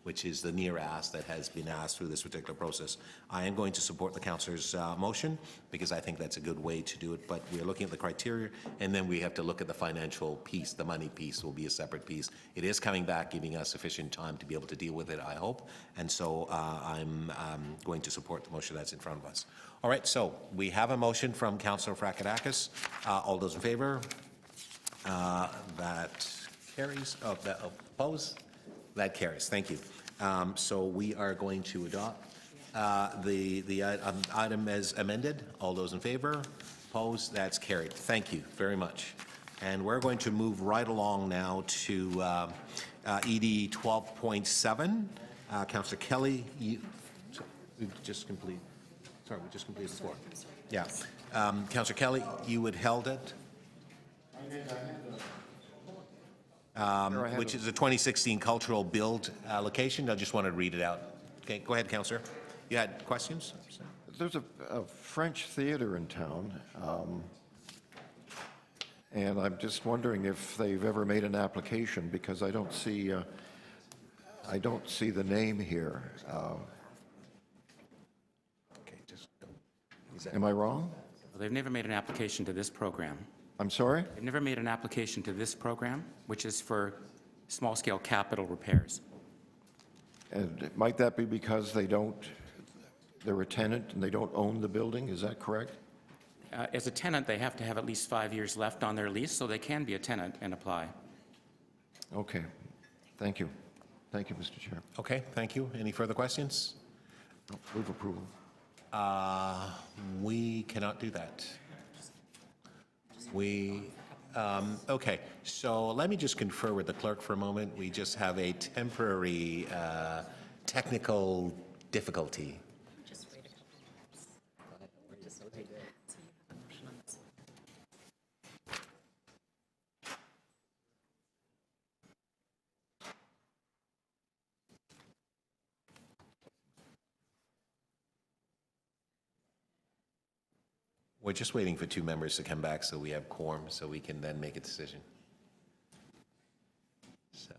S1: which is the near ask that has been asked through this particular process. I am going to support the councillor's motion because I think that's a good way to do it, but we're looking at the criteria, and then we have to look at the financial piece. The money piece will be a separate piece. It is coming back, giving us sufficient time to be able to deal with it, I hope, and so I'm going to support the motion that's in front of us. All right, so we have a motion from Councillor Frakadakis. All those in favor? That carries. Opposed? That carries. Thank you. So we are going to adopt the item as amended. All those in favor? Opposed? That's carried. Thank you very much. And we're going to move right along now to ED 12.7. Councillor Kelly, we just completed the floor. Yeah. Councillor Kelly, you had held it. Which is a 2016 cultural build allocation. I just wanted to read it out. Okay, go ahead, Councillor. You had questions?
S16: There's a French theater in town, and I'm just wondering if they've ever made an application, because I don't see the name here. Am I wrong?
S9: Well, they've never made an application to this program.
S16: I'm sorry?
S9: They've never made an application to this program, which is for small-scale capital repairs.
S16: And might that be because they're a tenant and they don't own the building? Is that correct?
S9: As a tenant, they have to have at least 5 years left on their lease, so they can be a tenant and apply.
S16: Okay. Thank you. Thank you, Mr. Chair.
S1: Okay, thank you. Any further questions?
S16: Move approval.
S1: We cannot do that. Okay, so let me just confer with the clerk for a moment. We just have a temporary technical difficulty.
S13: Just wait a couple minutes. We're just okay. So you have a motion on this.
S1: We're just waiting for 2 members to come back so we have quorum so we can then make a decision. So.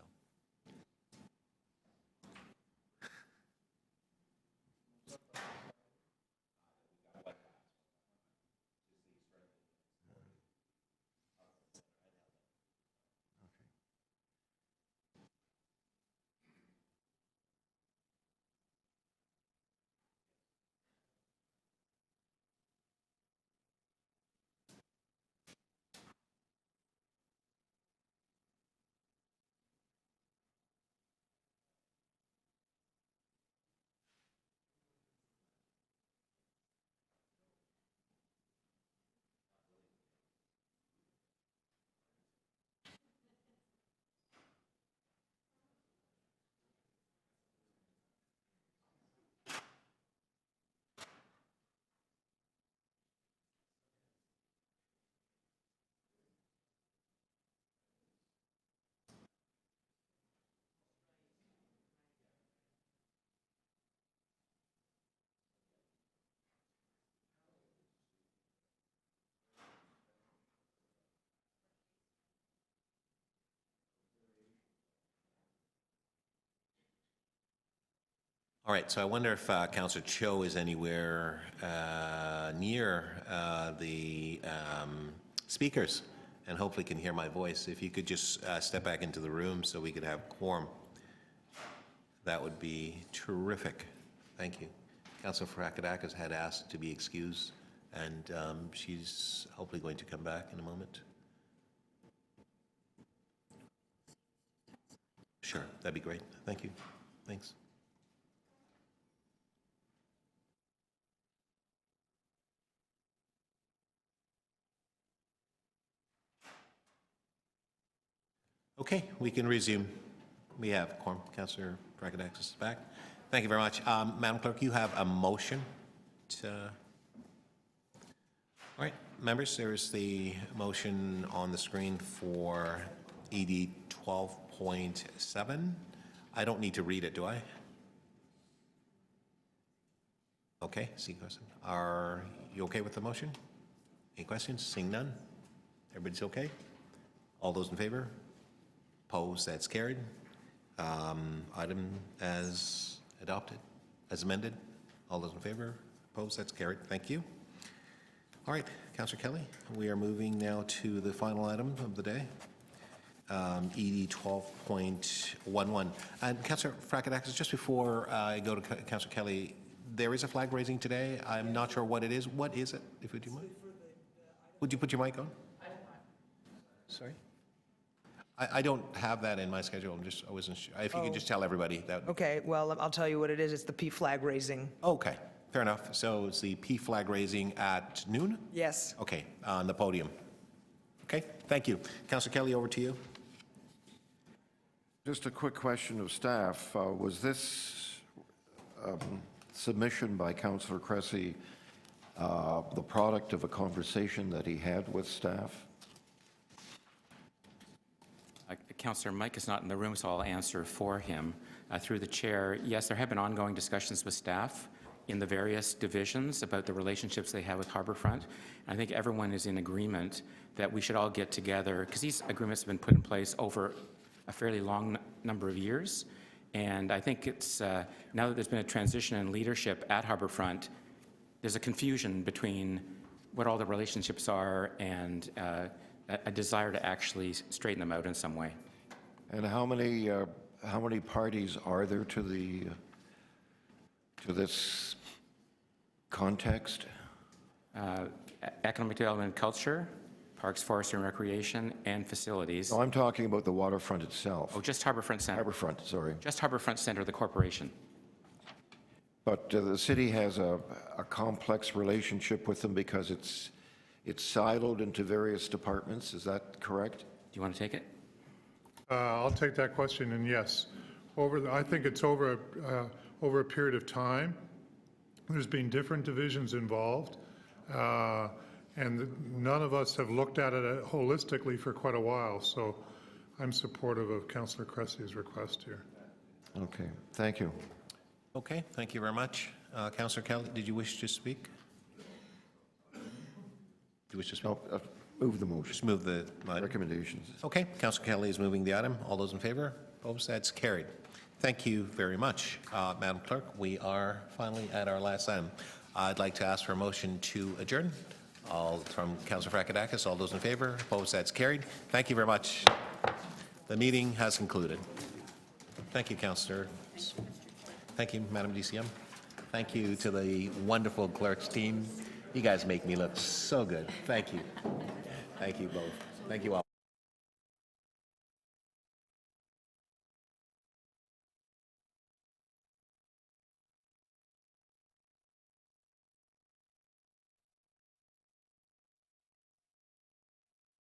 S1: All right, so I wonder if Councillor Cho is anywhere near the speakers and hopefully can hear my voice. If you could just step back into the room so we could have quorum, that would be terrific. Thank you. Councillor Frakadakis had asked to be excused, and she's hopefully going to come back in a moment. Sure, that'd be great. Thank you. Thanks. Okay, we can resume. We have quorum. Councillor Frakadakis is back. Thank you very much. Madam Clerk, you have a motion to... All right, members, there's the motion on the screen for ED 12.7. I don't need to read it, do I? Okay, see question. Are you okay with the motion? Any questions? Seeing none? Everybody's okay? All those in favor? Opposed? That's carried. item as adopted, as amended. All those in favor? Opposed? That's carried. Thank you. All right, Councillor Kelly, we are moving now to the final item of the day, ED 12.11. And Councillor Fracadakis, just before I go to Councillor Kelly, there is a flag raising today. I'm not sure what it is. What is it, if would you mind? Would you put your mic on? Sorry? I don't have that in my schedule. I wasn't sure. If you could just tell everybody that.
S12: Okay, well, I'll tell you what it is. It's the P flag raising.
S1: Okay, fair enough. So it's the P flag raising at noon?
S12: Yes.
S1: Okay, on the podium. Okay, thank you. Councillor Kelly, over to you.
S16: Just a quick question of staff. Was this submission by Councillor Cressy the product of a conversation that he had with staff?
S9: Councillor Mike is not in the room, so I'll answer for him. Through the chair, yes, there have been ongoing discussions with staff in the various divisions about the relationships they have with Harbourfront. And I think everyone is in agreement that we should all get together, because these agreements have been put in place over a fairly long number of years. And I think it's, now that there's been a transition in leadership at Harbourfront, there's a confusion between what all the relationships are and a desire to actually straighten them out in some way.
S16: And how many parties are there to this context?
S9: Economic Development and Culture, Parks, Forestry and Recreation, and Facilities.
S16: No, I'm talking about the waterfront itself.
S9: Oh, just Harbourfront Centre.
S16: Harbourfront, sorry.
S9: Just Harbourfront Centre, the corporation.
S16: But the city has a complex relationship with them because it's siloed into various departments. Is that correct?
S9: Do you want to take it?
S2: I'll take that question, and yes. I think it's over a period of time. There's been different divisions involved, and none of us have looked at it holistically for quite a while, so I'm supportive of Councillor Cressy's request here.
S16: Okay, thank you.
S1: Okay, thank you very much. Councillor Kelly, did you wish to speak? Do you wish to speak?
S16: No, move the motion.
S1: Just move the item.
S16: Recommendations.
S1: Okay, Councillor Kelly is moving the item. All those in favor? Opposed? That's carried. Thank you very much, Madam Clerk. We are finally at our last item. I'd like to ask for a motion to adjourn. All from Councillor Fracadakis. All those in favor? Opposed? That's carried. Thank you very much. The meeting has concluded. Thank you, Councillor. Thank you, Madam DCM. Thank you to the wonderful clerks team. You guys make me look so good. Thank you. Thank you both. Thank you all.